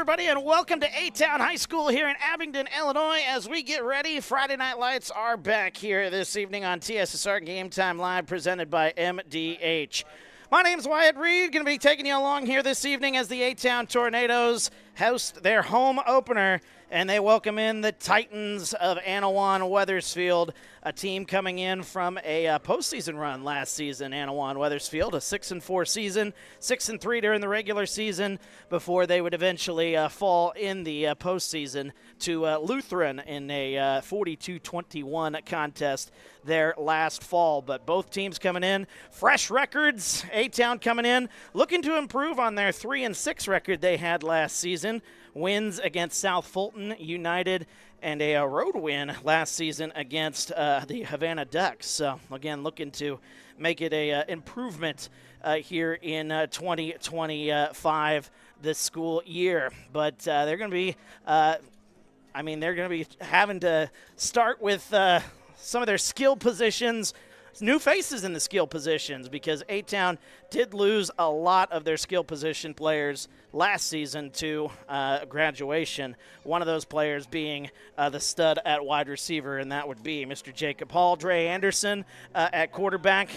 everybody, and welcome to A-Town High School here in Abingdon, Illinois. As we get ready, Friday Night Lights are back here this evening on TSSR Game Time Live, presented by MDH. My name's Wyatt Reed, going to be taking you along here this evening as the A-Town Tornadoes host their home opener, and they welcome in the Titans of Anawan-Wethersfield, a team coming in from a postseason run last season. Anawan-Wethersfield, a 6-4 season, 6-3 during the regular season before they would eventually fall in the postseason to Lutheran in a 42-21 contest there last fall. But both teams coming in, fresh records. A-Town coming in, looking to improve on their 3-6 record they had last season. Wins against South Fulton United and a road win last season against the Havana Ducks. So, again, looking to make it a improvement here in 2025 this school year. But they're going to be, they're going to be having to start with some of their skill positions, new faces in the skill positions, because A-Town did lose a lot of their skill position players last season to graduation. One of those players being the stud at wide receiver, and that would be Mr. Jacob Hall. Dre Anderson at quarterback.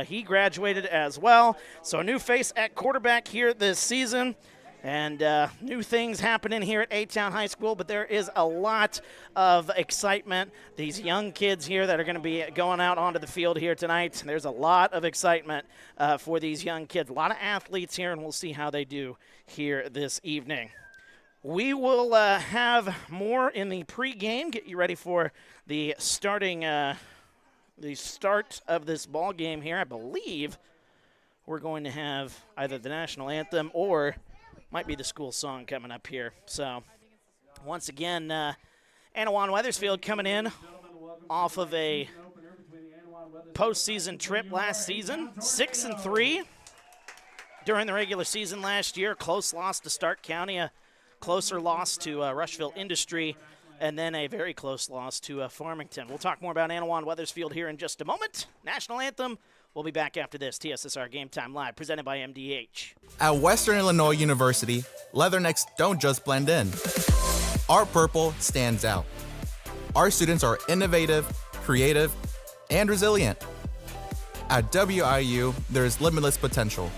He graduated as well. So a new face at quarterback here this season. And new things happening here at A-Town High School, but there is a lot of excitement. These young kids here that are going to be going out onto the field here tonight, there's a lot of excitement for these young kids. A lot of athletes here, and we'll see how they do here this evening. We will have more in the pregame, get you ready for the start of this ball game here. I believe we're going to have either the national anthem or might be the school song coming up here. So, once again, Anawan-Wethersfield coming in off of a postseason trip last season, 6-3 during the regular season last year. Close loss to Stark County, a closer loss to Rushville Industry, and then a very close loss to Farmington. We'll talk more about Anawan-Wethersfield here in just a moment. National anthem. We'll be back after this. TSSR Game Time Live, presented by MDH. At Western Illinois University, Leathernecks don't just blend in. Our purple stands out. Our students are innovative, creative, and resilient. At WIU, there is limitless potential,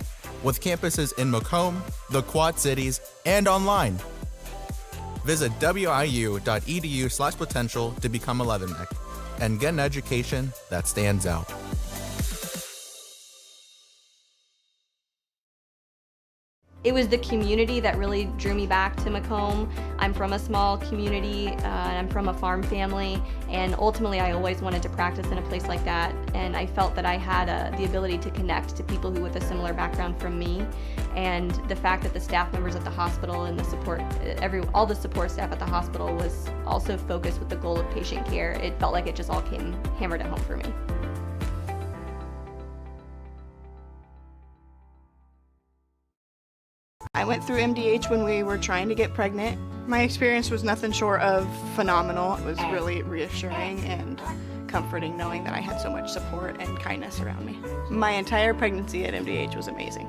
with campuses in Macomb, the Quad Cities, and online. Visit wiu.edu/potential to become a Leatherneck and get an education that stands out. It was the community that really drew me back to Macomb. I'm from a small community, and I'm from a farm family, and ultimately I always wanted to practice in a place like that, and I felt that I had the ability to connect to people who with a similar background from me, and the fact that the staff members at the hospital and the support, all the support staff at the hospital was also focused with the goal of patient care. It felt like it just all came hammered at home for me. I went through MDH when we were trying to get pregnant. My experience was nothing short of phenomenal. It was really reassuring and comforting knowing that I had so much support and kindness around me. My entire pregnancy at MDH was amazing.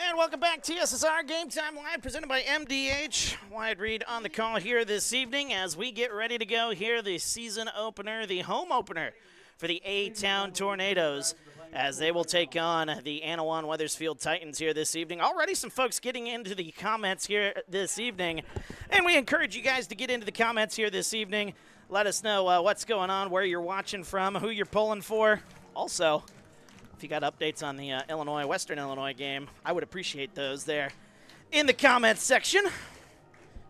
And welcome back, TSSR Game Time Live, presented by MDH. Wyatt Reed on the call here this evening as we get ready to go here, the season opener, the home opener for the A-Town Tornadoes, as they will take on the Anawan-Wethersfield Titans here this evening. Already some folks getting into the comments here this evening, and we encourage you guys to get into the comments here this evening. Let us know what's going on, where you're watching from, who you're pulling for. Also, if you got updates on the Western Illinois game, I would appreciate those there in the comments section.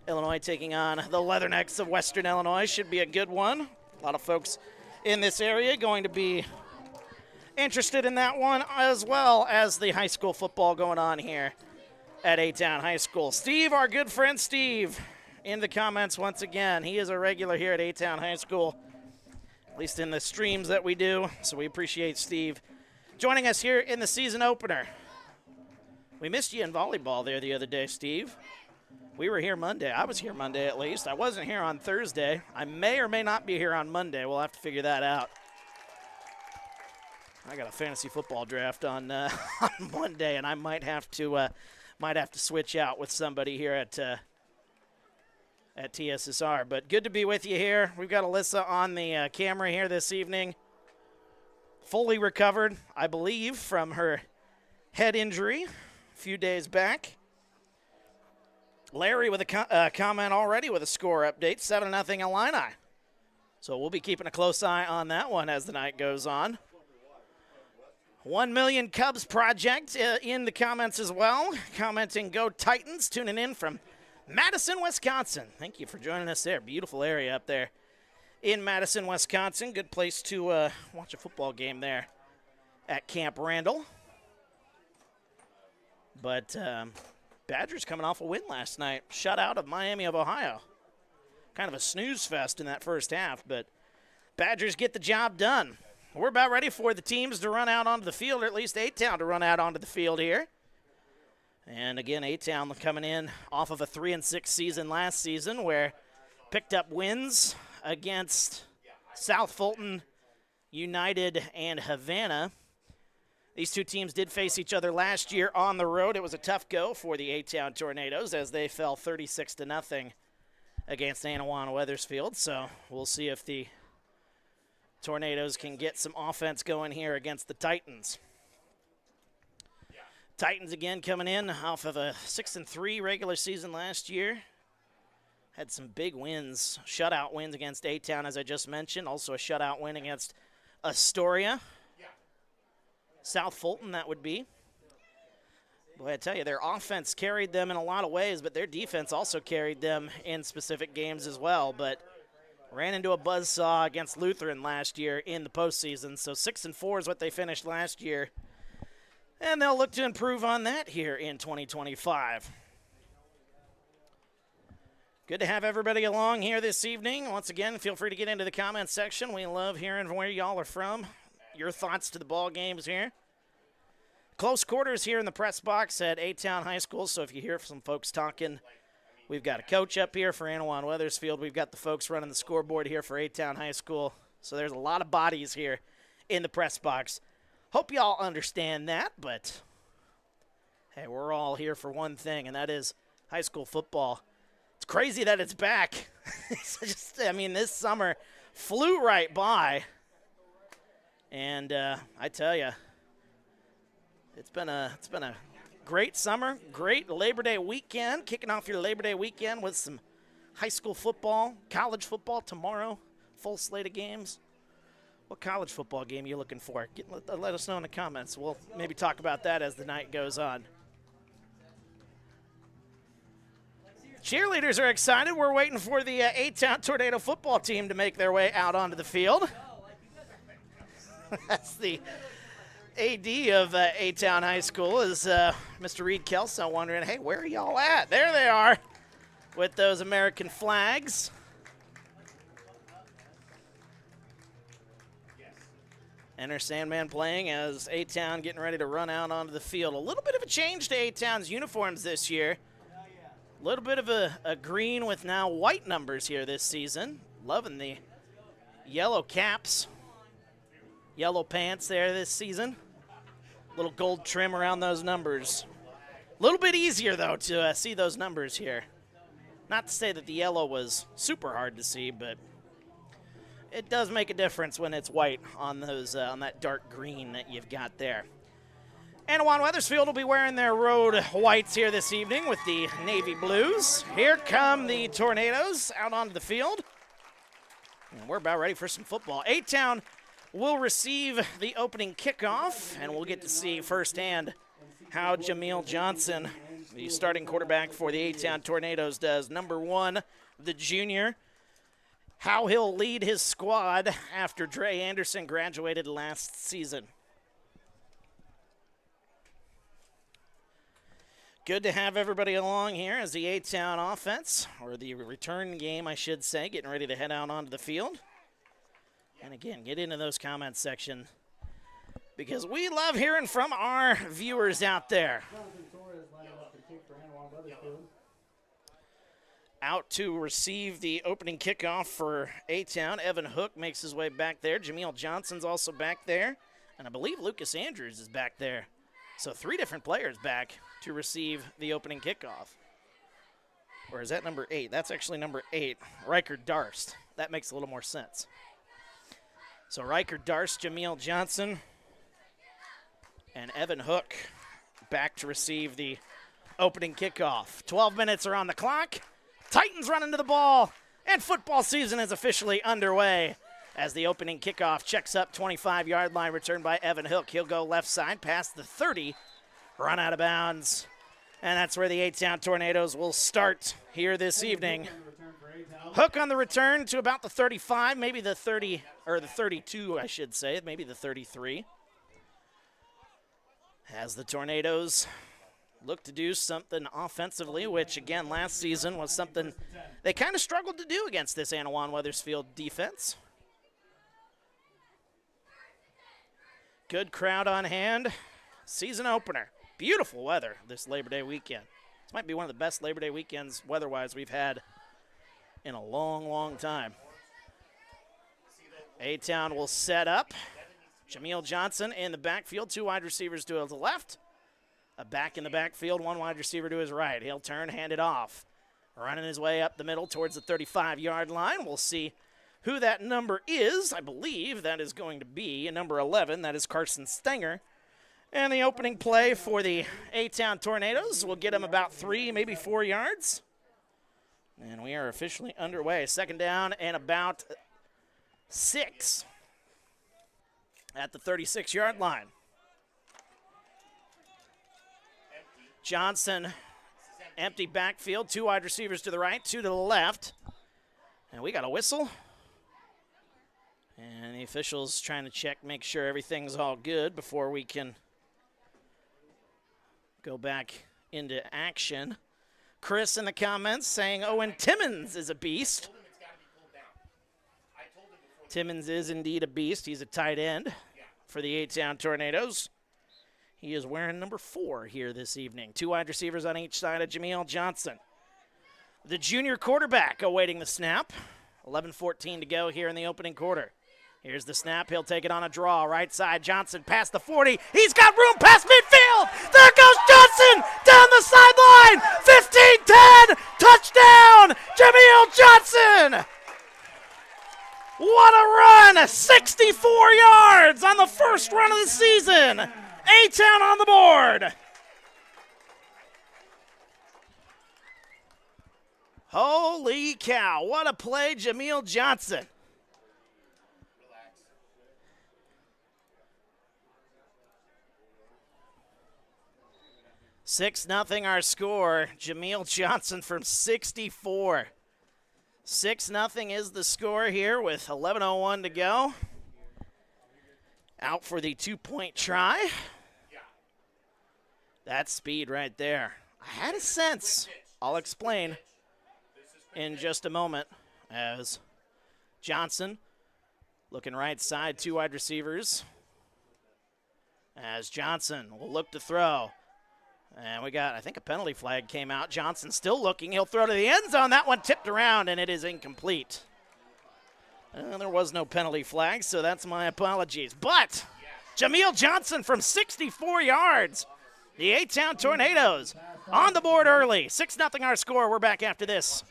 Illinois taking on the Leathernecks of Western Illinois. Should be a good one. A lot of folks in this area going to be interested in that one, as well as the high school football going on here at A-Town High School. Steve, our good friend Steve, in the comments once again. He is a regular here at A-Town High School, at least in the streams that we do, so we appreciate Steve joining us here in the season opener. We missed you in volleyball there the other day, Steve. We were here Monday. I was here Monday at least. I wasn't here on Thursday. I may or may not be here on Monday. We'll have to figure that out. I got a fantasy football draft on on Monday, and I might have to switch out with somebody here at TSSR. But good to be with you here. We've got Alyssa on the camera here this evening, fully recovered, I believe, from her head injury a few days back. Larry with a comment already with a score update, 7-0 Illini. So we'll be keeping a close eye on that one as the night goes on. 1 Million Cubs Project in the comments as well. Commenting, go Titans, tuning in from Madison, Wisconsin. Thank you for joining us there. Beautiful area up there in Madison, Wisconsin. Good place to watch a football game there at Camp Randall. But Badgers coming off a win last night. Shutout of Miami of Ohio. Kind of a snooze fest in that first half, but Badgers get the job done. We're about ready for the teams to run out onto the field, or at least A-Town to run out onto the field here. And again, A-Town coming in off of a 3-6 season last season, where picked up wins against South Fulton, United, and Havana. These two teams did face each other last year on the road. It was a tough go for the A-Town Tornadoes as they fell 36-0 against Anawan-Wethersfield. So we'll see if the Tornadoes can get some offense going here against the Titans. Titans again coming in off of a 6-3 regular season last year. Had some big wins, shutout wins against A-Town, as I just mentioned. Also a shutout win against Astoria. South Fulton, that would be. Boy, I tell you, their offense carried them in a lot of ways, but their defense also carried them in specific games as well. But ran into a buzzsaw against Lutheran last year in the postseason. So 6-4 is what they finished last year. And they'll look to improve on that here in 2025. Good to have everybody along here this evening. Once again, feel free to get into the comments section. We love hearing where y'all are from. Your thoughts to the ball games here. Close quarters here in the press box at A-Town High School. So if you hear some folks talking, we've got a coach up here for Anawan-Wethersfield. We've got the folks running the scoreboard here for A-Town High School. So there's a lot of bodies here in the press box. Hope y'all understand that, but hey, we're all here for one thing, and that is high school football. It's crazy that it's back. This summer flew right by. And I tell you, it's been a great summer, great Labor Day weekend, kicking off your Labor Day weekend with some high school football, college football tomorrow, full slate of games. What college football game are you looking for? Let us know in the comments. We'll maybe talk about that as the night goes on. Cheerleaders are excited. We're waiting for the A-Town Tornado football team to make their way out onto the field. That's the AD of A-Town High School is Mr. Reed Kelso wondering, hey, where are y'all at? There they are with those American flags. Enter Sandman playing as A-Town getting ready to run out onto the field. A little bit of a change to A-Town's uniforms this year. A little bit of a green with now white numbers here this season. Loving the yellow caps. Yellow pants there this season. Little gold trim around those numbers. A little bit easier, though, to see those numbers here. Not to say that the yellow was super hard to see, but it does make a difference when it's white on those on that dark green that you've got there. Anawan-Wethersfield will be wearing their road whites here this evening with the navy blues. Here come the Tornadoes out onto the field. And we're about ready for some football. A-Town will receive the opening kickoff, and we'll get to see firsthand how Jameel Johnson, the starting quarterback for the A-Town Tornadoes, does. Number 1, the junior, how he'll lead his squad after Dre Anderson graduated last season. Good to have everybody along here as the A-Town offense, or the return game, I should say, getting ready to head out onto the field. And again, get into those comments section because we love hearing from our viewers out there. Out to receive the opening kickoff for A-Town. Evan Hook makes his way back there. Jameel Johnson's also back there. And I believe Lucas Andrews is back there. So 3 different players back to receive the opening kickoff. Or is that number 8? That's actually number 8, Riker Darst. That makes a little more sense. So Riker Darst, Jameel Johnson, and Evan Hook back to receive the opening kickoff. 12 minutes are on the clock. Titans run into the ball, and football season is officially underway as the opening kickoff checks up 25-yard line, returned by Evan Hook. He'll go left side past the 30, run out of bounds, and that's where the A-Town Tornadoes will start here this evening. Hook on the return to about the 35, maybe the 30, or the 32, I should say, maybe the 33. As the Tornadoes look to do something offensively, which, again, last season was something they kind of struggled to do against this Anawan-Wethersfield defense. Good crowd on hand. Season opener. Beautiful weather this Labor Day weekend. This might be one of the best Labor Day weekends weather-wise we've had in a long, long time. A-Town will set up. Jameel Johnson in the backfield, 2 wide receivers to his left. A back in the backfield, 1 wide receiver to his right. He'll turn, hand it off. Running his way up the middle towards the 35-yard line. We'll see who that number is. I believe that is going to be number 11. That is Carson Stenger. And the opening play for the A-Town Tornadoes will get him about 3, maybe 4 yards. And we are officially underway. Second down and about 6 at the 36-yard line. Johnson, empty backfield, 2 wide receivers to the right, 2 to the left. And we got a whistle. And the officials trying to check, make sure everything's all good before we can go back into action. Chris in the comments saying Owen Timmons is a beast. Timmons is indeed a beast. He's a tight end for the A-Town Tornadoes. He is wearing number 4 here this evening. 2 wide receivers on each side of Jameel Johnson. The junior quarterback awaiting the snap. 11:14 to go here in the opening quarter. Here's the snap. He'll take it on a draw. Right side, Johnson past the 40. He's got room past midfield. There goes Johnson down the sideline. 15-10. Touchdown, Jameel Johnson. What a run. 64 yards on the first run of the season. A-Town on the board. Holy cow. What a play, Jameel Johnson. Relax. 6-0 our score. Jameel Johnson from 64. 6-0 is the score here with 11:01 to go. Out for the 2-point try. That's speed right there. I had a sense. I'll explain in just a moment as Johnson looking right side, 2 wide receivers. As Johnson will look to throw. And we got, I think a penalty flag came out. Johnson still looking. He'll throw to the end zone. That one tipped around, and it is incomplete. There was no penalty flag, so that's my apologies. But Jameel Johnson from 64 yards. The A-Town Tornadoes on the board early. 6-0 our score. We're back after this.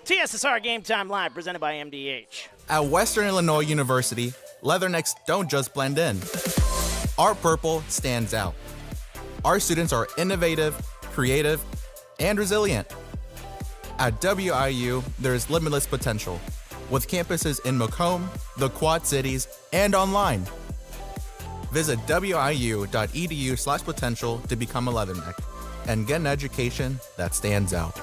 TSSR Game Time Live, presented by MDH. At Western Illinois University, leathernecks don't just blend in. Our purple stands out. Our students are innovative, creative, and resilient. At WIU, there is limitless potential, with campuses in Macomb, the Quad Cities, and online. Visit wiu.edu/potential to become a leatherneck and get an education that stands out.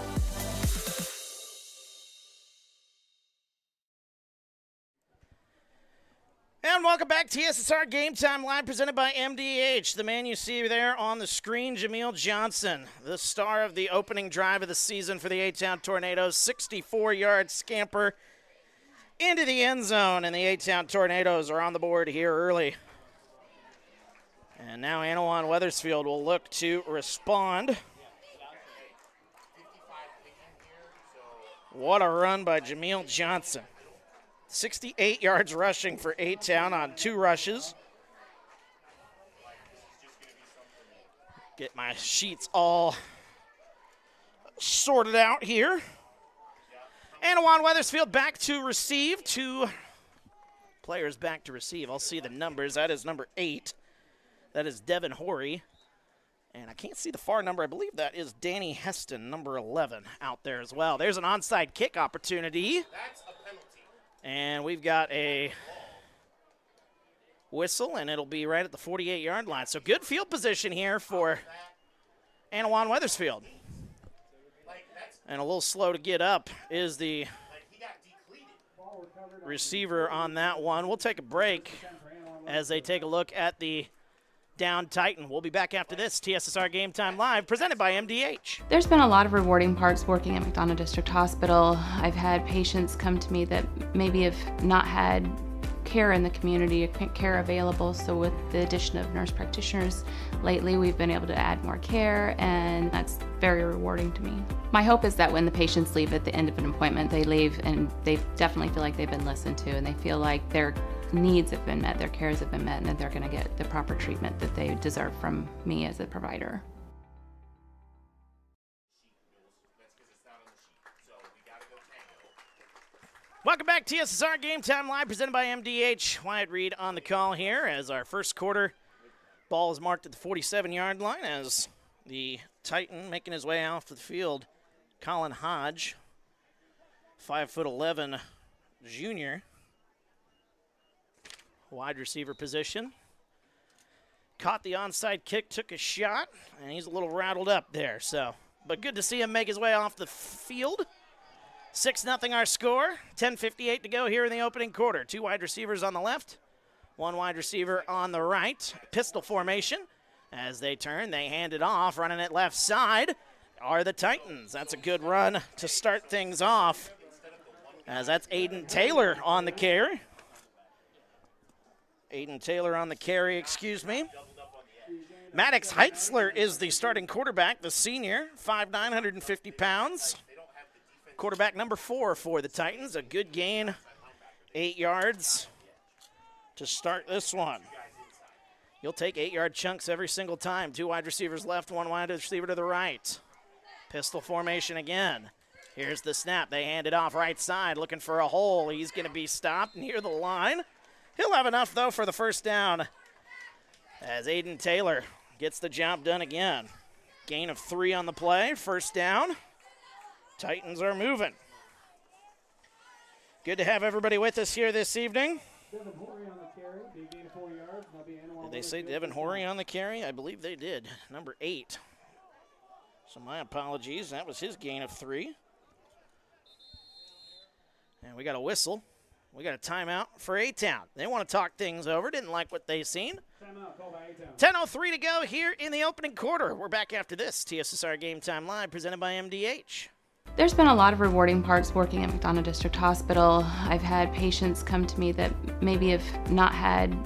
And welcome back, TSSR Game Time Live, presented by MDH. The man you see there on the screen, Jameel Johnson, the star of the opening drive of the season for the A-Town Tornadoes. 64-yard scamper into the end zone, and the A-Town Tornadoes are on the board here early. And now Anawan-Wethersfield will look to respond. What a run by Jameel Johnson. 68 yards rushing for A-Town on 2 rushes. Get my sheets all sorted out here. Anawan-Wethersfield back to receive. 2 players back to receive. I'll see the numbers. That is number 8. That is Devin Horry. And I can't see the far number. I believe that is Danny Heston, number 11, out there as well. There's an onside kick opportunity. That's a penalty. And we've got a whistle, and it'll be right at the 48-yard line. So good field position here for Anawan-Wethersfield. And a little slow to get up is the receiver on that one. We'll take a break as they take a look at the down Titan. We'll be back after this. TSSR Game Time Live, presented by MDH. There's been a lot of rewarding parts working at McDonough District Hospital. I've had patients come to me that maybe have not had care in the community, care available. So with the addition of nurse practitioners lately, we've been able to add more care, and that's very rewarding to me. My hope is that when the patients leave at the end of an appointment, they leave and they definitely feel like they've been listened to, and they feel like their needs have been met, their cares have been met, and that they're going to get the proper treatment that they deserve from me as a provider. Welcome back, TSSR Game Time Live, presented by MDH. Wyatt Reed on the call here as our first quarter ball is marked at the 47-yard line as the Titan making his way off the field, Colin Hodge, 5'11" junior, wide receiver position. Caught the onside kick, took a shot, and he's a little rattled up there. But good to see him make his way off the field. 6-0 our score. 10:58 to go here in the opening quarter. 2 wide receivers on the left, 1 wide receiver on the right. Pistol formation. As they turn, they hand it off. Running it left side are the Titans. That's a good run to start things off, as that's Aiden Taylor on the carry. Excuse me. Maddox Heitzler is the starting quarterback, the senior, 5'9", 150 pounds. Quarterback number 4 for the Titans. A good gain, 8 yards to start this one. You'll take 8-yard chunks every single time. 2 wide receivers left, 1 wide receiver to the right. Pistol formation again. Here's the snap. They hand it off right side, looking for a hole. He's going to be stopped near the line. He'll have enough, though, for the first down as Aiden Taylor gets the job done again. Gain of 3 on the play, first down. Titans are moving. Good to have everybody with us here this evening. Devin Horry on the carry, big gain of 4 yards. Did they say Devin Horry on the carry? I believe they did. Number 8. So my apologies. That was his gain of 3. And we got a whistle. We got a timeout for A-Town. They want to talk things over. Didn't like what they seen. Timeout called by A-Town. 10:03 to go here in the opening quarter. We're back after this. TSSR Game Time Live, presented by MDH. There's been a lot of rewarding parts working at McDonough District Hospital. I've had patients come to me that maybe have not had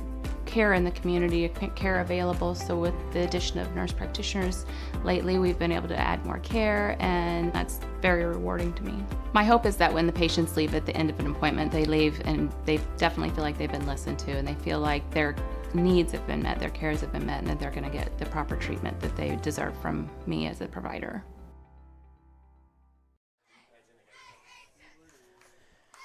care in the community, care available. So with the addition of nurse practitioners lately, we've been able to add more care, and that's very rewarding to me. My hope is that when the patients leave at the end of an appointment, they leave and they definitely feel like they've been listened to, and they feel like their needs have been met, their cares have been met, and that they're going to get the proper treatment that they deserve from me as a provider.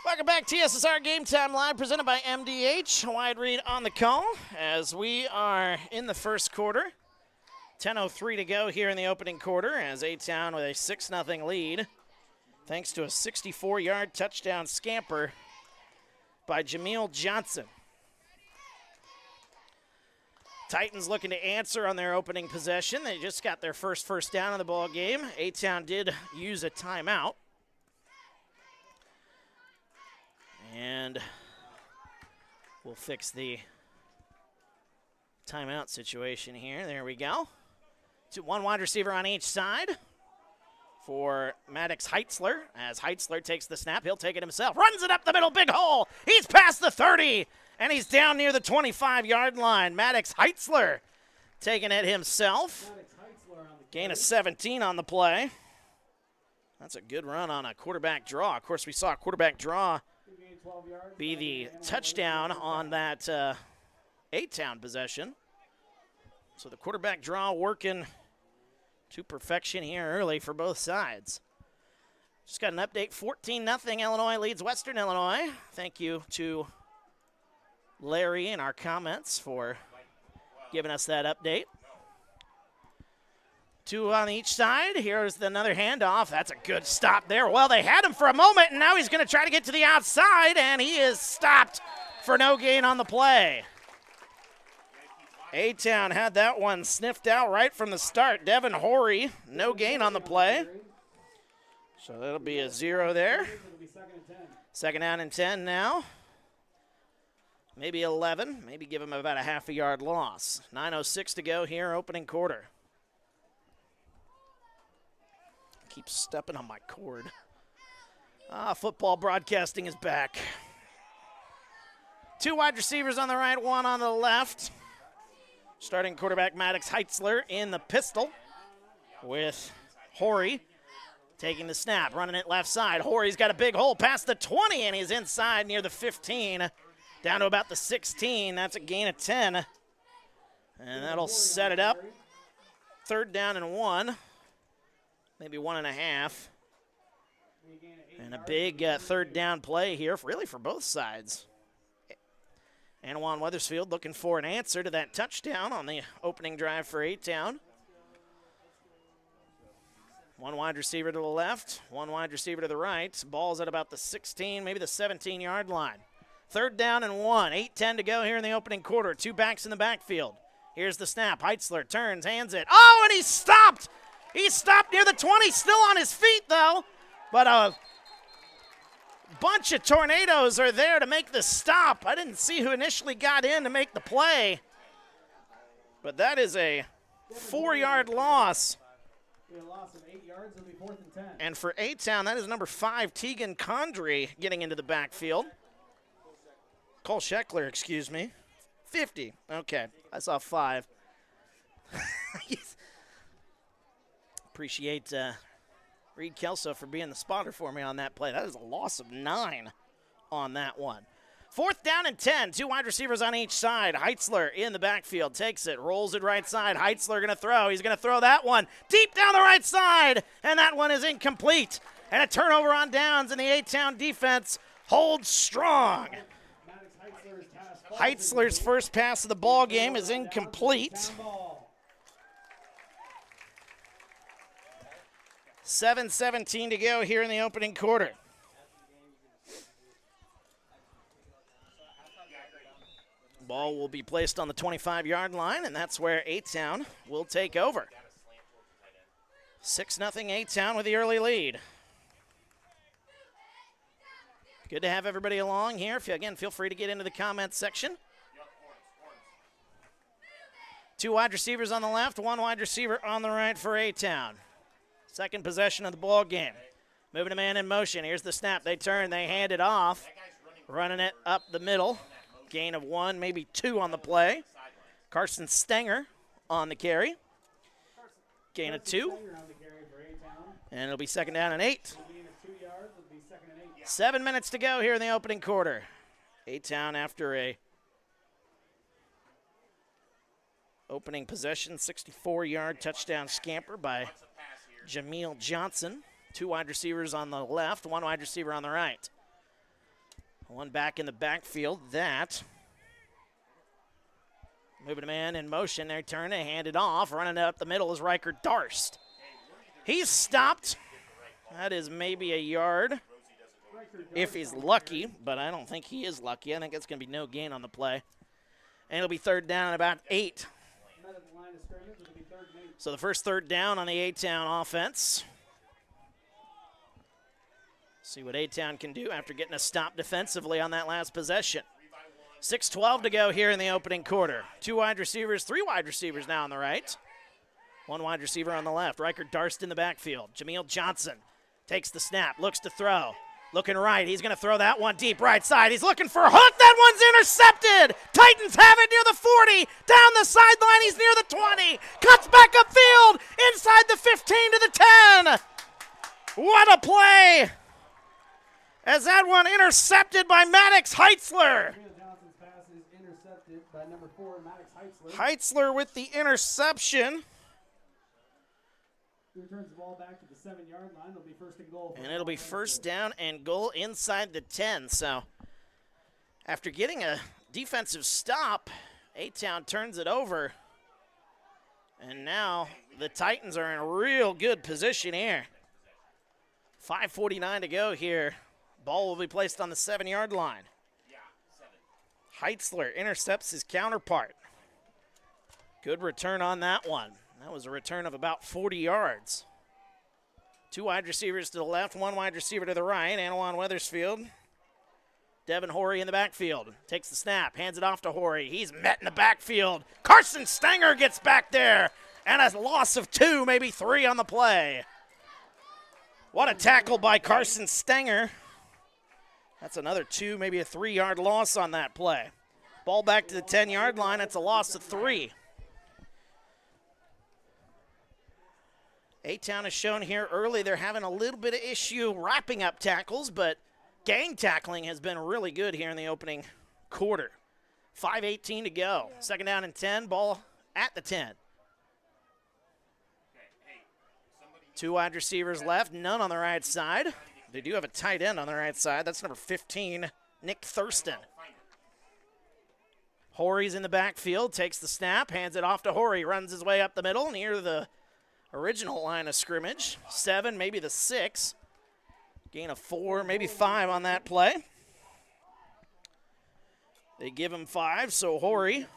Welcome back, TSSR Game Time Live, presented by MDH. Wyatt Reed on the call as we are in the first quarter. 10:03 to go here in the opening quarter as A-Town with a 6-0 lead, thanks to a 64-yard touchdown scamper by Jameel Johnson. Titans looking to answer on their opening possession. They just got their first down of the ball game. A-Town did use a timeout. And we'll fix the timeout situation here. There we go. 1 wide receiver on each side for Maddox Heitzler. As Heitzler takes the snap, he'll take it himself. Runs it up the middle, big hole. He's past the 30, and he's down near the 25-yard line. Maddox Heitzler taking it himself. Gain of 17 on the play. That's a good run on a quarterback draw. Of course, we saw a quarterback draw be the touchdown on that A-Town possession. So the quarterback draw working to perfection here early for both sides. Just got an update, 14-0. Illinois leads Western Illinois. Thank you to Larry in our comments for giving us that update. 2 on each side. Here's another handoff. That's a good stop there. Well, they had him for a moment, and now he's going to try to get to the outside, and he is stopped for no gain on the play. A-Town had that one sniffed out right from the start. Devin Horry, no gain on the play. So that'll be a 0 there. Second down and 10 now. Maybe 11. Maybe give him about a half a yard loss. 9:06 to go here, opening quarter. Keep stepping on my cord. Football broadcasting is back. 2 wide receivers on the right, 1 on the left. Starting quarterback Maddox Heitzler in the pistol with Horry taking the snap, running it left side. Horry's got a big hole past the 20, and he's inside near the 15, down to about the 16. That's a gain of 10, and that'll set it up. 3rd down and 1. Maybe 1.5. And a big 3rd down play here, really for both sides. Anawan-Wethersfield looking for an answer to that touchdown on the opening drive for A-Town. 1 wide receiver to the left, 1 wide receiver to the right. Ball's at about the 16, maybe the 17-yard line. 3rd down and 1, 8:10 to go here in the opening quarter. 2 backs in the backfield. Here's the snap. Heitzler turns, hands it. Oh, and he's stopped! He stopped near the 20, still on his feet, though. But a bunch of tornadoes are there to make the stop. I didn't see who initially got in to make the play. But that is a 4-yard loss. A loss of 8 yards. It'll be 4th and 10. And for A-Town, that is number 5, Tegan Condry, getting into the backfield. Cole Scheckler, excuse me. 50. Okay, I saw 5. Appreciate Reed Kelso for being the spotter for me on that play. That is a loss of 9 on that one. 4th down and 10. 2 wide receivers on each side. Heitzler in the backfield. Takes it. Rolls it right side. Heitzler going to throw. He's going to throw that one deep down the right side. And that one is incomplete. And a turnover on downs, and the A-Town defense holds strong. Heitzler's first pass of the ball game is incomplete. 7:17 to go here in the opening quarter. Ball will be placed on the 25-yard line, and that's where A-Town will take over. 6-0 A-Town with the early lead. Good to have everybody along here. Again, feel free to get into the comments section. 2 wide receivers on the left, 1 wide receiver on the right for A-Town. Second possession of the ball game. Moving a man in motion. Here's the snap. They turn. They hand it off. Running it up the middle. Gain of 1, maybe 2 on the play. Carson Stenger on the carry. Gain of 2. And it'll be 2nd down and 8. 7 minutes to go here in the opening quarter. A-Town after a opening possession, 64-yard touchdown scamper by Jameel Johnson. 2 wide receivers on the left, 1 wide receiver on the right. 1 back in the backfield. That. Moving a man in motion. They turn, they hand it off. Running it up the middle is Riker Darst. He's stopped. That is maybe a yard if he's lucky, but I don't think he is lucky. I think it's going to be no gain on the play. And it'll be 3rd down and about 8. So the first 3rd down on the A-Town offense. See what A-Town can do after getting a stop defensively on that last possession. 6:12 to go here in the opening quarter. 2 wide receivers, 3 wide receivers now on the right. 1 wide receiver on the left. Riker Darst in the backfield. Jameel Johnson takes the snap, looks to throw. Looking right, he's going to throw that one deep right side. He's looking for a hook. That one's intercepted. Titans have it near the 40. Down the sideline, he's near the 20. Cuts back upfield, inside the 15 to the 10. What a play. As that one intercepted by Maddox Heitzler. Johnson's pass is intercepted by number 4, Maddox Heitzler. Heitzler with the interception. He returns the ball back to the 7-yard line. It'll be first and goal. And it'll be first down and goal inside the 10. So after getting a defensive stop, A-Town turns it over. And now the Titans are in a real good position here. 5:49 to go here. Ball will be placed on the 7-yard line. Heitzler intercepts his counterpart. Good return on that one. That was a return of about 40 yards. 2 wide receivers to the left, 1 wide receiver to the right. Anawan-Wethersfield. Devin Horry in the backfield. Takes the snap, hands it off to Horry. He's met in the backfield. Carson Stanger gets back there. And a loss of 2, maybe 3 on the play. What a tackle by Carson Stanger. That's another 2, maybe a 3-yard loss on that play. Ball back to the 10-yard line. That's a loss of 3. A-Town has shown here early they're having a little bit of issue wrapping up tackles, but gang tackling has been really good here in the opening quarter. 5:18 to go. Second down and 10, ball at the 10. 2 wide receivers left, none on the right side. They do have a tight end on the right side. That's number 15, Nick Thurston. Horry's in the backfield, takes the snap, hands it off to Horry, runs his way up the middle near the original line of scrimmage. 7, maybe the 6. Gain of 4, maybe 5 on that play. They give him 5, so Horry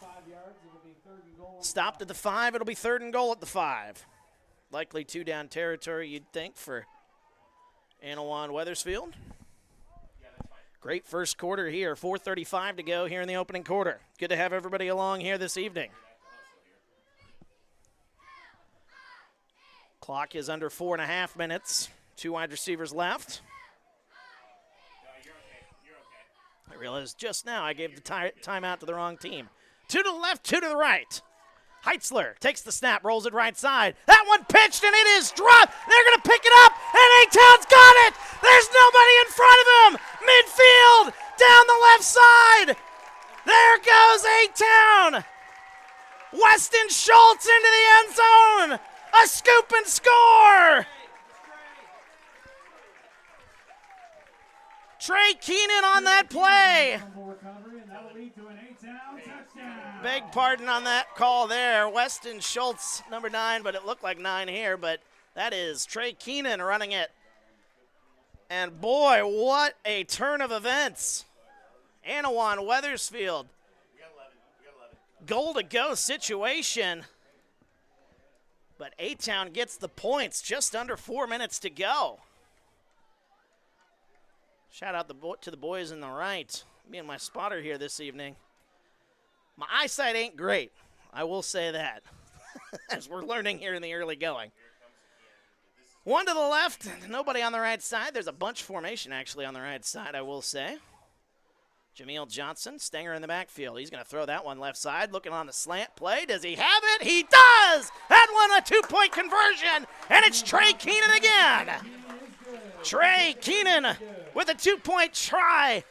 stopped at the 5. It'll be 3rd and goal at the 5. Likely 2-down territory, you'd think, for Anawan-Wethersfield. Great first quarter here. 4:35 to go here in the opening quarter. Good to have everybody along here this evening. Clock is under 4.5 minutes. 2 wide receivers left. I realized just now I gave the timeout to the wrong team. 2 to the left, 2 to the right. Heitzler takes the snap, rolls it right side. That one pitched, and it is dropped. They're going to pick it up, and A-Town's got it. There's nobody in front of him. Midfield, down the left side. There goes A-Town. Weston Schultz into the end zone. A scoop and score. Trey Keenan on that play. Beg pardon on that call there. Weston Schultz, number 9, but it looked like 9 here, but that is Trey Keenan running it. And boy, what a turn of events. Anawan-Wethersfield. Goal to go situation. But A-Town gets the points, just under 4 minutes to go. Shout out to the boys in the right. Being my spotter here this evening. My eyesight ain't great, I will say that, as we're learning here in the early going. 1 to the left, nobody on the right side. There's a bunch formation actually on the right side, I will say. Jameel Johnson, Stanger in the backfield. He's going to throw that one left side, looking on the slant play. Does he have it? He does! That one a 2-point conversion, and it's Trey Keenan again. Trey Keenan with a 2-point try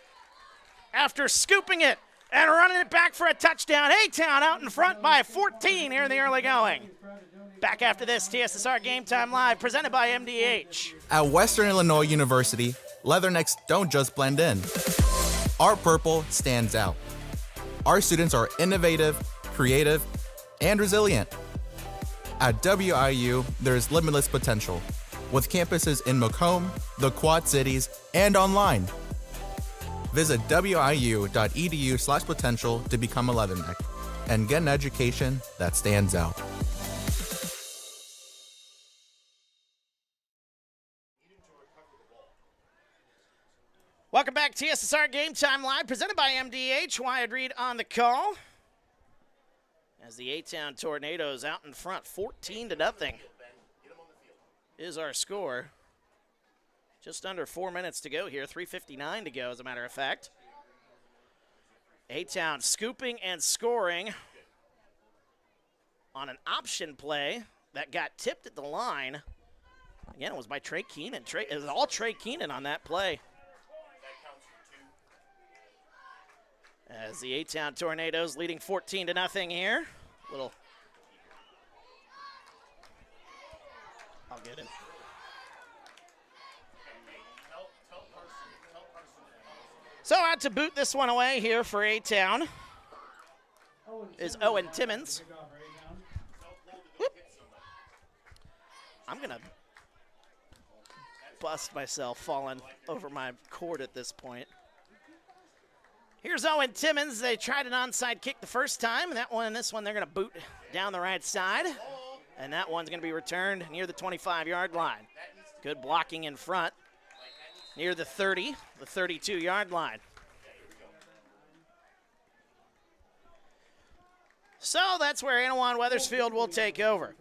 after scooping it and running it back for a touchdown. A-Town out in front by 14 here in the early going. Back after this, TSSR Game Time Live, presented by MDH. At Western Illinois University, Leathernecks don't just blend in. Our purple stands out. Our students are innovative, creative, and resilient. At WIU, there's limitless potential, with campuses in Macomb, the Quad Cities, and online. Visit wiu.edu/potential to become a Leatherneck and get an education that stands out. Welcome back, TSSR Game Time Live, presented by MDH. Wyatt Reed on the call. As the A-Town Tornadoes out in front, 14-0 is our score. Just under 4 minutes to go here, 3:59 to go, as a matter of fact. A-Town scooping and scoring on an option play that got tipped at the line. Again, it was by Trey Keenan. It was all Trey Keenan on that play. As the A-Town Tornadoes leading 14-0 here. A get it. So out to boot this one away here for A-Town is Owen Timmons. Whoop. I'm going to bust myself falling over my court at this point. Here's Owen Timmons. They tried an onside kick the first time. This one they're going to boot down the right side. And that one's going to be returned near the 25-yard line. Good blocking in front near the 30, the 32-yard line. So that's where Anawan-Wethersfield will take over.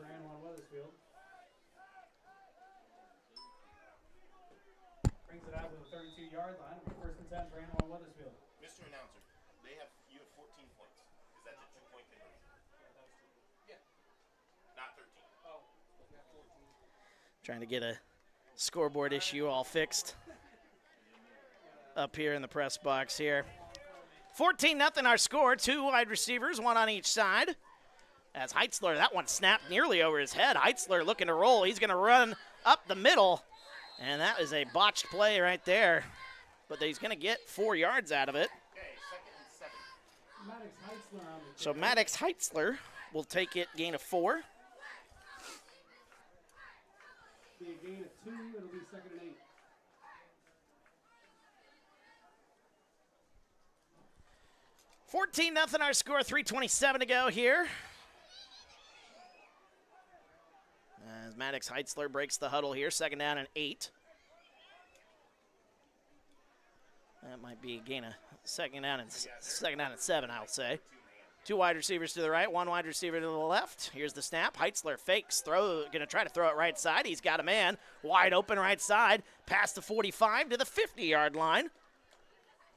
Brings it out to the 32-yard line. First and 10 for Anawan-Wethersfield. Mr. Announcer, you have 14 points. Is that the 2-point difference? Yeah. Not 13. Oh, yeah, 14. Trying to get a scoreboard issue all fixed up here in the press box here. 14-0 our score. 2 wide receivers, 1 on each side. As Heitzler, that one snapped nearly over his head. Heitzler looking to roll. He's going to run up the middle. And that is a botched play right there. But he's going to get 4 yards out of it. So Maddox Heitzler will take it, gain of 4. Be a gain of 2. It'll be 2nd and 8. $14-0 our score, 3:27 to go here. As Maddox Heitzler breaks the huddle here, 2nd down and 8. That might be a gain of second down and 7, I'll say. 2 wide receivers to the right, 1 wide receiver to the left. Here's the snap. Heitzler fakes, gonna try to throw it right side. He's got a man wide open right side, past the 45 to the 50-yard line.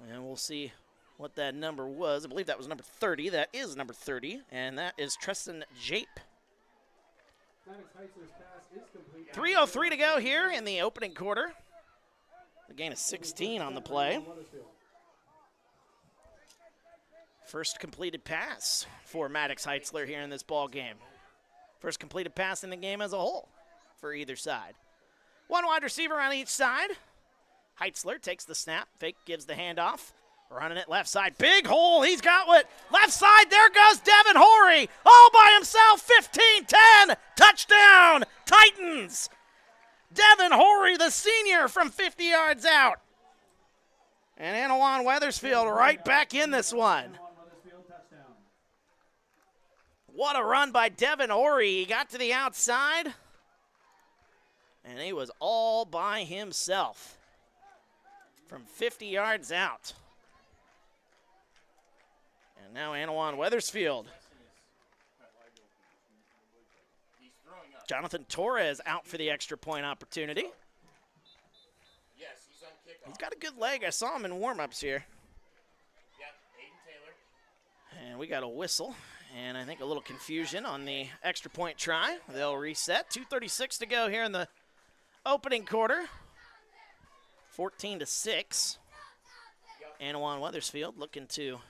And we'll see what that number was. I believe that was number 30. That is number 30, and that is Tristan Jape. 3:03 to go here in the opening quarter. The gain of 16 on the play. First completed pass for Maddox Heitzler here in this ball game. First completed pass in the game as a whole for either side. 1 wide receiver on each side. Heitzler takes the snap, fake, gives the handoff. Running it left side, big hole, he's got what? Left side, there goes Devin Horry, all by himself, 15-10, touchdown, Titans. Devin Horry, the senior, from 50 yards out. And Anawan-Wethersfield right back in this one. What a run by Devin Horry. He got to the outside, and he was all by himself from 50 yards out. And now Anawan-Wethersfield. Jonathan Torres out for the extra point opportunity. Yes, he's on kickoff. He's got a good leg. I saw him in warm-ups here. Yep, Aiden Taylor. And we got a whistle, and I think a little confusion on the extra point try. They'll reset. 2:36 to go here in the opening quarter. 14-6. Anawan-Wethersfield looking to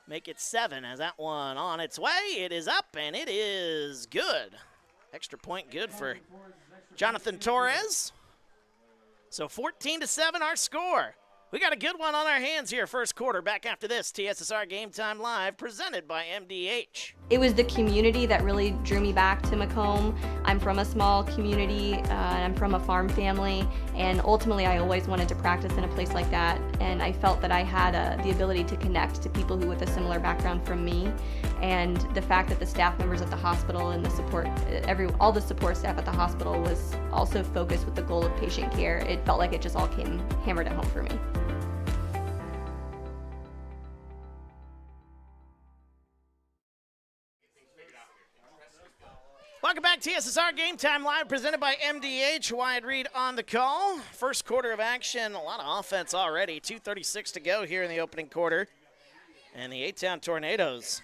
make it 7 as that one on its way. It is up, and it is good. Extra point good for Jonathan Torres. So 14-7 our score. We got a good one on our hands here first quarter. Back after this, TSSR Game Time Live, presented by MDH. It was the community that really drew me back to Macomb. I'm from a small community, and I'm from a farm family, and ultimately I always wanted to practice in a place like that, and I felt that I had the ability to connect to people who with a similar background from me, and the fact that the staff members at the hospital and the support, all the support staff at the hospital was also focused with the goal of patient care. It felt like it just all came hammered at home for me. Welcome back, TSSR Game Time Live, presented by MDH. Wyatt Reed on the call. First quarter of action, a lot of offense already. 2:36 to go here in the opening quarter. And the A-Town Tornadoes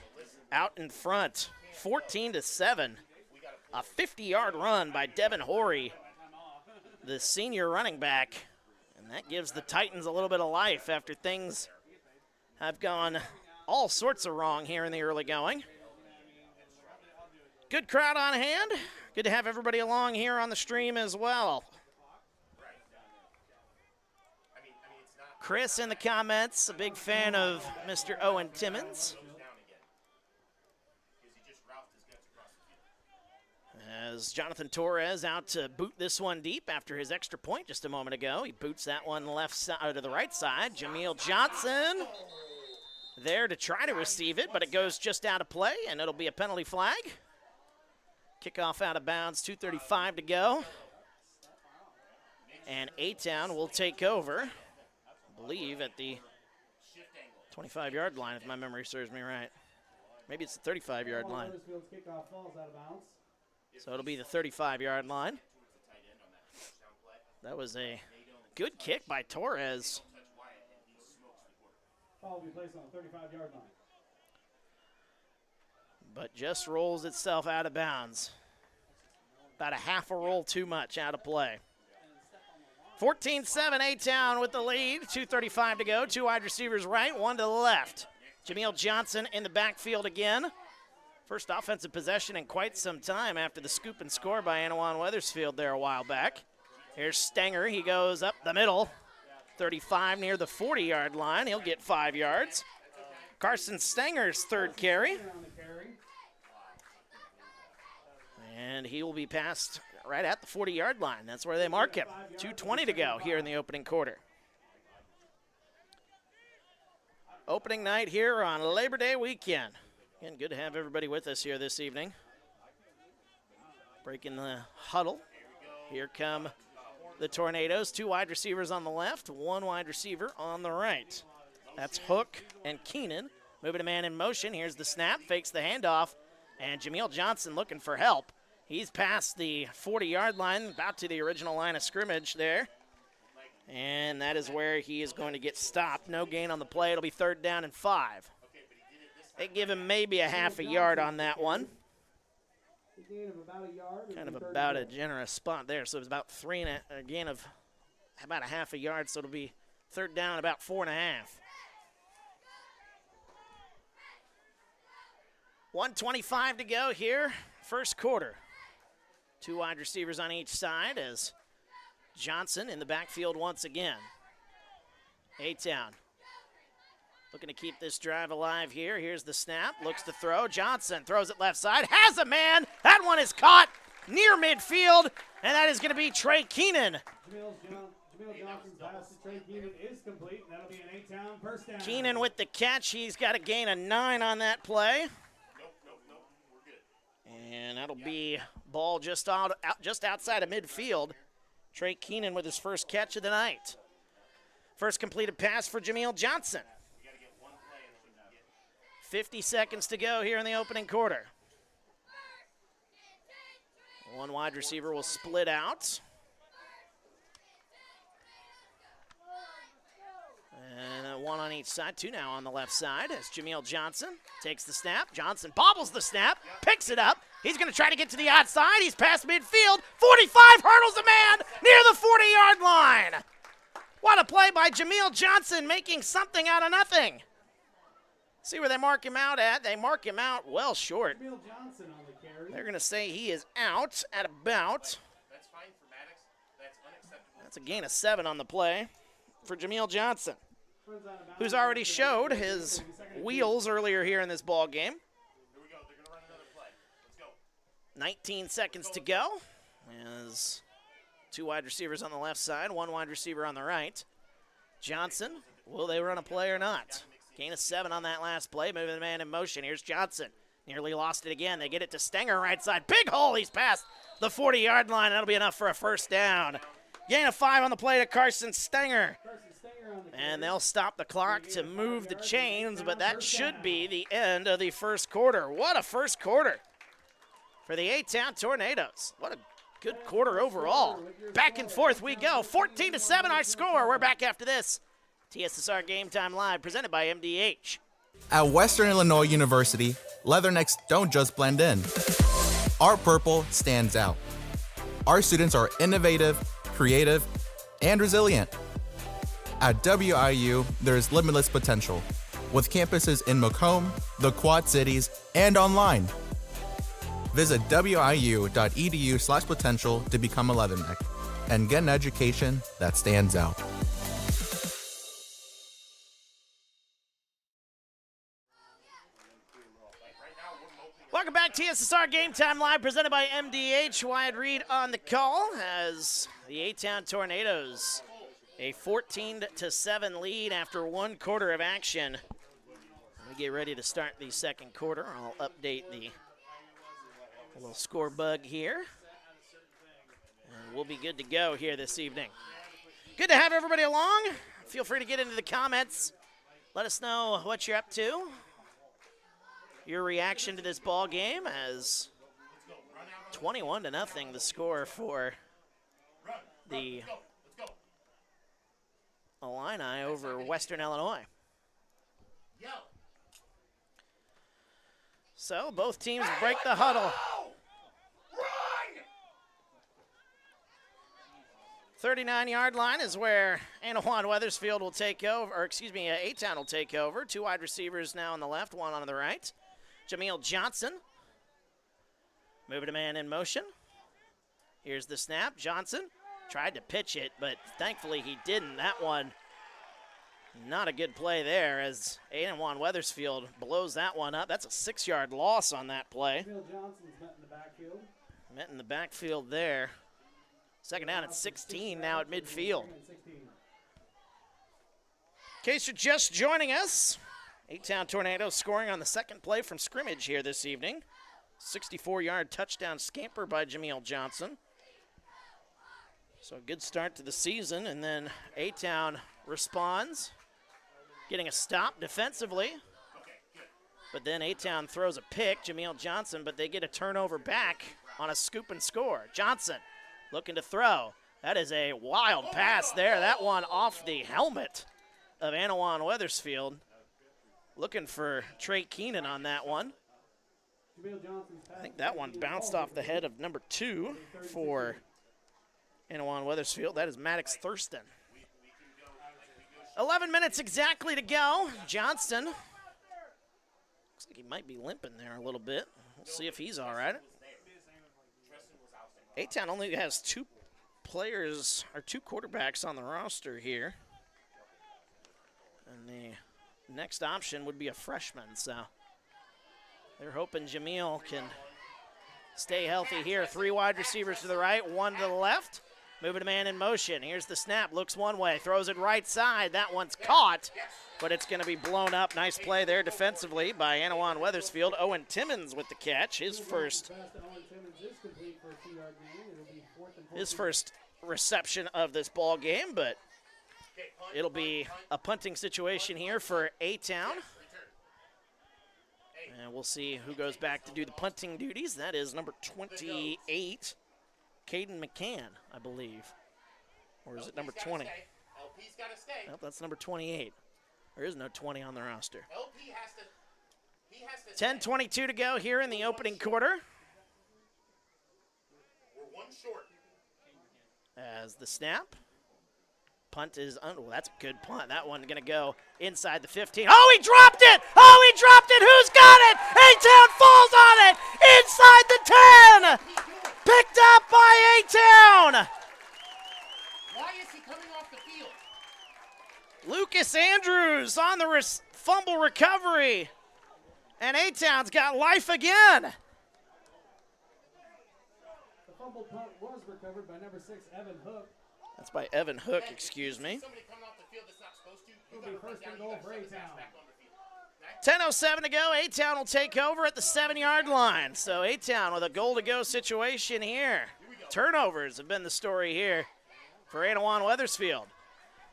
out in front, 14-7. A 50-yard run by Devin Horry, the senior running back. And that gives the Titans a little bit of life after things have gone all sorts of wrong here in the early going. Good crowd on hand. Good to have everybody along here on the stream as well. Chris in the comments, a big fan of Mr. Owen Timmons. As Jonathan Torres out to boot this one deep after his extra point just a moment ago. He boots that one left side to the right side. Jameel Johnson there to try to receive it, but it goes just out of play, and it'll be a penalty flag. Kickoff out of bounds, 2:35 to go. And A-Town will take over, I believe, at the 25-yard line, if my memory serves me right. Maybe it's the 35-yard line. Kickoff falls out of bounds. So it'll be the 35-yard line. That was a good kick by Torres. Ball will be placed on the 35-yard line. But just rolls itself out of bounds. About a half a roll too much out of play. 14-7, A-Town with the lead. 2:35 to go. Two wide receivers right, one to the left. Jameel Johnson in the backfield again. First offensive possession in quite some time after the scoop and score by Anawan-Wethersfield there a while back. Here's Stenger. He goes up the middle. 35 near the 40-yard line. He'll get 5 yards. Carson Stenger's third carry. And he will be passed right at the 40-yard line. That's where they mark him. 2:20 to go here in the opening quarter. Opening night here on Labor Day weekend. Again, good to have everybody with us here this evening. Breaking the huddle. Here come the Tornadoes. Two wide receivers on the left, one wide receiver on the right. That's Hook and Keenan. Moving a man in motion. Here's the snap, fakes the handoff, and Jameel Johnson looking for help. He's past the 40-yard line, about to the original line of scrimmage there. And that is where he is going to get stopped. No gain on the play. It'll be 3rd down and 5. They give him maybe a half a yard on that one. Kind of about a generous spot there. So it was about a gain of about a half a yard. So it'll be 3rd down, about 4.5. 1:25 to go here, first quarter. Two wide receivers on each side as Johnson in the backfield once again. A-Town looking to keep this drive alive here. Here's the snap, looks to throw. Johnson throws it left side, has a man. That one is caught near midfield, and that is going to be Trey Keenan. Jameel Johnson's pass to Trey Keenan is complete, and that'll be an A-Town first down. Keenan with the catch. He's got a gain of 9 on that play. And that'll be ball just outside of midfield. Trey Keenan with his first catch of the night. First completed pass for Jameel Johnson. 50 seconds to go here in the opening quarter. One wide receiver will split out. And one on each side, two now on the left side as Jameel Johnson takes the snap. Johnson bobbles the snap, picks it up. He's going to try to get to the outside. He's past midfield. 45, hurdles a man near the 40-yard line. What a play by Jameel Johnson, making something out of nothing. See where they mark him out at. They mark him out well short. Jameel Johnson on the carry. They're going to say he is out at about. That's fine for Maddox. That's unacceptable. That's a gain of 7 on the play for Jameel Johnson, who's already showed his wheels earlier here in this ball game. Here we go. They're going to run another play. Let's go. 19 seconds to go as two wide receivers on the left side, one wide receiver on the right. Johnson, will they run a play or not? Gain of 7 on that last play, moving the man in motion. Here's Johnson. Nearly lost it again. They get it to Stenger right side. Big hole. He's past the 40-yard line. That'll be enough for a first down. Gain of 5 on the play to Carson Stenger. And they'll stop the clock to move the chains, but that should be the end of the first quarter. What a first quarter for the A-Town Tornadoes. What a good quarter overall. Back and forth we go. 14-7 our score. We're back after this. TSSR Game Time Live, presented by MDH. At Western Illinois University, leathernecks don't just blend in. Our purple stands out. Our students are innovative, creative, and resilient. At WIU, there's limitless potential, with campuses in Macomb, the Quad Cities, and online. Visit wiu.edu/potential to become a Leatherneck and get an education that stands out. Welcome back, TSSR Game Time Live, presented by MDH. Wyatt Reed on the call as the A-Town Tornadoes, a 14-7 lead after 1 quarter of action. We get ready to start the second quarter. I'll update the little score bug here, and we'll be good to go here this evening. Good to have everybody along. Feel free to get into the comments. Let us know what you're up to. Your reaction to this ball game as 21-0 the score for the Illini over Western Illinois. So both teams break the huddle. 39-yard line is where Anawan-Wethersfield will take over, or excuse me, A-Town will take over. 2 wide receivers now on the left, 1 on the right. Jameel Johnson, moving a man in motion. Here's the snap. Johnson tried to pitch it, but thankfully he didn't. That one, not a good play there as Anawan-Wethersfield blows that one up. That's a 6-yard loss on that play. Johnson's met in the backfield. Met in the backfield there. Second down at 16 now at midfield. In case you're just joining us, A-Town Tornadoes scoring on the second play from scrimmage here this evening. 64-yard touchdown scamper by Jameel Johnson. So a good start to the season, and then A-Town responds, getting a stop defensively. But then A-Town throws a pick, Jameel Johnson, but they get a turnover back on a scoop and score. Johnson looking to throw. That is a wild pass there. That one off the helmet of Anawan-Wethersfield. Looking for Trey Keenan on that one. I think that one bounced off the head of number 2 for Anawan-Wethersfield. That is Maddox Thurston. 11 minutes exactly to go. Johnston, looks like he might be limping there a little bit. We'll see if he's all right. A-Town only has 2 players, or 2 quarterbacks on the roster here. And the next option would be a freshman, so they're hoping Jameel can stay healthy here. 3 wide receivers to the right, 1 to the left. Moving a man in motion. Here's the snap, looks one way, throws it right side. That one's caught, but it's going to be blown up. Nice play there defensively by Anawan-Wethersfield. Owen Timmons with the catch, his first reception of this ball game, but it'll be a punting situation here for A-Town. And we'll see who goes back to do the punting duties. That is number 28, Caden McCann, I believe. Or is it number 20? Nope, that's number 28. There is no 20 on the roster. 10:22 to go here in the opening quarter. As the snap. Punt is, oh, that's a good punt. That one going to go inside the 15. Oh, he dropped it! Oh, he dropped it! Who's got it? A-Town falls on it! Inside the 10! Picked up by A-Town! Why is he coming off the field? Lucas Andrews on the fumble recovery. And A-Town's got life again. The fumble punt was recovered by number 6, Evan Hook. That's by Evan Hook, excuse me. Somebody coming off the field that's not supposed to. It'll be first and goal for A-Town. 10:07 to go. A-Town will take over at the 7-yard line. So A-Town with a goal-to-go situation here. Turnovers have been the story here for Anawan-Wethersfield.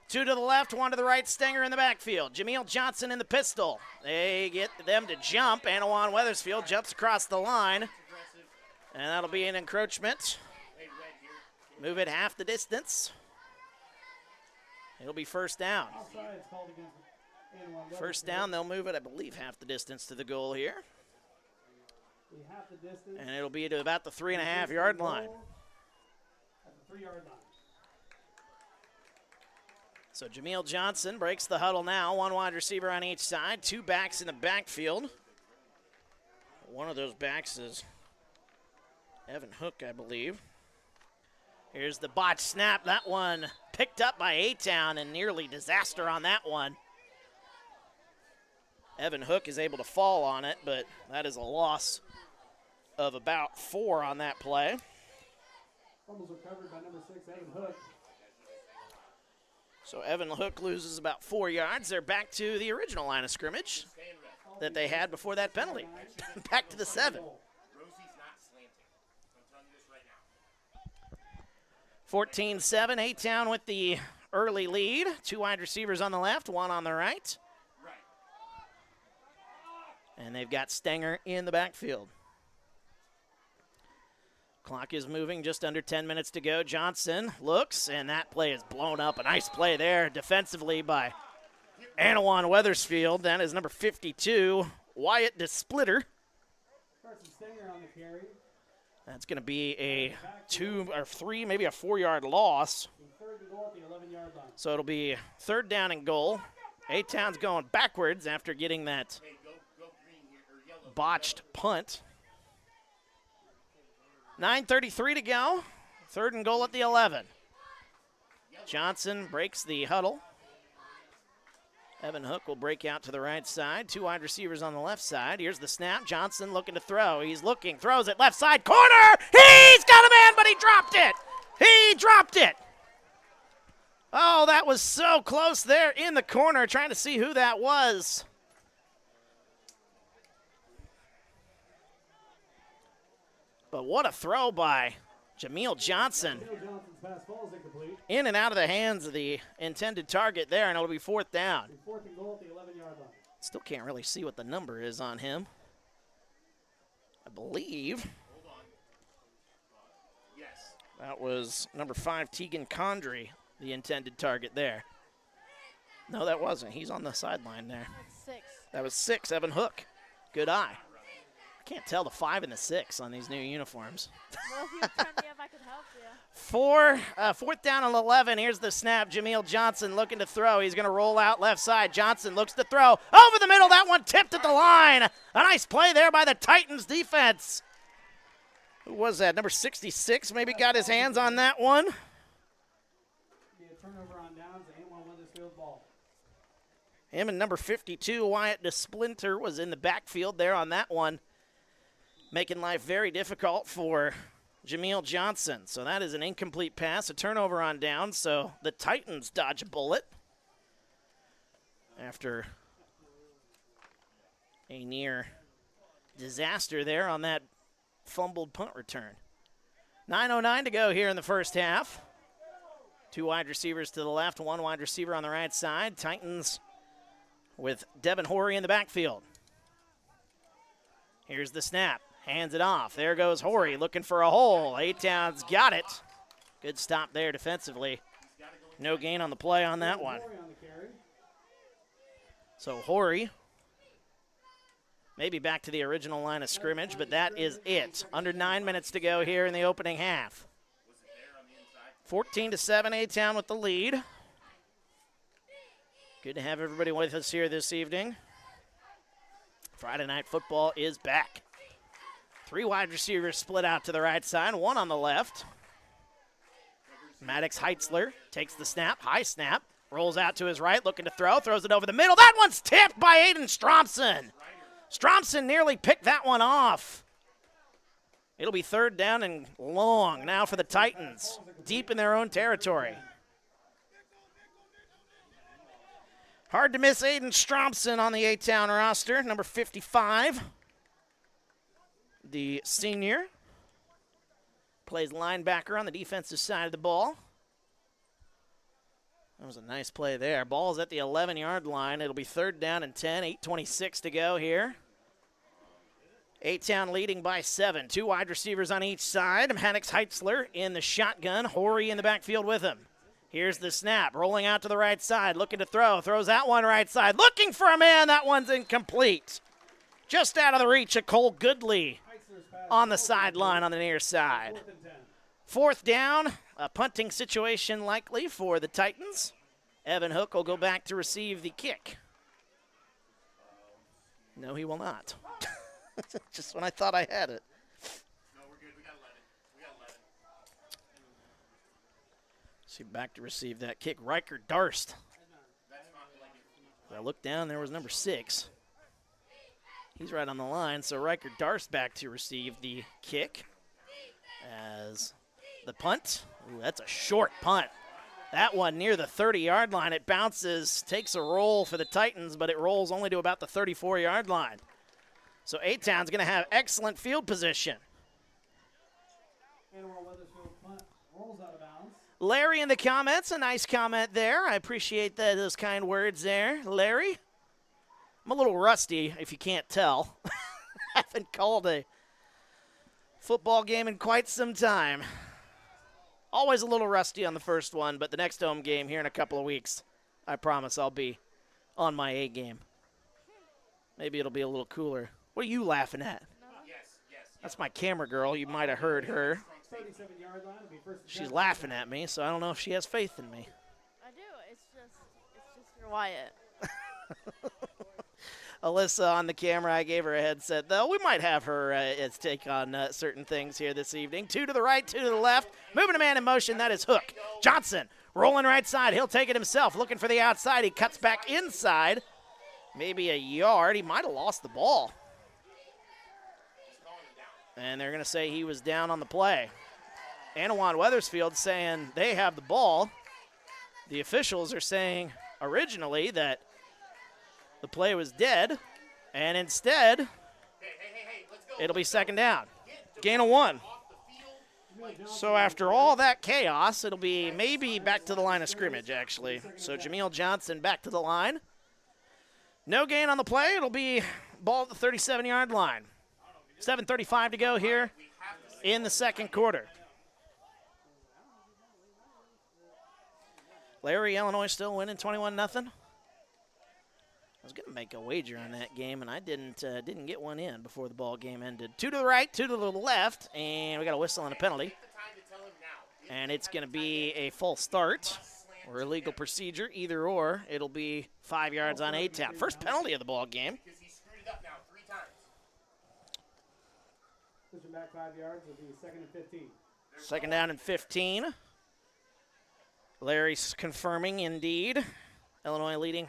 2 to the left, 1 to the right. Stenger in the backfield. Jameel Johnson in the pistol. They get them to jump. Anawan-Wethersfield jumps across the line. And that'll be an encroachment. Move it half the distance. It'll be first down. First down, they'll move it, I believe, half the distance to the goal here. And it'll be to about the 3.5-yard line. So Jameel Johnson breaks the huddle now. 1 wide receiver on each side. 2 backs in the backfield. One of those backs is Evan Hook, I believe. Here's the botch snap. That one picked up by A-Town and nearly disaster on that one. Evan Hook is able to fall on it, but that is a loss of about 4 on that play. Fumbles recovered by number 6, Evan Hook. So Evan Hook loses about 4 yards. They're back to the original line of scrimmage that they had before that penalty. Back to the 7. Rosie's not slanting. I'm telling you this right now. 14-7, A-Town with the early lead. 2 wide receivers on the left, 1 on the right. And they've got Stenger in the backfield. Clock is moving, just under 10 minutes to go. Johnson looks, and that play is blown up. A nice play there defensively by Anawan-Wethersfield. That is number 52, Wyatt DeSplitter. Carson Stenger on the carry. That's going to be a 2 or 3, maybe a 4-yard loss. Third and goal at the 11-yard line. So it'll be 3rd down and goal. A-Town's going backwards after getting that botched punt. 9:33 to go. 3rd and goal at the 11. Johnson breaks the huddle. Evan Hook will break out to the right side. 2 wide receivers on the left side. Here's the snap. Johnson looking to throw. He's looking, throws it left side corner. He's got a man, but he dropped it. He dropped it. Oh, that was so close there in the corner, trying to see who that was. But what a throw by Jameel Johnson. Jameel Johnson's pass falls incomplete. In and out of the hands of the intended target there, and it'll be 4th down. 4th and goal at the 11-yard line. Still can't really see what the number is on him. I believe that was number 5, Tegan Condry, the intended target there. No, that wasn't. He's on the sideline there. That was 6, Evan Hook. Good eye. Can't tell the 5 and the 6 on these new uniforms. Well, if you turned me up, I could help you. 4th down and 11. Here's the snap. Jameel Johnson looking to throw. He's going to roll out left side. Johnson looks to throw. Over the middle. That one tipped at the line. A nice play there by the Titans defense. Who was that? Number 66 maybe got his hands on that one. Be a turnover on downs. Anawan-Wethersfield ball. Him and number 52, Wyatt DeSplinter, was in the backfield there on that one, making life very difficult for Jameel Johnson. So that is an incomplete pass, a turnover on down. So the Titans dodge a bullet after a near disaster there on that fumbled punt return. 9:09 to go here in the first half. 2 wide receivers to the left, 1 wide receiver on the right side. Titans with Devin Horry in the backfield. Here's the snap. Hands it off. There goes Horry looking for a hole. A-Town's got it. Good stop there defensively. No gain on the play on that one. So Horry maybe back to the original line of scrimmage, but that is it. Under 9 minutes to go here in the opening half. 14-7, A-Town with the lead. Good to have everybody with us here this evening. Friday Night Football is back. 3 wide receivers split out to the right side, 1 on the left. Maddox Heitzler takes the snap, high snap, rolls out to his right, looking to throw, throws it over the middle. That one's tipped by Aiden Stromson. Stromson nearly picked that one off. It'll be 3rd down and long now for the Titans, deep in their own territory. Hard to miss Aiden Stromson on the A-Town roster, number 55. The senior plays linebacker on the defensive side of the ball. That was a nice play there. Ball's at the 11-yard line. It'll be 3rd down and 10, 8:26 to go here. A-Town leading by 7. 2 wide receivers on each side. Maddox Heitzler in the shotgun. Horry in the backfield with him. Here's the snap. Rolling out to the right side. Looking to throw. Throws that one right side. Looking for a man. That one's incomplete. Just out of the reach of Cole Goodley on the sideline on the near side. 4th down. A punting situation likely for the Titans. Evan Hook will go back to receive the kick. No, he will not. Just when I thought I had it. No, we're good. We got 11. See, back to receive that kick. Riker Darst. I looked down, there was number 6. He's right on the line, so Riker Darst back to receive the kick. As the punt, ooh, that's a short punt. That one near the 30-yard line. It bounces, takes a roll for the Titans, but it rolls only to about the 34-yard line. So A-Town's going to have excellent field position. Anawan-Wethersfield punt rolls out of bounds. Larry in the comments, a nice comment there. I appreciate those kind words there, Larry. I'm a little rusty, if you can't tell. Haven't called a football game in quite some time. Always a little rusty on the first one, but the next home game here in a couple of weeks, I promise I'll be on my A game. Maybe it'll be a little cooler. What are you laughing at? That's my camera girl. You might have heard her. 37-yard line will be first and She's 10. laughing at me, so I don't know if she has faith in me. I do. It's just your Wyatt. Alyssa on the camera, I gave her a headset, though. We might have her take on certain things here this evening. 2 to the right, 2 to the left. Moving a man in motion, that is Hook. Johnson rolling right side. He'll take it himself. Looking for the outside. He cuts back inside. Maybe a yard. He might have lost the ball. And they're going to say he was down on the play. Anawan-Wethersfield saying they have the ball. The officials are saying originally that the play was dead, and instead, it'll be second down. Gain of 1. So after all that chaos, it'll be maybe back to the line of scrimmage, actually. So Jameel Johnson back to the line. No gain on the play. It'll be ball at the 37-yard line. 7:35 to go here in the second quarter. Larry, Illinois still winning 21-0. I was going to make a wager on that game, and I didn't get one in before the ball game ended. 2 to the right, 2 to the left, and we got a whistle and a penalty. And it's going to be a full start or illegal procedure, either or. It'll be 5 yards on A-Town. First penalty of the ball game. Pushing back 5 yards will be second and 15. Second down and 15. Larry's confirming, indeed. Illinois leading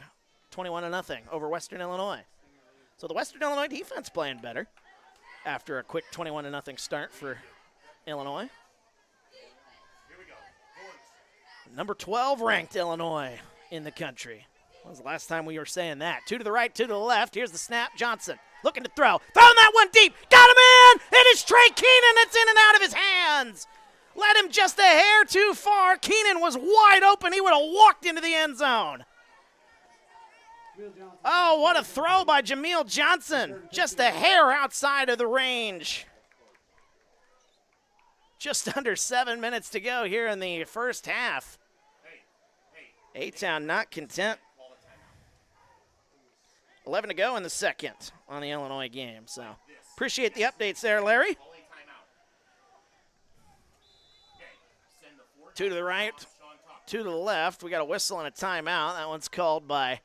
21-0 over Western Illinois. So the Western Illinois defense playing better after a quick 21-0 start for Illinois. Number 12 ranked Illinois in the country. When was the last time we were saying that? 2 to the right, 2 to the left. Here's the snap. Johnson looking to throw. Throwing that one deep. Got him in! It is Trey Keenan. It's in and out of his hands. Let him just a hair too far. Keenan was wide open. He would have walked into the end zone. Oh, what a throw by Jameel Johnson. Just a hair outside of the range. Just under 7 minutes to go here in the first half. A-Town not content. 11 to go in the second on the Illinois game. So appreciate the updates there, Larry. 2 to the right, 2 to the left. We got a whistle and a timeout. That one's called by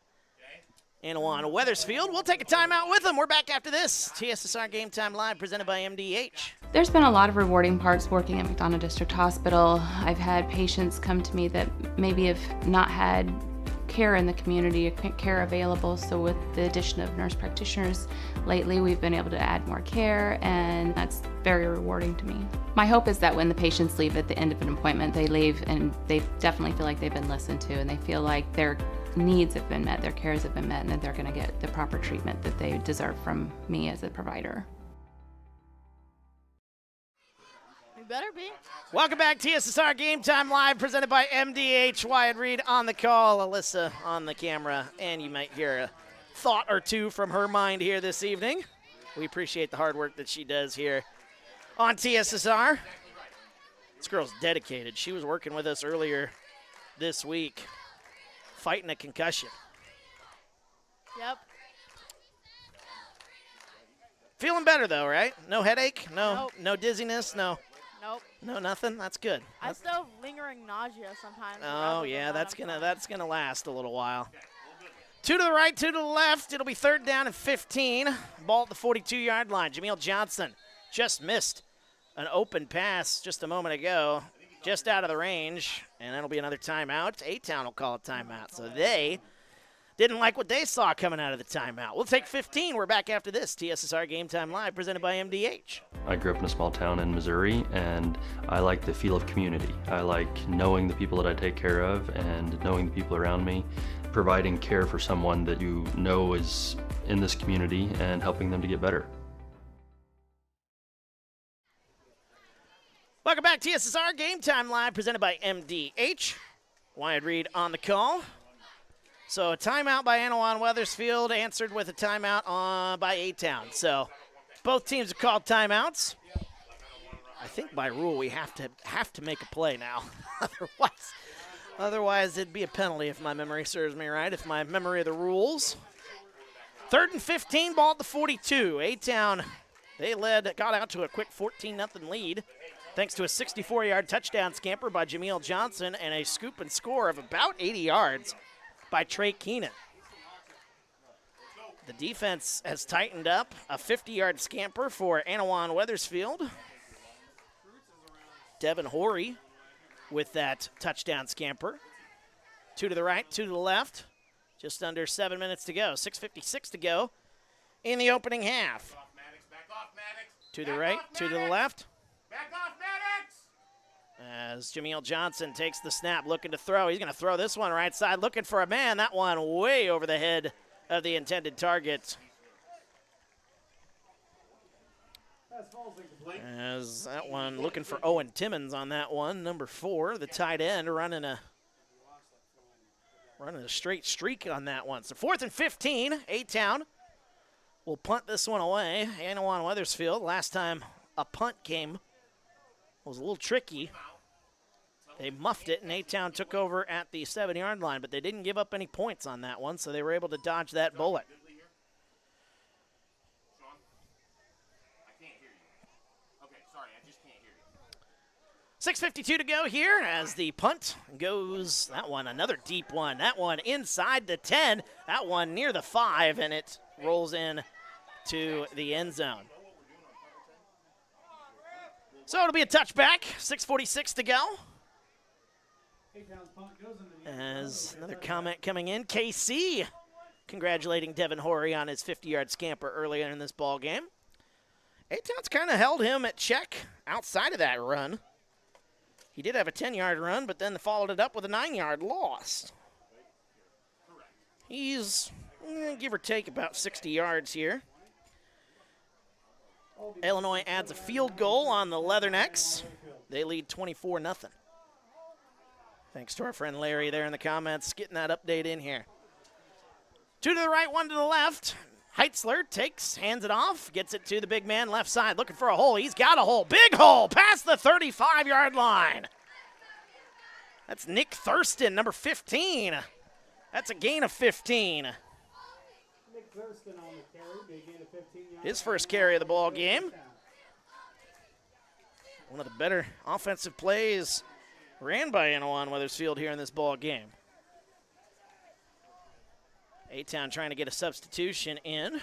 Anawan-Wethersfield. We'll take a timeout with them. We're back after this. TSSR Game Time Live presented by MDH. There's been a lot of rewarding parts working at McDonough District Hospital. I've had patients come to me that maybe have not had care in the community, care available. So with the addition of nurse practitioners lately, we've been able to add more care, and that's very rewarding to me. My hope is that when the patients leave at the end of an appointment, they leave and they definitely feel like they've been listened to, and they feel like their needs have been met, their cares have been met, and that they're going to get the proper treatment that they deserve from me as a provider. You better be. Welcome back, TSSR Game Time Live, presented by MDH. Wyatt Reed on the call, Alyssa on the camera, and you might hear a thought or two from her mind here this evening. We appreciate the hard work that she does here on TSSR. This girl's dedicated. She was working with us earlier this week, fighting a concussion. Yep. Feeling better though, right? No headache? Nope. No dizziness? No Nope. nothing? That's good. I still have lingering nausea sometimes. Oh yeah, that's gonna last a little while. 2 to the right, 2 to the left. It'll be third down and 15. Ball at the 42-yard line. Jameel Johnson just missed an open pass just a moment ago. just out of the range, and that'll be another timeout. A-Town will call a timeout. So they didn't like what they saw coming out of the timeout. We'll take 15. We're back after this. TSSR Game Time Live, presented by MDH. I grew up in a small town in Missouri, and I like the feel of community. I like knowing the people that I take care of and knowing the people around me, providing care for someone that you know is in this community and helping them to get better. Welcome back, TSSR Game Time Live, presented by MDH. Wyatt Reed on the call. So a timeout by Anawan-Wethersfield, answered with a timeout by A-Town. So both teams have called timeouts. I think by rule we have to make a play now. Otherwise it'd be a penalty if my memory serves me right, if my memory of the rules. 3rd and 15, ball at the 42. A-Town, they got out to a quick 14-0 lead, thanks to a 64-yard touchdown scamper by Jameel Johnson and a scoop and score of about 80 yards by Trey Keenan. The defense has tightened up. A 50-yard scamper for Anawan-Wethersfield. Devin Horry with that touchdown scamper. 2 to the right, 2 to the left. Just under 7 minutes to go. 6:56 to go in the opening half. To the right, 2 to the left. Back off, Maddox! As Jameel Johnson takes the snap, looking to throw. He's going to throw this one right side, looking for a man. That one way over the head of the intended target. As that one, looking for Owen Timmons on that one. Number 4, the tight end, running a straight streak on that one. So 4th and 15, A-Town will punt this one away. Anawan-Wethersfield, last time a punt came, was a little tricky. They muffed it, and A-Town took over at the 7-yard line, but they didn't give up any points on that one, so they were able to dodge that bullet. Sean, I can't hear you. Okay, sorry, I just can't hear you. 6:52 to go here as the punt goes. That one, another deep one. That one inside the 10. That one near the 5, and it rolls in to the end zone. So it'll be a touchback. 6:46 to go. As another comment coming in, KC congratulating Devin Horry on his 50-yard scamper earlier in this ball game. A-Town's kind of held him at check outside of that run. He did have a 10-yard run, but then followed it up with a 9-yard loss. He's, give or take, about 60 yards here. Illinois adds a field goal on the Leathernecks. They lead 24-0. Thanks to our friend Larry there in the comments, getting that update in here. 2 to the right, 1 to the left. Heitzler hands it off, gets it to the big man left side, looking for a hole. He's got a hole, big hole, past the 35-yard line. That's Nick Thurston, number 15. That's a gain of 15. Nick Thurston on the carry, big gain of 15 yards. His first carry of the ball game. One of the better offensive plays ran by Anawan-Wethersfield here in this ball game. A-Town trying to get a substitution in.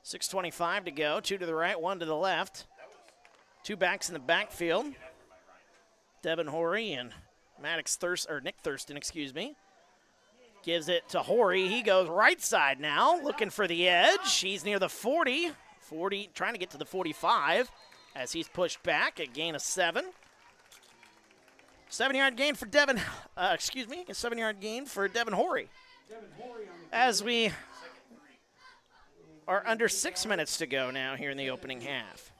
6:25 to go. 2 to the right, 1 to the left. 2 backs in the backfield. Devin Horry and Nick Thurston, excuse me. Gives it to Horry. He goes right side now, looking for the edge. He's near the 40. 40, trying to get to the 45 as he's pushed back, a gain of 7. 7-yard gain for Devin, a 7-yard gain for Devin Horry. As we are under 6 minutes to go now here in the opening half.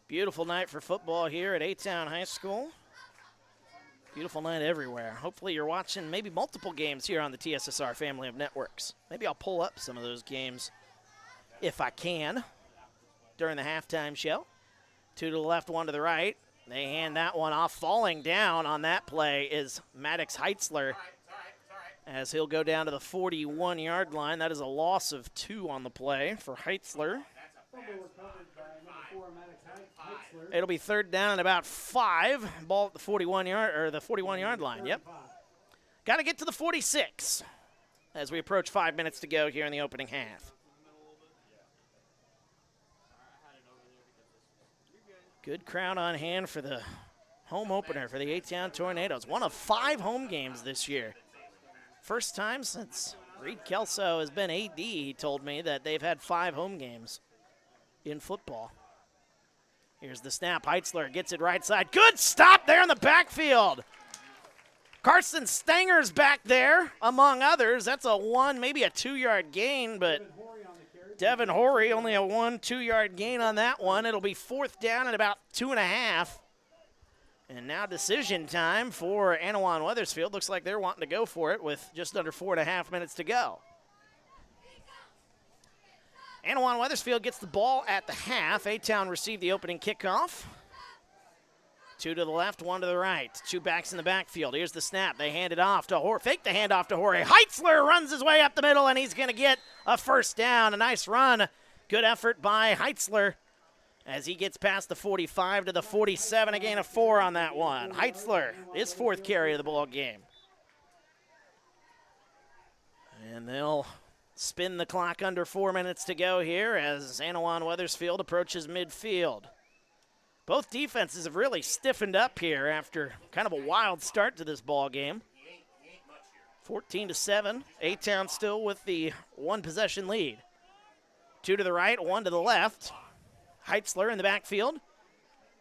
Beautiful night for football here at A-Town High School. Beautiful night everywhere. Hopefully you're watching maybe multiple games here on the TSSR family of networks. Maybe I'll pull up some of those games if I can during the halftime show. 2 to the left, 1 to the right. They hand that one off. Falling down on that play is Maddox Heitzler as he'll go down to the 41-yard line. That is a loss of 2 on the play for Heitzler. It'll be 3rd down and about 5. Ball at the 41-yard line. Yep. Got to get to the 46 as we approach 5 minutes to go here in the opening half. Good crowd on hand for the home opener for the A-Town Tornadoes. One of 5 home games this year. First time since Reed Kelso has been AD, he told me that they've had 5 home games in football. Here's the snap. Heitzler gets it right side. Good stop there in the backfield. Carson Stanger's back there, among others. That's a 1, maybe a 2-yard gain, but Devin Horry only a 1-2-yard gain on that one. It'll be 4th down at about 2.5. And now decision time for Anawan-Wethersfield. Looks like they're wanting to go for it with just under 4.5 minutes to go. Anawan-Wethersfield gets the ball at the half. A-Town received the opening kickoff. 2 to the left, 1 to the right. 2 backs in the backfield. Here's the snap. They hand it off to Horry. Fake the handoff to Horry. Heitzler runs his way up the middle, and he's going to get a first down. A nice run. Good effort by Heitzler as he gets past the 45 to the 47. A gain of 4 on that one. Heitzler, his 4th carry of the ball game. And they'll spin the clock under 4 minutes to go here as Anawan-Wethersfield approaches midfield. Both defenses have really stiffened up here after kind of a wild start to this ball game. 14-7. A-Town still with the 1-possession lead. 2 to the right, 1 to the left. Heitzler in the backfield.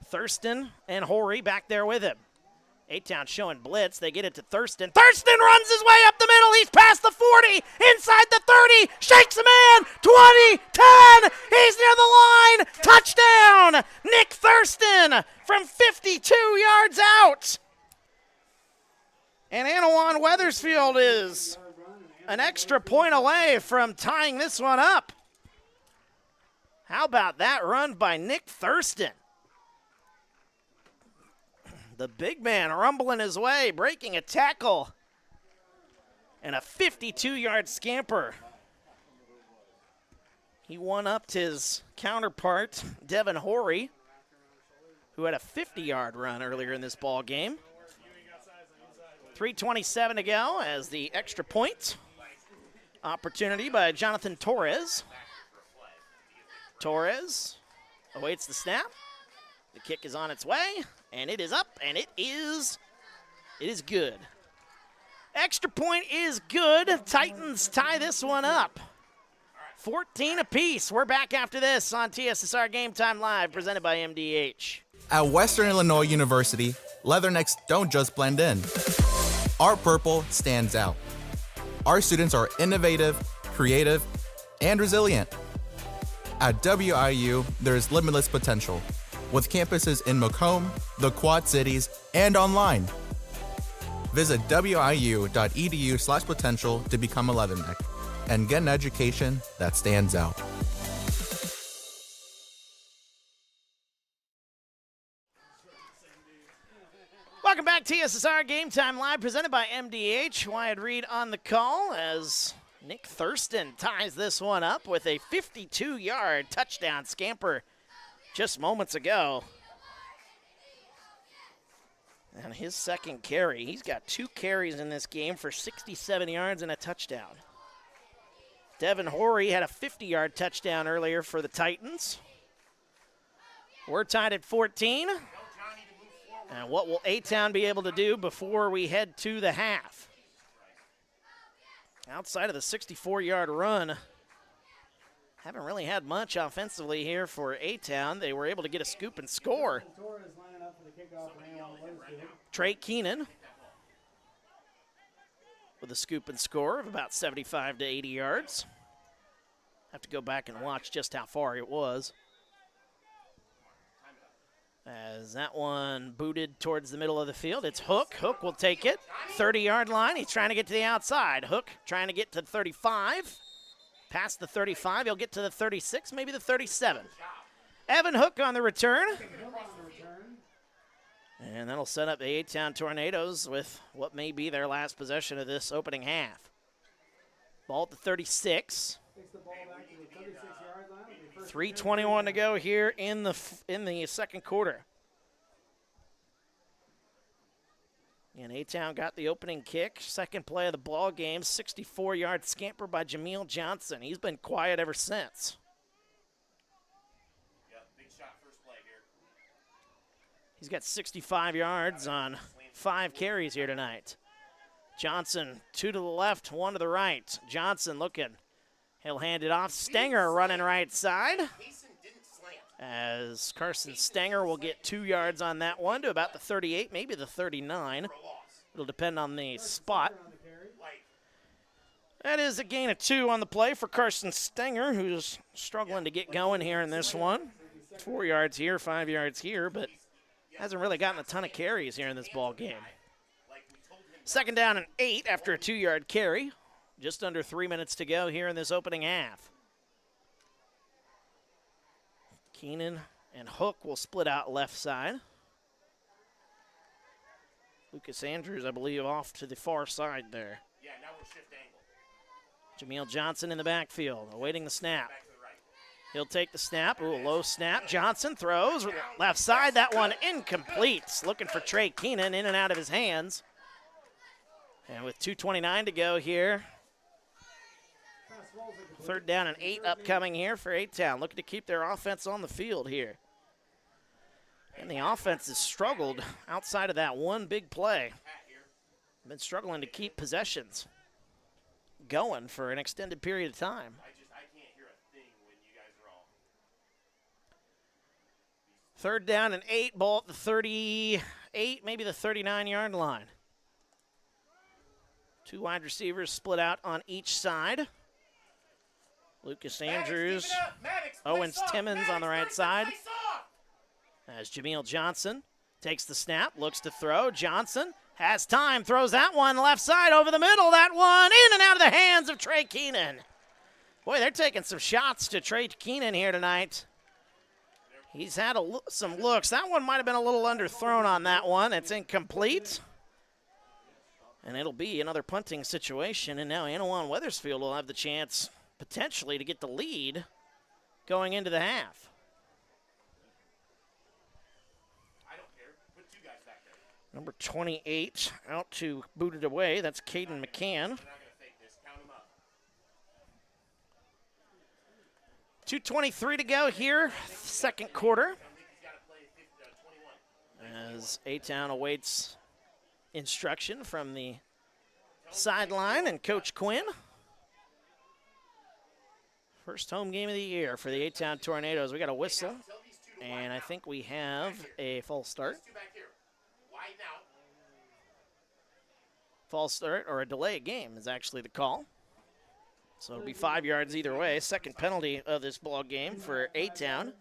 Thurston and Horry back there with him. A-Town showing blitz. They get it to Thurston. Thurston runs his way up the middle. He's past the 40, inside the 30, shakes a man, 20, 10. He's near the line. Touchdown, Nick Thurston from 52 yards out. And Anawan-Wethersfield is an extra point away from tying this one up. How about that run by Nick Thurston? The big man rumbling his way, breaking a tackle, and a 52-yard scamper. He one-upped his counterpart, Devin Horry, who had a 50-yard run earlier in this ball game. 3:27 to go as the extra point opportunity by Jonathan Torres. Torres awaits the snap. The kick is on its way, and it is up, and it is good. Extra point is good. Titans tie this one up. 14 apiece. We're back after this on TSSR Game Time Live, presented by MDH. At Western Illinois University, leathernecks don't just blend in. Our purple stands out. Our students are innovative, creative, and resilient. At WIU, there's limitless potential, with campuses in Macomb, the Quad Cities, and online. Visit wiu.edu/potential to become a leatherneck and get an education that stands out. Welcome back, TSSR Game Time Live, presented by MDH. Wyatt Reed on the call as Nick Thurston ties this one up with a 52-yard touchdown scamper just moments ago. And his second carry, he's got 2 carries in this game for 67 yards and a touchdown. Devin Horry had a 50-yard touchdown earlier for the Titans. We're tied at 14. And what will A-Town be able to do before we head to the half? Outside of the 64-yard run, haven't really had much offensively here for A-Town. They were able to get a scoop and score. Trey Keenan with a scoop and score of about 75 to 80 yards. Have to go back and watch just how far it was. As that one booted towards the middle of the field, it's Hook. Hook will take it. 30-yard line. He's trying to get to the outside. Hook trying to get to 35. Past the 35, he'll get to the 36, maybe the 37. Evan Hook on the return. And that'll set up the A-Town Tornadoes with what may be their last possession of this opening half. Ball at the 36. 3:21 to go here in the second quarter. And A-Town got the opening kick. Second play of the ball game, 64-yard scamper by Jameel Johnson. He's been quiet ever since. Yep, big shot first play here. He's got 65 yards on 5 carries here tonight. Johnson, 2 to the left, 1 to the right. Johnson looking. He'll hand it off. Stenger running right side. As Carson Stenger will get 2 yards on that one to about the 38, maybe the 39. It'll depend on the spot. That is a gain of 2 on the play for Carson Stenger, who's struggling to get going here in this one. 4 yards here, 5 yards here, but hasn't really gotten a ton of carries here in this ball game. 2nd down and 8 after a 2-yard carry. Just under 3 minutes to go here in this opening half. Keenan and Hook will split out left side. Lucas Andrews, I believe, off to the far side there. Yeah, now we'll shift angle. Jameel Johnson in the backfield, awaiting the snap. He'll take the snap. Ooh, low snap. Johnson throws left side. That one incomplete. Looking for Trey Keenan, in and out of his hands. And with 2:29 to go here, 3rd down and 8 upcoming here for A-Town. Looking to keep their offense on the field here. And the offense has struggled outside of that one big play. Been struggling to keep possessions going for an extended period of time. I can't hear a thing when you guys are all. 3rd down and 8, ball at the 38, maybe the 39-yard line. 2 wide receivers split out on each side. Lucas Andrews, Owens Timmons on the right side. As Jameel Johnson takes the snap, looks to throw. Johnson has time, throws that one left side over the middle. That one in and out of the hands of Trey Keenan. Boy, they're taking some shots to Trey Keenan here tonight. He's had some looks. That one might have been a little underthrown on that one. It's incomplete. And it'll be another punting situation. And now Anawan-Wethersfield will have the chance potentially to get the lead going into the half. I don't care. Put 2 guys back there. Number 28 out to boot it away. That's Caden McCann. They're not going to fake this. Count them up. 2:23 to go here, 2nd quarter. As A-Town awaits instruction from the sideline and Coach Quinn. First home game of the year for the A-Town Tornadoes. We got a whistle, and I think we have a false start. False start or a delay game is actually the call. So it'll be 5 yards either way. 2nd penalty of this ball game for A-Town.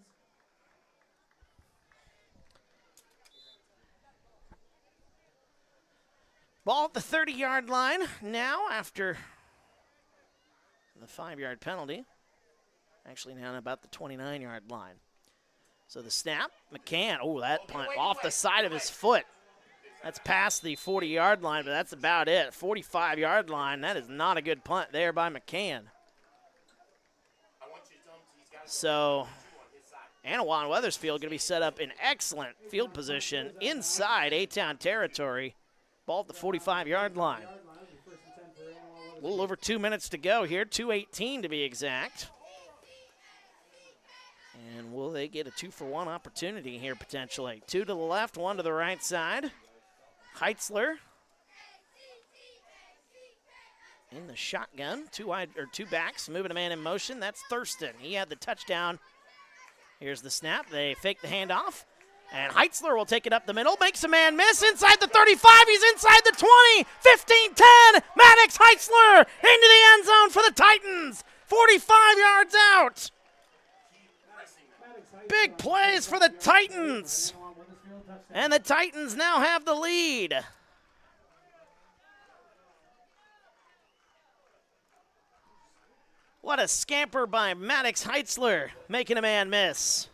Ball at the 30-yard line now after the 5-yard penalty. Actually now about the 29-yard line. So the snap, McCann, oh, that punt off the side of his foot. That's past the 40-yard line, but that's about it. 45-yard line, that is not a good punt there by McCann. So Anawan-Wethersfield going to be set up in excellent field position inside A-Town territory. Ball at the 45-yard line. A little over 2 minutes to go here, 2:18 to be exact. And will they get a 2-for-1 opportunity here potentially? 2 to the left, 1 to the right side. Heitzler in the shotgun, 2 backs, moving a man in motion. That's Thurston. He had the touchdown. Here's the snap. They fake the handoff. And Heitzler will take it up the middle, makes a man miss inside the 35. He's inside the 20, 15, 10. Maddox Heitzler into the end zone for the Titans. 45 yards out. Big plays for the Titans. And the Titans now have the lead. What a scamper by Maddox Heitzler, making a man miss.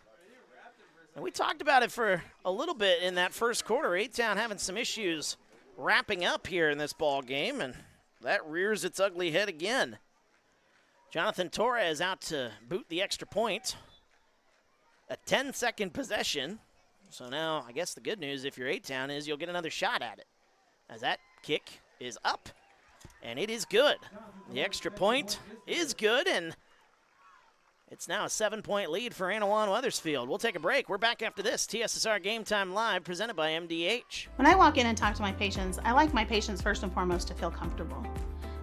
And we talked about it for a little bit in that first quarter. A-Town having some issues wrapping up here in this ball game, and that rears its ugly head again. Jonathan Torres out to boot the extra point. A 10-second possession. So now I guess the good news if you're A-Town is you'll get another shot at it. As that kick is up, and it is good. The extra point is good, and It's now a 7-point lead for Anawan-Wethersfield. We'll take a break. We're back after this. TSSR Game Time Live, presented by MDH. When I walk in and talk to my patients, I like my patients first and foremost to feel comfortable.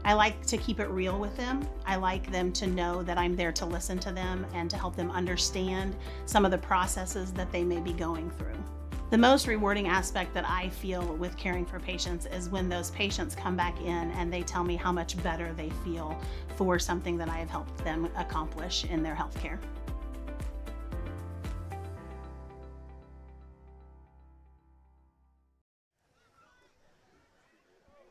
I like to keep it real with them. I like them to know that I'm there to listen to them and to help them understand some of the processes that they may be going through. The most rewarding aspect that I feel with caring for patients is when those patients come back in and they tell me how much better they feel for something that I have helped them accomplish in their healthcare.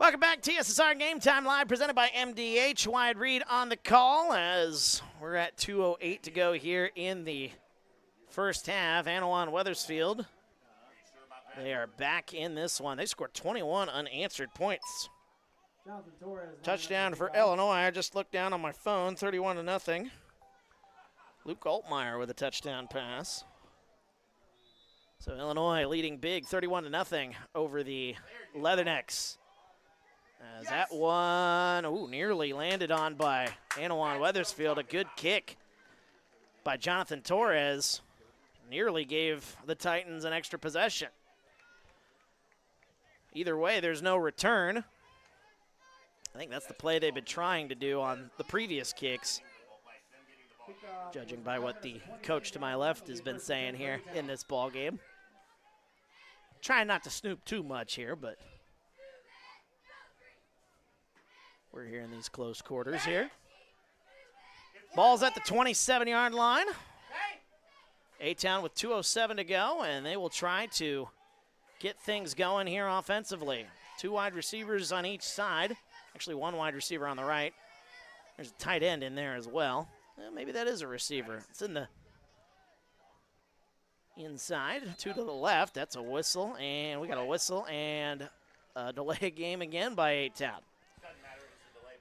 Welcome back, TSSR Game Time Live, presented by MDH. Wyatt Reed on the call as we're at 2:08 to go here in the first half. Anawan-Wethersfield, they are back in this one. They scored 21 unanswered points. Touchdown for Illinois. I just looked down on my phone, 31-0. Luke Altmaier with a touchdown pass. So Illinois leading big, 31-0 over the Leathernecks. As that one, nearly landed on by Anawan-Wethersfield. A good kick by Jonathan Torres. Nearly gave the Titans an extra possession. Either way, there's no return. I think that's the play they've been trying to do on the previous kicks, judging by what the coach to my left has been saying here in this ball game. Trying not to snoop too much here, but we're here in these close quarters here. Ball's at the 27-yard line. A-Town with 2:07 to go, and they will try to get things going here offensively. 2 wide receivers on each side. Actually, 1 wide receiver on the right. There's a tight end in there as well. Maybe that is a receiver. It's in the inside. 2 to the left. That's a whistle, and we got a whistle and a delay game again by A-Town.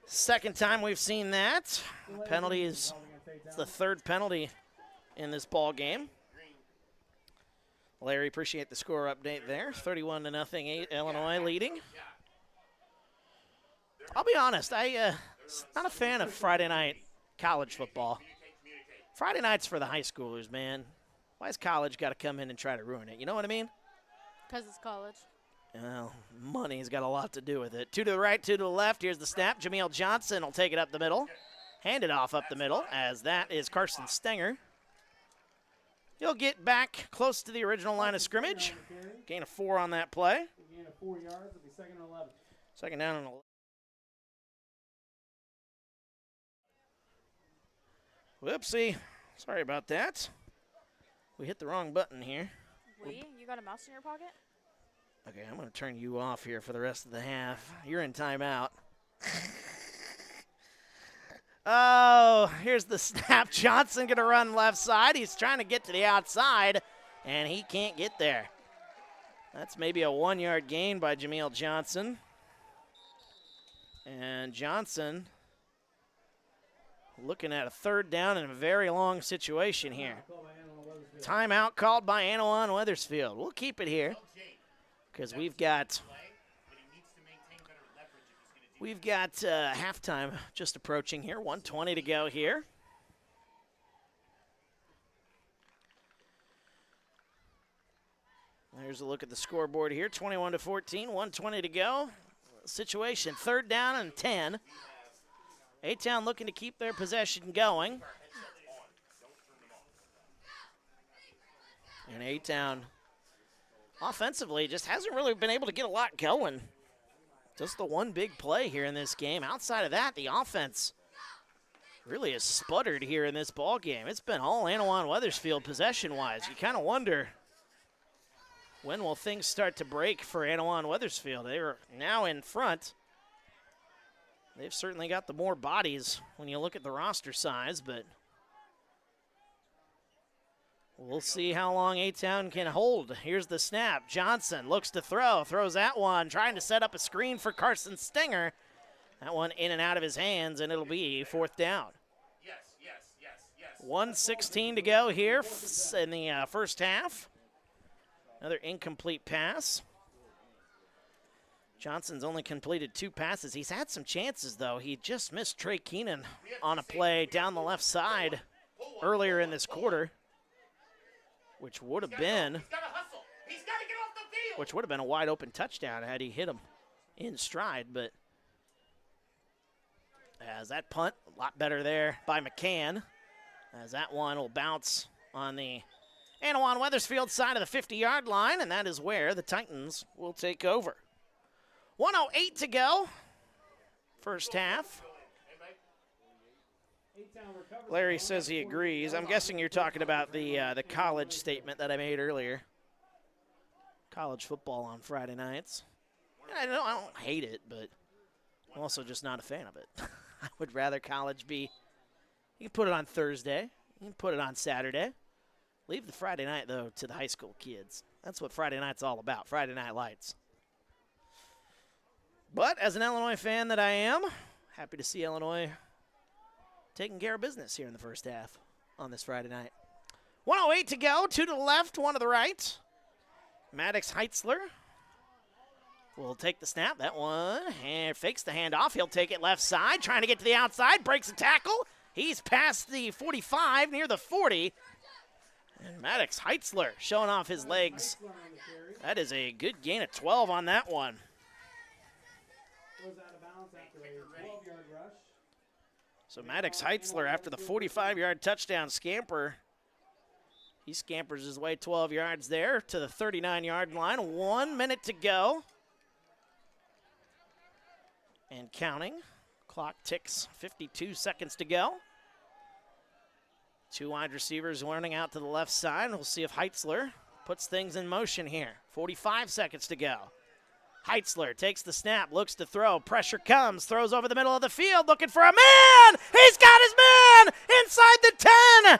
Second time we've seen that. Penalties. It's the 3rd penalty in this ball game. Larry, appreciate the score update there. 31-0, Illinois leading. I'll be honest, not a fan of Friday night college football. Friday night's for the high schoolers, man. Why has college got to come in and try to ruin it? You know what I mean? Because it's college. Well, money's got a lot to do with it. 2 to the right, 2 to the left. Here's the snap. Jameel Johnson will take it up the middle. Hand it off up the middle, as that is Carson Stenger. He'll get back close to the original line of scrimmage. Gain of 4 on that play. Gain of 4 yards. It'll be 2nd and 11. Second down and 11. Whoopsie. Sorry about that. We hit the wrong button here. You got a mouse in your pocket? Okay, I'm going to turn you off here for the rest of the half. You're in timeout. Oh, here's the snap. Johnson going to run left side. He's trying to get to the outside, and he can't get there. That's maybe a 1-yard gain by Jameel Johnson. And Johnson looking at a 3rd down in a very long situation here. Timeout called by Anawan-Wethersfield. We'll keep it here because we've got halftime just approaching here. 1:20 to go here. There's a look at the scoreboard here. 21-14, 1:20 to go. Situation, 3rd down and 10. A-Town looking to keep their possession going. And A-Town offensively just hasn't really been able to get a lot going. Just the one big play here in this game. Outside of that, the offense really has sputtered here in this ball game. It's been all Anawan-Wethersfield possession-wise. You kind of wonder, when will things start to break for Anawan-Wethersfield? They are now in front. They've certainly got the more bodies when you look at the roster size, but we'll see how long A-Town can hold. Here's the snap. Johnson looks to throw, throws that one, trying to set up a screen for Carson Stenger. That one in and out of his hands, and it'll be 4th down. 1:16 to go here in the first half. Another incomplete pass. Johnson's only completed 2 passes. He's had some chances, though. He just missed Trey Keenan on a play down the left side earlier in this quarter, which would have been a wide open touchdown had he hit him in stride. But as that punt, a lot better there by McCann, as that one will bounce on the Anawan-Wethersfield side of the 50-yard line, and that is where the Titans will take over. 1:08 to go, first half. Larry says he agrees. I'm guessing you're talking about the college statement that I made earlier. College football on Friday nights. I don't hate it, but I'm also just not a fan of it. I would rather college be, you can put it on Thursday, you can put it on Saturday. Leave the Friday night, though, to the high school kids. That's what Friday night's all about, Friday Night Lights. But as an Illinois fan that I am, happy to see Illinois taking care of business here in the first half on this Friday night. 1:08 to go, 2 to the left, 1 to the right. Maddox Heitzler will take the snap. That one, and fakes the handoff. He'll take it left side, trying to get to the outside, breaks a tackle. He's past the 45, near the 40. And Maddox Heitzler showing off his legs. That is a good gain of 12 on that one. So Maddox Heitzler, after the 45-yard touchdown scamper, he scampers his way 12 yards there to the 39-yard line. 1 minute to go. And counting. Clock ticks, 52 seconds to go. 2 wide receivers running out to the left side. We'll see if Heitzler puts things in motion here. 45 seconds to go. Heitzler takes the snap, looks to throw. Pressure comes, throws over the middle of the field, looking for a man! He's got his man! Inside the 10!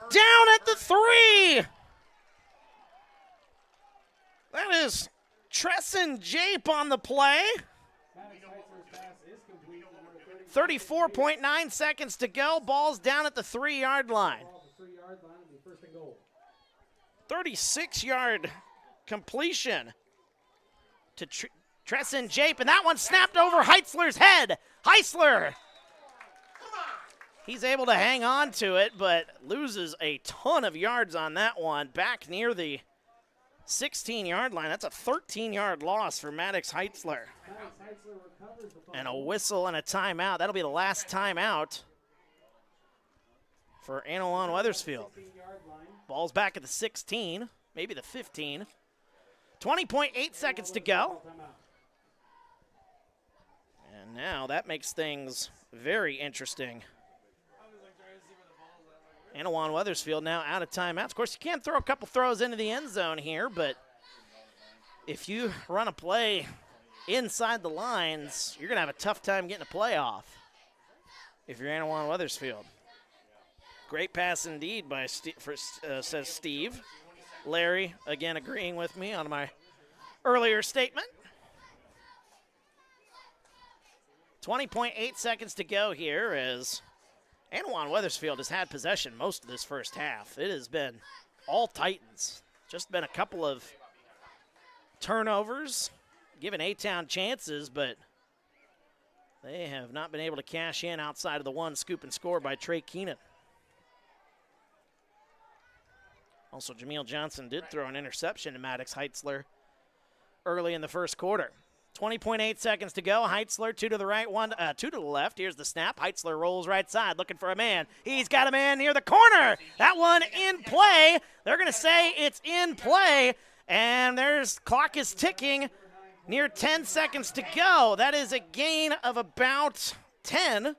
Down at the 3! That is Tresson Jape on the play. 34.9 seconds to go. Ball's down at the 3-yard line. 36-yard completion to Tresson Jape, and that one snapped over Heitzler's head. Heitzler, he's able to hang on to it, but loses a ton of yards on that one. Back near the 16-yard line. That's a 13-yard loss for Maddox Heitzler. And a whistle and a timeout. That'll be the last timeout for Anawan-Wethersfield. Ball's back at the 16, maybe the 15. 20.8 seconds to go. And now that makes things very interesting. Anawan-Wethersfield now out of timeouts. Of course, you can throw a couple throws into the end zone here, but if you run a play inside the lines, you're going to have a tough time getting a play off if you're Anawan-Wethersfield. Great pass indeed by says Steve. Larry, again, agreeing with me on my earlier statement. 20.8 seconds to go here as Anawan-Wethersfield has had possession most of this first half. It has been all Titans. Just been a couple of turnovers, giving A-Town chances, but they have not been able to cash in outside of the one scoop and score by Trey Keenan. Also, Jameel Johnson did throw an interception to Maddox Heitzler early in the first quarter. 20.8 seconds to go. Heitzler, 2 to the right, 2 to the left. Here's the snap. Heitzler rolls right side, looking for a man. He's got a man near the corner. That one in play. They're going to say it's in play, and there's clock is ticking. Near 10 seconds to go. That is a gain of about 10.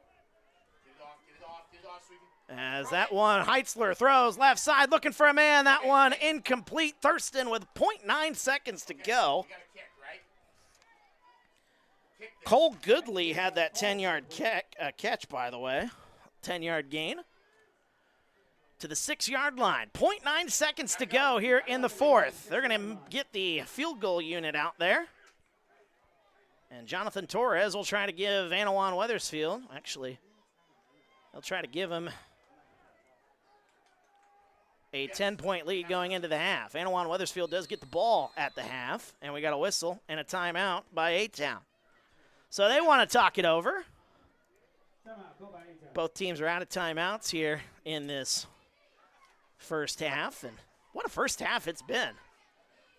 As that one, Heitzler throws left side, looking for a man. That one incomplete. Thurston with 0.9 seconds to go. Cole Goodley had that 10-yard catch, by the way. 10-yard gain. To the 6-yard line. 0.9 seconds to go here in the fourth. They're going to get the field goal unit out there. And Jonathan Torres will try to give Anawan-Wethersfield, actually, he'll try to give him a 10-point lead going into the half. Anawan-Wethersfield does get the ball at the half, and we got a whistle and a timeout by A-Town. So they want to talk it over. Both teams are out of timeouts here in this first half, and what a first half it's been.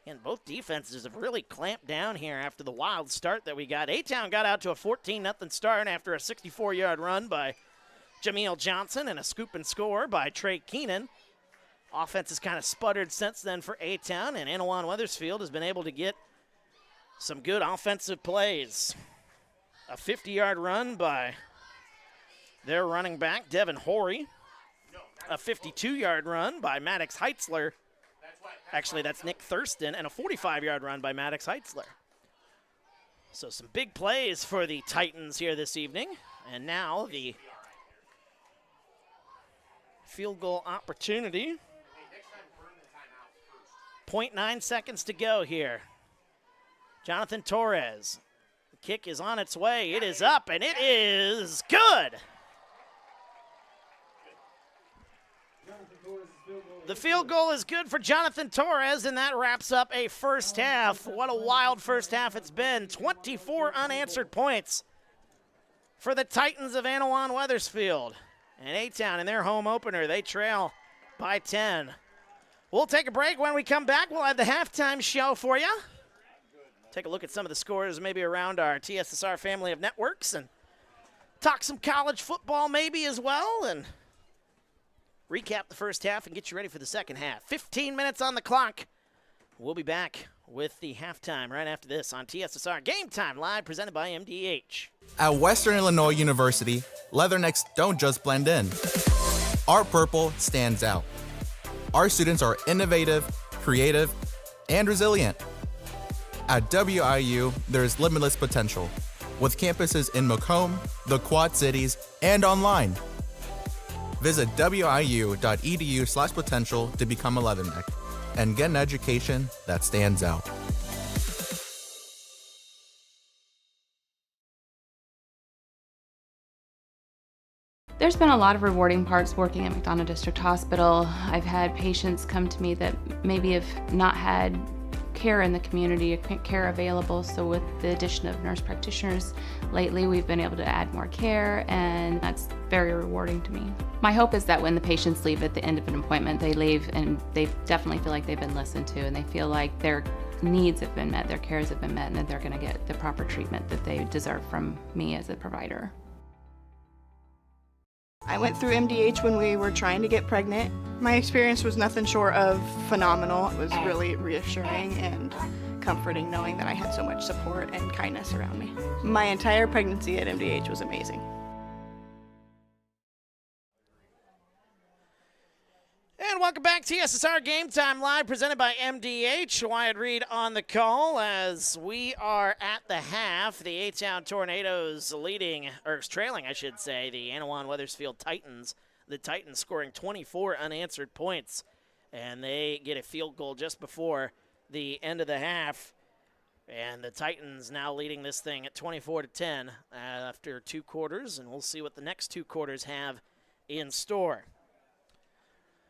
And both defenses have really clamped down here after the wild start that we got. A-Town got out to a 14-0 start after a 64-yard run by Jameel Johnson and a scoop and score by Trey Keenan. Offense has kind of sputtered since then for A-Town, and Anawan-Wethersfield has been able to get some good offensive plays. A 50-yard run by their running back, Devin Horry. A 52-yard run by Maddox Heitzler. Actually, that's Nick Thurston, and a 45-yard run by Maddox Heitzler. So some big plays for the Titans here this evening. And now the field goal opportunity. 0.9 seconds to go here. Jonathan Torres. The kick is on its way. It is up, and it is good. The field goal is good for Jonathan Torres, and that wraps up a first half. What a wild first half it's been. 24 unanswered points for the Titans of Anawan-Wethersfield. And A-Town in their home opener, they trail by 10. We'll take a break. When we come back, we'll have the halftime show for you. Take a look at some of the scores maybe around our TSSR family of networks and talk some college football maybe as well, and recap the first half and get you ready for the second half. 15 minutes on the clock. We'll be back with the halftime right after this on TSSR Game Time, live presented by MDH. At Western Illinois University, leathernecks don't just blend in. Our purple stands out. Our students are innovative, creative, and resilient. At WIU, there's limitless potential, with campuses in Macomb, the Quad Cities, and online. Visit wiu.edu/potential to become a leatherneck and get an education that stands out. There's been a lot of rewarding parts working at McDonough District Hospital. I've had patients come to me that maybe have not had care in the community, care available, so with the addition of nurse practitioners lately, we've been able to add more care, and that's very rewarding to me. My hope is that when the patients leave at the end of an appointment, they leave and they definitely feel like they've been listened to, and they feel like their needs have been met, their cares have been met, and that they're going to get the proper treatment that they deserve from me as a provider. I went through MDH when we were trying to get pregnant. My experience was nothing short of phenomenal. It was really reassuring and comforting knowing that I had so much support and kindness around me. My entire pregnancy at MDH was amazing. And welcome back to TSSR Game Time, live presented by MDH. Wyatt Reed on the call as we are at the half. The A-Town Tornadoes trailing, I should say, the Anawan-Wethersfield Titans. The Titans scoring 24 unanswered points, and they get a field goal just before the end of the half. And the Titans now leading this thing at 24-10 after 2 quarters, and we'll see what the next 2 quarters have in store.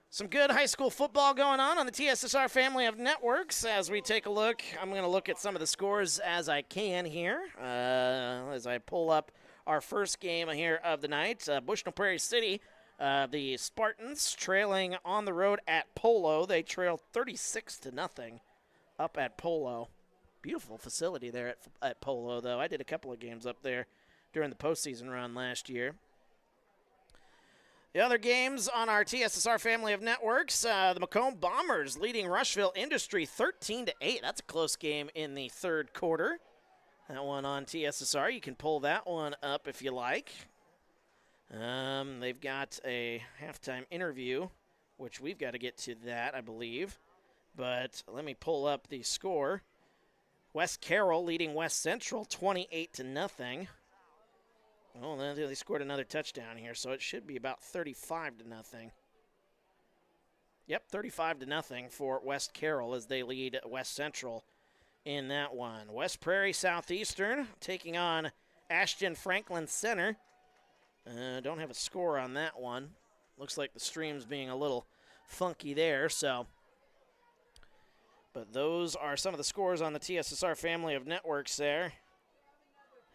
Some good high school football going on the TSSR family of networks as we take a look. I'm going to look at some of the scores as I can here as I pull up our first game here of the night. Bushnell-Prairie City, the Spartans trailing on the road at Polo. They trail 36-0 up at Polo. Beautiful facility there at Polo, though. I did a couple of games up there during the postseason run last year. The other games on our TSSR family of networks, the Macomb Bombers leading Rushville Industry 13-8. That's a close game in the third quarter. That one on TSSR. You can pull that one up if you like. They've got a halftime interview, which we've got to get to that, I believe. But let me pull up the score. West Carroll leading West Central 28-0. Oh, they scored another touchdown here, so it should be about 35-0. Yep, 35-0 for West Carroll as they lead West Central in that one. West Prairie Southeastern taking on Ashton Franklin Center. Don't have a score on that one. Looks like the stream's being a little funky there, so. But those are some of the scores on the TSSR family of networks there.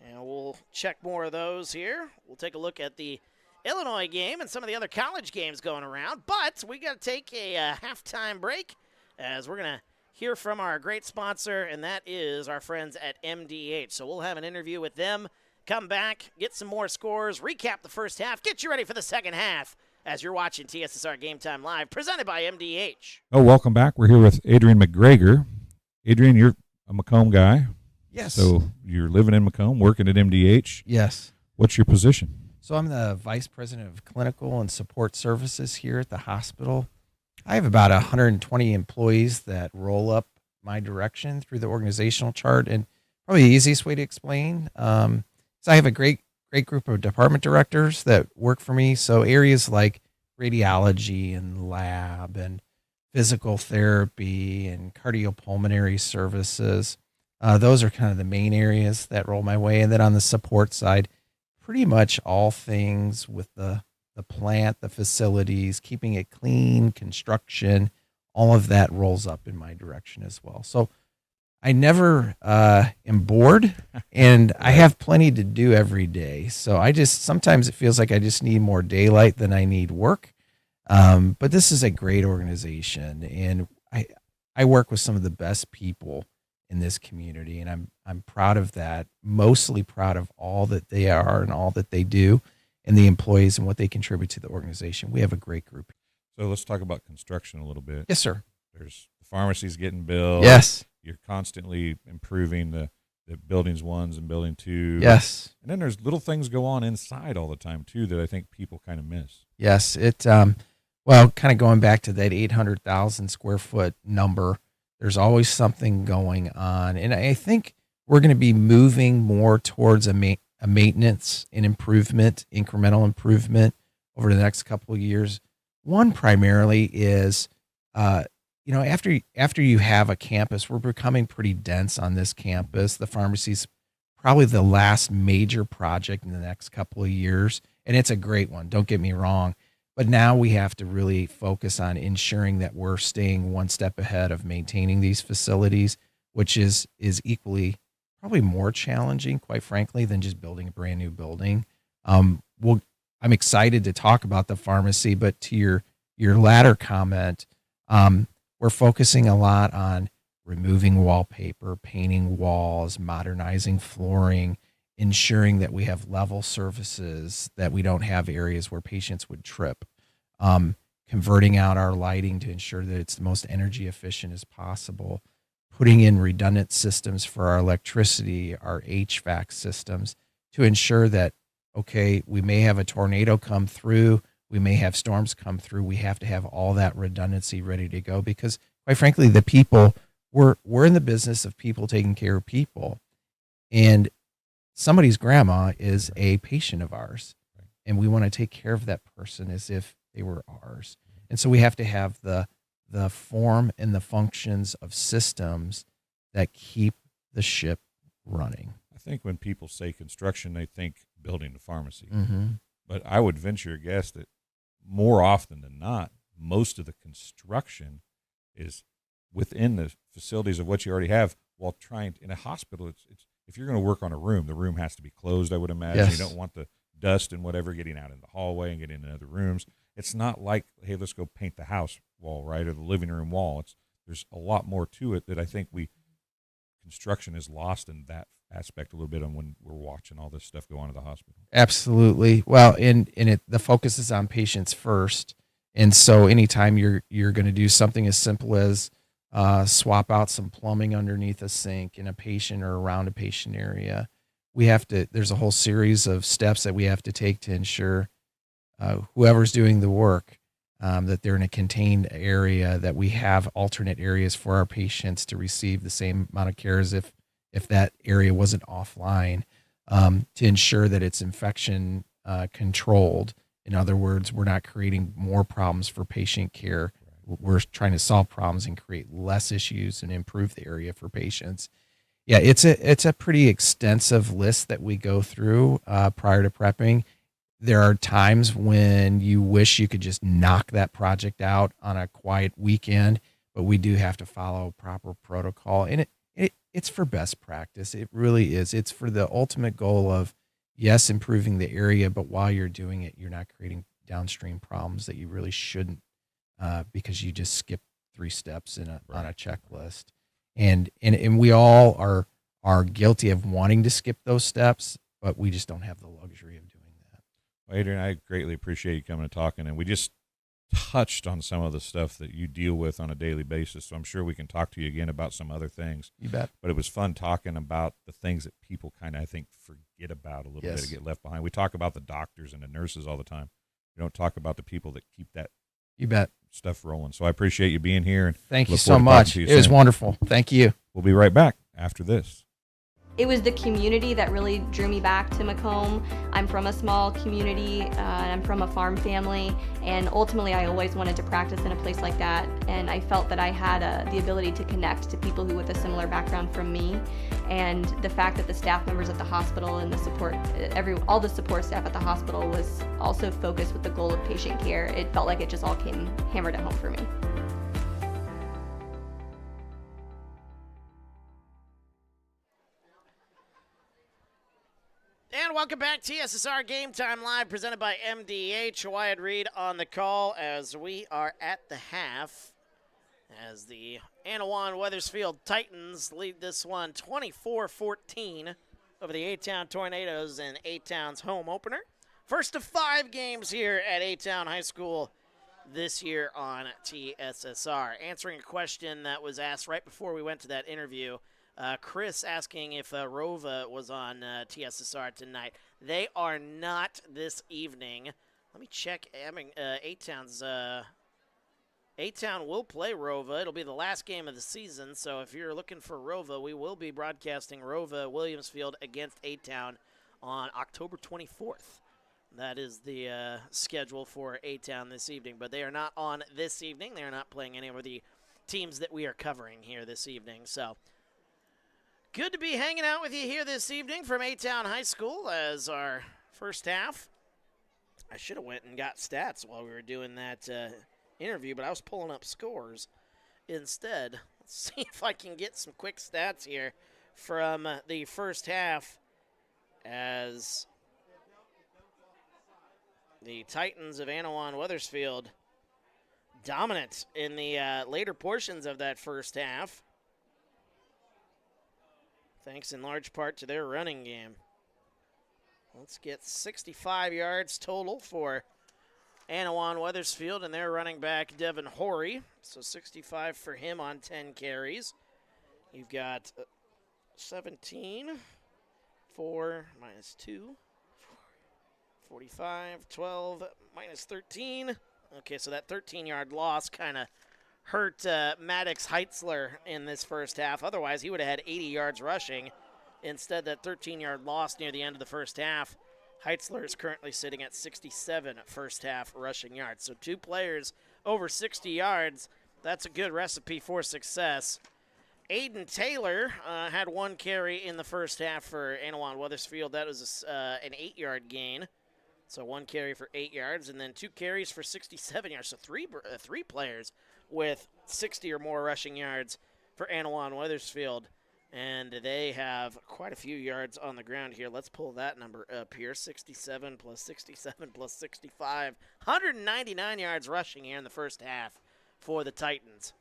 And we'll check more of those here. We'll take a look at the Illinois game and some of the other college games going around. But we got to take a halftime break as we're going to hear from our great sponsor, and that is our friends at MDH. So we'll have an interview with them, come back, get some more scores, recap the first half, get you ready for the second half as you're watching TSSR Game Time Live, presented by MDH. Oh, welcome back. We're here with Adrian McGregor. Adrian, you're a Macomb guy. Yes. So you're living in Macomb, working at MDH. Yes. What's your position? So I'm the Vice President of Clinical and Support Services here at the hospital. I have about 120 employees that roll up my direction through the organizational chart. And probably the easiest way to explain, so I have a great group of department directors that work for me. So areas like radiology and lab and physical therapy and cardiopulmonary services, those are kind of the main areas that roll my way. And then on the support side, pretty much all things with the plant, the facilities, keeping it clean, construction, all of that rolls up in my direction as well. So I never am bored, and I have plenty to do every day. So sometimes it feels like I just need more daylight than I need work. But this is a great organization, and I work with some of the best people in this community, and I'm proud of that. Mostly proud of all that they are and all that they do, and the employees and what they contribute to the organization. We have a great group. So let's talk about construction a little bit. Yes, sir. There's the pharmacies getting built. Yes. You're constantly improving the buildings 1s and building 2. Yes. And then there's little things go on inside all the time too that I think people kind of miss. Yes. Kind of going back to that 800,000 square foot number, there's always something going on. And I think we're going to be moving more towards a maintenance and improvement, incremental improvement over the next couple of years. One primarily is, after you have a campus, we're becoming pretty dense on this campus. The pharmacy's probably the last major project in the next couple of years, and it's a great one, don't get me wrong. But now we have to really focus on ensuring that we're staying one step ahead of maintaining these facilities, which is equally probably more challenging, quite frankly, than just building a brand new building. I'm excited to talk about the pharmacy, but to your latter comment, we're focusing a lot on removing wallpaper, painting walls, modernizing flooring, ensuring that we have level surfaces, that we don't have areas where patients would trip, converting out our lighting to ensure that it's the most energy efficient as possible, putting in redundant systems for our electricity, our HVAC systems to ensure that, okay, we may have a tornado come through, we may have storms come through. We have to have all that redundancy ready to go because, quite frankly, the people, we're in the business of people taking care of people. And somebody's grandma is a patient of ours, and we want to take care of that person as if they were ours. And so we have to have the form and the functions of systems that keep the ship running. I think when people say construction, they think building a pharmacy. Mm-hmm. But I would venture a guess that more often than not, most of the construction is within the facilities of what you already have. While trying in a hospital, it's if you're going to work on a room, the room has to be closed. I would imagine. Yes. You don't want the dust and whatever getting out in the hallway and getting into other rooms. It's not like, hey, let's go paint the house wall, right, or the living room wall. There's a lot more to it that I think construction is lost in that aspect a little bit on when we're watching all this stuff go on at the hospital. Absolutely. Well, the focus is on patients first. And so anytime you're going to do something as simple as swap out some plumbing underneath a sink in a patient or around a patient area, there's a whole series of steps that we have to take to ensure whoever's doing the work, that they're in a contained area, that we have alternate areas for our patients to receive the same amount of care as if that area wasn't offline, to ensure that it's infection controlled. In other words, we're not creating more problems for patient care. We're trying to solve problems and create less issues and improve the area for patients. Yeah, it's a pretty extensive list that we go through prior to prepping. There are times when you wish you could just knock that project out on a quiet weekend, but we do have to follow proper protocol. And it's for best practice. It really is. It's for the ultimate goal of yes, improving the area, but while you're doing it, you're not creating downstream problems that you really shouldn't, because you just skip 3 steps on a checklist. And we all are guilty of wanting to skip those steps, but we just don't have the luxury of doing that. Well, Adrian, I greatly appreciate you coming and talking, and we just touched on some of the stuff that you deal with on a daily basis, so I'm sure we can talk to you again about some other things. You bet. But it was fun talking about the things that people kind of, I think, forget about a little bit, to get left behind. We talk about the doctors and the nurses all the time. We don't talk about the people that keep that You bet. stuff rolling. So I appreciate you being here. And Thank you look so forward to talking much. to you It was soon. wonderful. Thank you. We'll be right back after this. It was the community that really drew me back to Macomb. I'm from a small community, and I'm from a farm family, and ultimately I always wanted to practice in a place like that, and I felt that I had the ability to connect to people who with a similar background from me, and the fact that the staff members at the hospital and the support, all the support staff at the hospital was also focused with the goal of patient care. It felt like it just all came hammered at home for me. And welcome back, TSSR Game Time Live, presented by MDH. Wyatt Reed on the call as we are at the half, as the Anawan-Wethersfield Titans lead this one 24-14 over the A-Town Tornadoes in A-Town's home opener. First of 5 games here at A-Town High School this year on TSSR. Answering a question that was asked right before we went to that interview, Chris asking if Rova was on TSSR tonight. They are not this evening. Let me check. A-Town will play Rova. It'll be the last game of the season, so if you're looking for Rova, we will be broadcasting Rova Williamsfield against A-Town on October 24th. That is the schedule for A-Town this evening, but they are not on this evening. They are not playing any of the teams that we are covering here this evening, so good to be hanging out with you here this evening from A-Town High School as our first half. I should have went and got stats while we were doing that interview, but I was pulling up scores instead. Let's see if I can get some quick stats here from the first half as the Titans of Anawan-Wethersfield dominant in the later portions of that first half, thanks in large part to their running game. Let's get 65 yards total for Anawan-Wethersfield and their running back, Devin Horry. So 65 for him on 10 carries. You've got 17, 4 minus 2, 45, 12 minus 13. Okay, so that 13-yard loss kind of hurt Maddox Heitzler in this first half. Otherwise, he would have had 80 yards rushing. Instead, that 13-yard loss near the end of the first half, Heitzler is currently sitting at 67 first-half rushing yards. So 2 players over 60 yards. That's a good recipe for success. Aiden Taylor had 1 carry in the first half for Anawan-Wethersfield. That was an 8-yard gain. So 1 carry for 8 yards, and then 2 carries for 67 yards. So three players with 60 or more rushing yards for Anawan-Wethersfield. And they have quite a few yards on the ground here. Let's pull that number up here. 67 plus 67 plus 65. 199 yards rushing here in the first half for the Titans.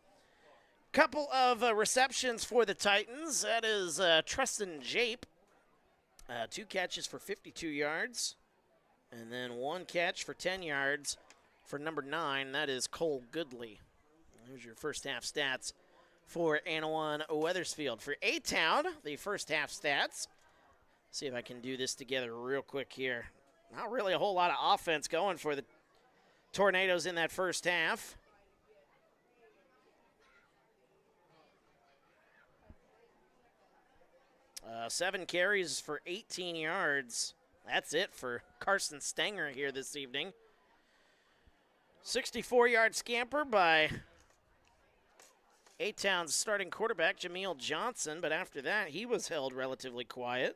Couple of receptions for the Titans. That is Treston Jape. 2 catches for 52 yards. And then 1 catch for 10 yards for number 9. That is Cole Goodley. Here's your first half stats for Anawan-Wethersfield. For A-Town, the first half stats. See if I can do this together real quick here. Not really a whole lot of offense going for the Tornadoes in that first half. Seven carries for 18 yards. That's it for Carson Stenger here this evening. 64-yard scamper by A-Town's starting quarterback, Jameel Johnson, but after that, he was held relatively quiet.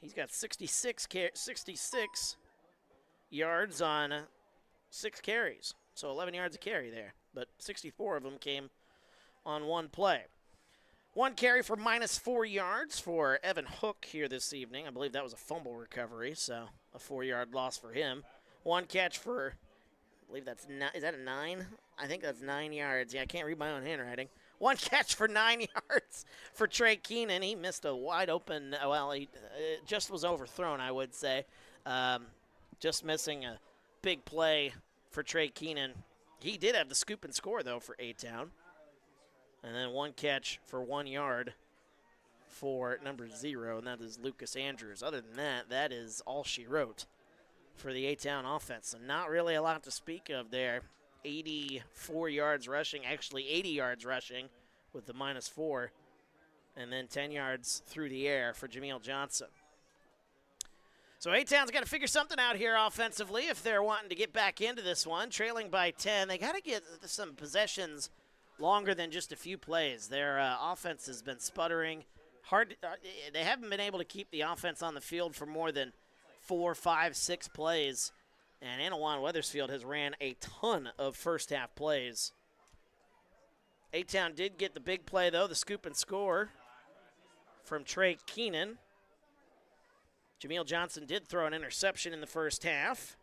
He's got 66 yards on 6 carries, so 11 yards a carry there, but 64 of them came on 1 play. One carry for -4 yards for Evan Hook here this evening. I believe that was a fumble recovery, so a 4-yard loss for him. One catch for, I believe that's, is that a 9? I think that's 9 yards. Yeah, I can't read my own handwriting. One catch for 9 yards for Trey Keenan. He missed a wide open, well, he just was overthrown, I would say. Just missing a big play for Trey Keenan. He did have the scoop and score, though, for A-Town. And then one catch for 1 yard for number 0, and that is Lucas Andrews. Other than that, that is all she wrote for the A-Town offense. So not really a lot to speak of there. 84 yards rushing, actually 80 yards rushing with the -4, and then 10 yards through the air for Jameel Johnson. So A-Town's got to figure something out here offensively if they're wanting to get back into this one. Trailing by 10, they got to get some possessions longer than just a few plays. Their offense has been sputtering. They haven't been able to keep the offense on the field for more than 4, 5, 6 plays. And Anawan-Wethersfield has ran a ton of first-half plays. A-Town did get the big play, though, the scoop and score from Trey Keenan. Jameel Johnson did throw an interception in the first half,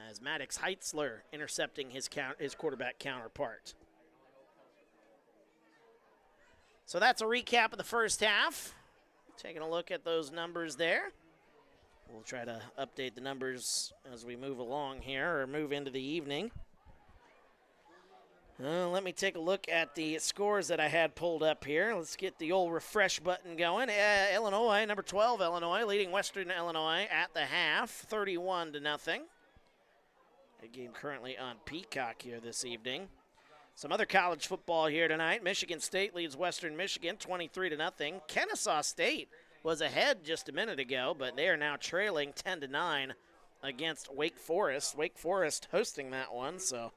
as Maddox Heitzler intercepting his quarterback counterpart. So that's a recap of the first half. Taking a look at those numbers there. We'll try to update the numbers as we move along here or move into the evening. Let me take a look at the scores that I had pulled up here. Let's get the old refresh button going. Illinois, number 12, Illinois, leading Western Illinois at the half, 31-0. A game currently on Peacock here this evening. Some other college football here tonight. Michigan State leads Western Michigan 23-0. Kennesaw State was ahead just a minute ago, but they are now trailing 10-9 against Wake Forest. Wake Forest hosting that one, so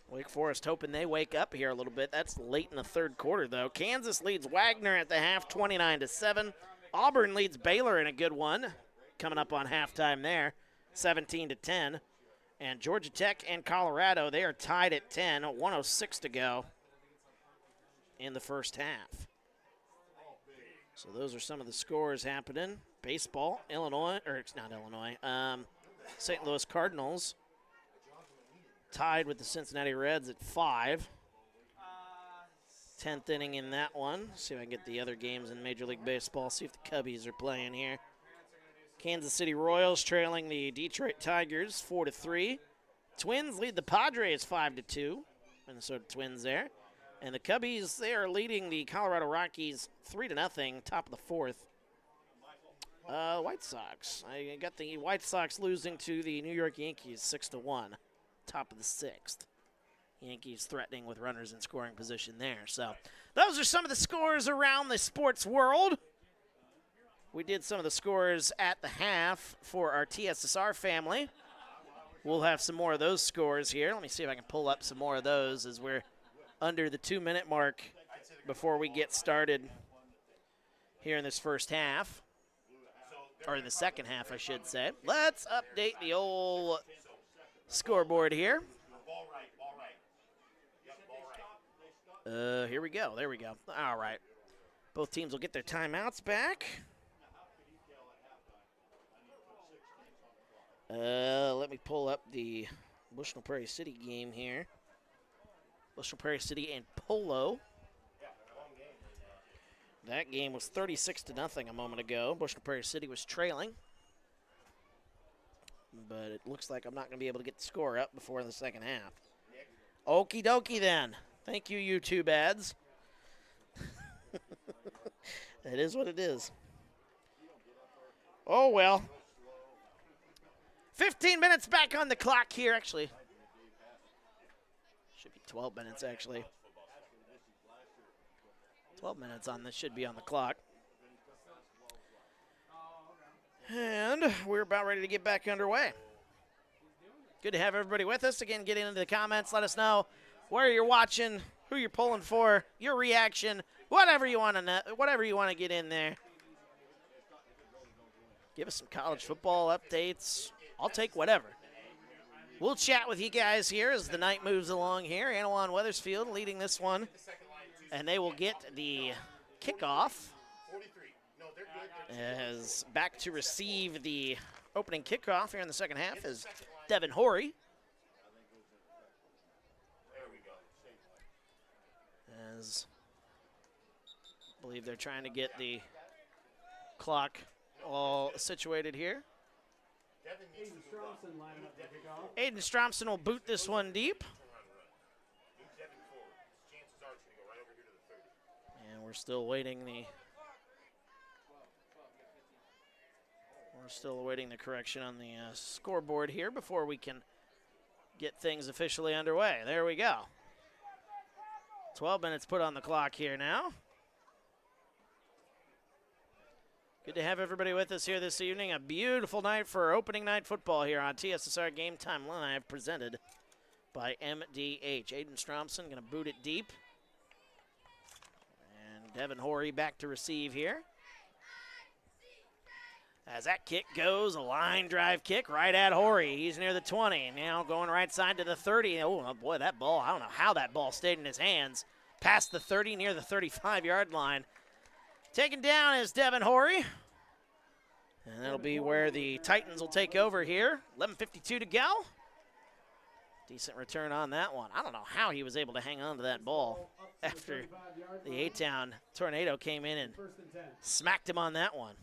Wake Forest hoping they wake up here a little bit. That's late in the third quarter, though. Kansas leads Wagner at the half, 29-7. Auburn leads Baylor in a good one, coming up on halftime there, 17-10. And Georgia Tech and Colorado, they are tied at 10, 106 to go in the first half. So those are some of the scores happening. Baseball, Illinois, or it's not Illinois, St. Louis Cardinals tied with the Cincinnati Reds at 5. 10th inning in that one. See if I can get the other games in Major League Baseball, see if the Cubbies are playing here. Kansas City Royals trailing the Detroit Tigers 4-3. Twins lead the Padres 5-2. Minnesota Twins there. And the Cubbies, they are leading the Colorado Rockies 3-0, top of the fourth. White Sox. I got the White Sox losing to the New York Yankees 6-1, top of the sixth. Yankees threatening with runners in scoring position there. So those are some of the scores around the sports world. We did some of the scores at the half for our TSSR family. We'll have some more of those scores here. Let me see if I can pull up some more of those as we're under the 2-minute mark before we get started here in this first half, or in the second half, I should say. Let's update the old scoreboard here. Here we go. There we go. All right. Both teams will get their timeouts back. Let me pull up the Bushnell-Prairie City game here. Bushnell-Prairie City and Polo. That game was 36-0 a moment ago. Bushnell-Prairie City was trailing. But it looks like I'm not going to be able to get the score up before the second half. Okie dokie then. Thank you, YouTube ads. It is what it is. Oh, well. 15 minutes back on the clock here, actually. Should be 12 minutes, actually. 12 minutes on this should be on the clock. And we're about ready to get back underway. Good to have everybody with us. Again, get into the comments. Let us know where you're watching, who you're pulling for, your reaction, whatever you want to get in there. Give us some college football updates. I'll take whatever. we'll chat with you guys here as the night moves along here. Anawan-Wethersfield leading this one, and they will get the kickoff as back to receive the opening kickoff here in the second half is Devin Horry. As I believe they're trying to get the clock all situated here. Aiden Stromson will boot this one deep. And we're still awaiting the correction on the scoreboard here before we can get things officially underway. There we go. 12 minutes put on the clock here now. Good to have everybody with us here this evening. A beautiful night for opening night football here on TSSR Game Time Live, presented by MDH. Aiden Stromson going to boot it deep. And Devin Horry back to receive here. As that kick goes, a line drive kick right at Horry. He's near the 20. Now going right side to the 30. Oh, boy, that ball, I don't know how that ball stayed in his hands. Past the 30, near the 35-yard line. Taken down is Devin Horry. And that'll be where the Titans will take over here. 11:52 to go. Decent return on that one. I don't know how he was able to hang on to that ball after the A-Town tornado came in and smacked him on that one.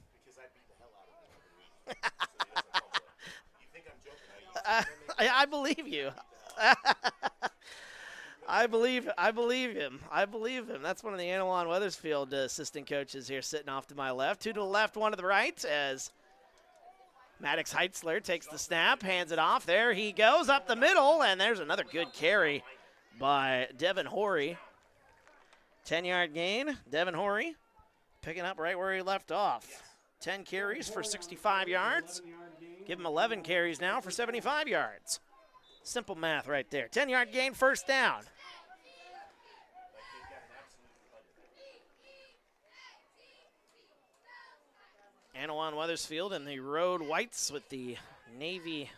I believe you. I believe him. I believe him. That's one of the Anawan-Wethersfield assistant coaches here sitting off to my left. Two to the left, one to the right as Maddox Heitzler takes the snap, hands it off. There he goes up the middle, and there's another good carry by Devin Horry. 10-yard gain. Devin Horry picking up right where he left off. 10 carries for 65 yards. Give him 11 carries now for 75 yards. Simple math right there. 10-yard gain, first down. Anawan-Wethersfield in the road whites with the Navy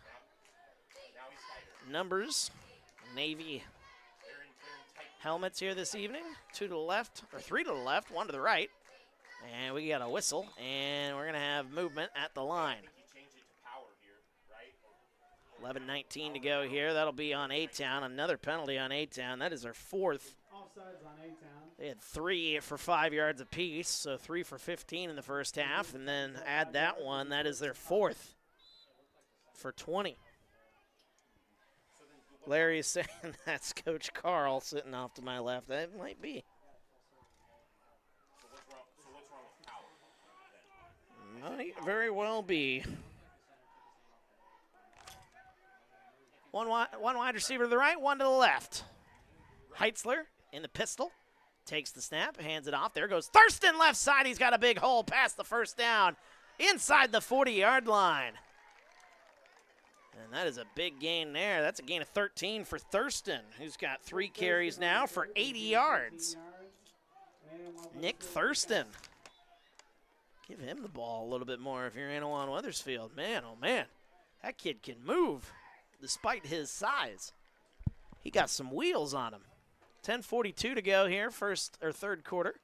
numbers. Navy helmets here this evening. Two to the left, or three to the left, one to the right. And we got a whistle, and we're going to have movement at the line. 11:19 to go here. That'll be on A-Town. Another penalty on A-Town. That is our fourth. Offsides on A-Town. They had 3 for 5 yards apiece, so 3 for 15 in the first half, and then add that one. That is their fourth for 20. Larry is saying that's Coach Carl sitting off to my left. That might be. Might very well be. One wide receiver to the right, one to the left. Heitzler in the pistol. Takes the snap, hands it off. There goes Thurston left side. He's got a big hole past the first down. Inside the 40-yard line. And that is a big gain there. That's a gain of 13 for Thurston, who's got 3 carries now for 80 yards. Nick Thurston. Give him the ball a little bit more if you're Anawan-Wethersfield. Man, oh man, that kid can move despite his size. He got some wheels on him. 10:42 to go here, third quarter.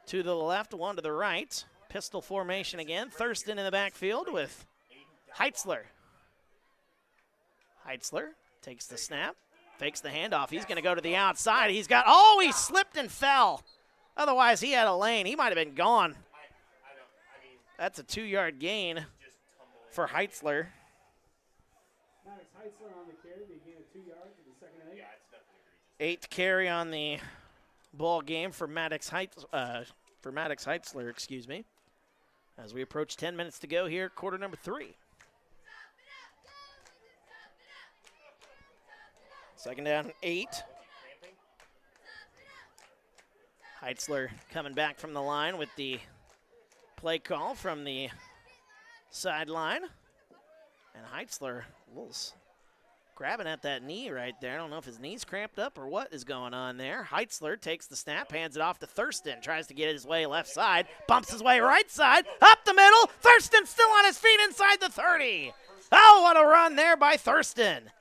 2 to the left, 1 to the right. Pistol formation again. Thurston in the backfield with Heitzler. Heitzler takes the snap, fakes the handoff. He's going to go to the outside. He slipped and fell. Otherwise, he had a lane. He might have been gone. That's a 2-yard gain for Heitzler. Maddox Heitzler on the carry, they gain of 2 yards in the second and 8. 8th carry on the ball game for Maddox Heitzler, excuse me. As we approach 10 minutes to go here, quarter number 3. Second down, 8. Heitzler coming back from the line with the play call from the sideline. And Heitzler grabbing at that knee right there. I don't know if his knee's cramped up or what is going on there. Heitzler takes the snap, hands it off to Thurston, tries to get his way left side, bumps his way right side, up the middle. Thurston still on his feet inside the 30. Oh, what a run there by Thurston.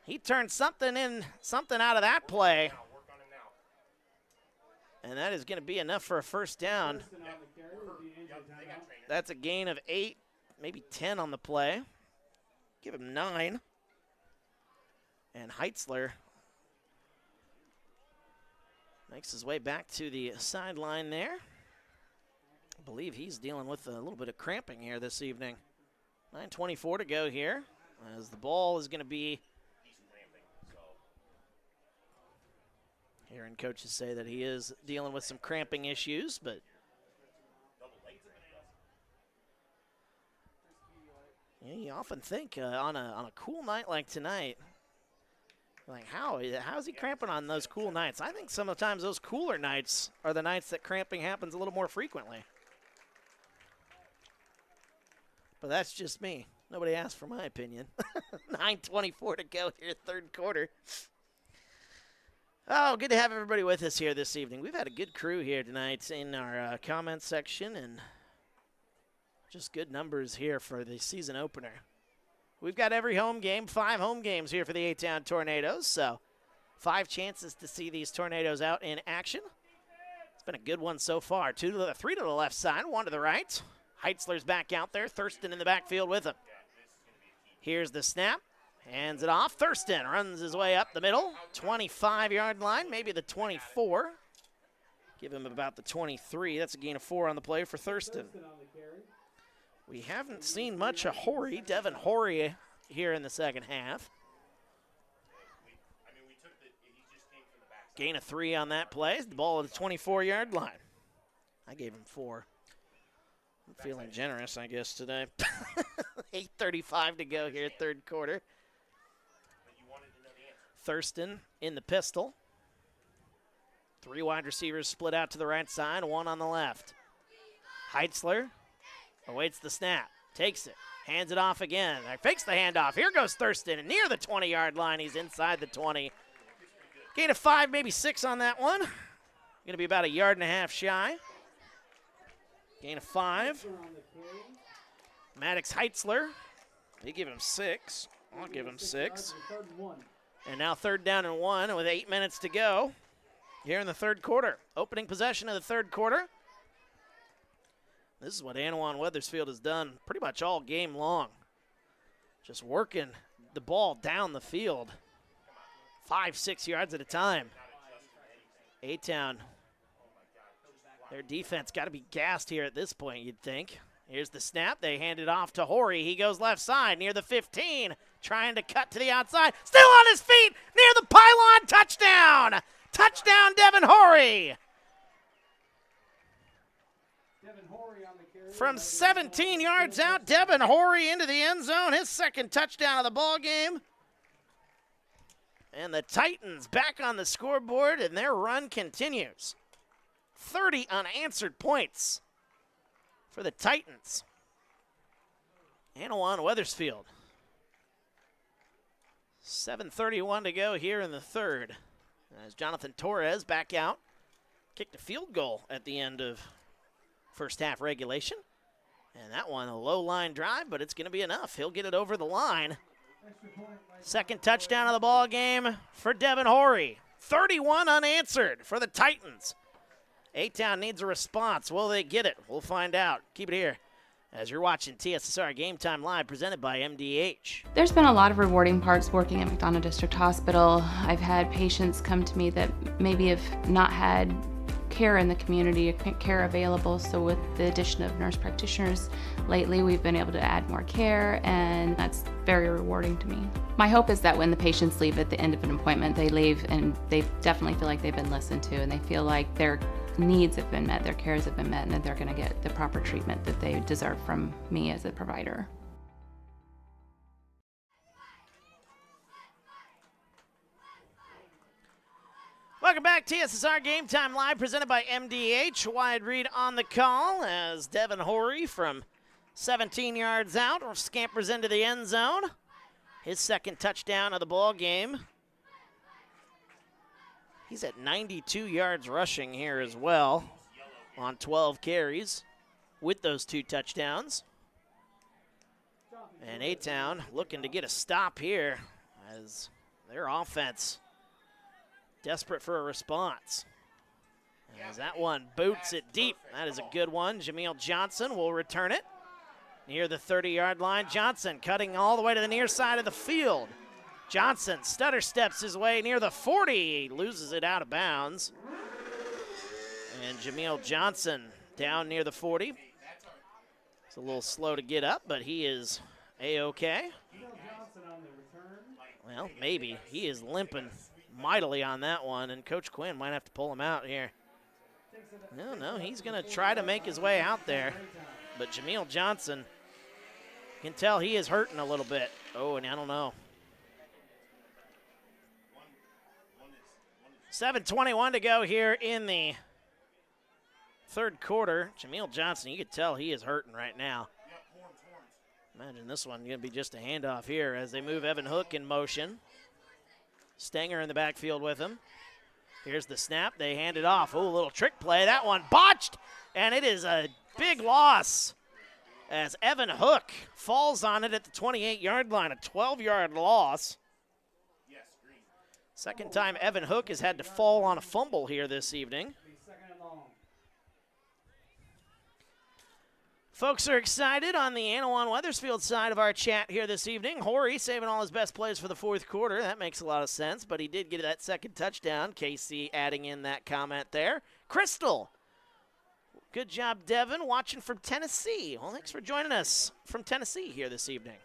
He turned something out of that play. And that is going to be enough for a first down. That's a gain of 8, maybe 10 on the play. Give him 9. And Heitzler makes his way back to the sideline there. I believe he's dealing with a little bit of cramping here this evening. 9:24 to go here, as the ball is going to be. Hearing coaches say that he is dealing with some cramping issues, but you often think on a cool night like tonight, like how's he cramping on those cool nights? I think sometimes those cooler nights are the nights that cramping happens a little more frequently. But that's just me. Nobody asked for my opinion. 9:24 to go here, third quarter. Oh, good to have everybody with us here this evening. We've had a good crew here tonight in our comment section, and just good numbers here for the season opener. We've got every home game, 5 home games here for the A-Town Tornadoes, so 5 chances to see these Tornadoes out in action. It's been a good one so far. 3 to the left side, 1 to the right. Heitzler's back out there. Thurston in the backfield with him. Here's the snap. Hands it off. Thurston runs his way up the middle. 25-yard line, maybe the 24. Give him about the 23. That's a gain of 4 on the play for Thurston. We haven't seen much of Horry, Devin Horry, here in the second half. Gain of 3 on that play. The ball at the 24-yard line. I gave him 4. I'm feeling generous, I guess, today. 8:35 to go here, third quarter. Thurston in the pistol. 3 wide receivers split out to the right side, 1 on the left. Heitzler awaits the snap, takes it, hands it off again. Fakes the handoff. Here goes Thurston, and near the 20-yard line, he's inside the 20. Gain of 5, maybe 6 on that one. Going to be about 1.5 yards shy. Gain of 5. Maddox Heitzler. They give him 6. I'll give him 6. And now 3rd down and 1 with 8 minutes to go here in the third quarter. Opening possession of the third quarter. This is what Anawan-Wethersfield has done pretty much all game long. Just working the ball down the field. 5-6 yards at a time. A-Town. Their defense got to be gassed here at this point, you'd think. Here's the snap. They hand it off to Horry. He goes left side near the 15, trying to cut to the outside. Still on his feet near the pylon. Touchdown! Touchdown, Devin Horry! From 17 yards out, Devin Horry into the end zone. His 2nd touchdown of the ball game. And the Titans back on the scoreboard, and their run continues. 30 unanswered points for the Titans. Anawan-Wethersfield. 7:31 to go here in the third. As Jonathan Torres back out, kicked a field goal at the end of first half regulation. And that one, a low line drive, but it's going to be enough. He'll get it over the line. 2nd touchdown of the ball game for Devin Horry. 31 unanswered for the Titans. A-Town needs a response. Will they get it? We'll find out. Keep it here as you're watching TSSR Game Time Live, presented by MDH. There's been a lot of rewarding parts working at McDonough District Hospital. I've had patients come to me that maybe have not had care in the community, care available. So with the addition of nurse practitioners lately, we've been able to add more care, and that's very rewarding to me. My hope is that when the patients leave at the end of an appointment, they leave and they definitely feel like they've been listened to, and they feel like their needs have been met, their cares have been met, and that they're going to get the proper treatment that they deserve from me as a provider. Welcome back, TSSR Game Time Live, presented by MDH. Wide read on the call as Devin Horry from 17 yards out scampers into the end zone. His 2nd touchdown of the ball game. He's at 92 yards rushing here as well on 12 carries with those 2 touchdowns. And A-Town looking to get a stop here as their offense desperate for a response. As that one boots it deep. That is a good one. Jameel Johnson will return it near the 30-yard line. Johnson cutting all the way to the near side of the field. Johnson stutter steps his way near the 40. Loses it out of bounds. And Jameel Johnson down near the 40. It's a little slow to get up, but he is A-okay. Well, maybe. He is limping mightily on that one, and Coach Quinn might have to pull him out here. No, he's going to try to make his way out there. But Jameel Johnson, you can tell he is hurting a little bit. Oh, and I don't know. 7:21 to go here in the third quarter. Jameel Johnson, you could tell he is hurting right now. Imagine this one going to be just a handoff here as they move Evan Hook in motion. Stenger in the backfield with him. Here's the snap. They hand it off. Oh, a little trick play. That one botched, and it is a big loss as Evan Hook falls on it at the 28-yard line, a 12-yard loss. Second time Evan Hook has had to fall on a fumble here this evening. Folks are excited on the Anawan-Wethersfield side of our chat here this evening. Horry saving all his best plays for the fourth quarter. That makes a lot of sense, but he did get that second touchdown. KC adding in that comment there. Crystal, good job, Devin, watching from Tennessee. Well, thanks for joining us from Tennessee here this evening.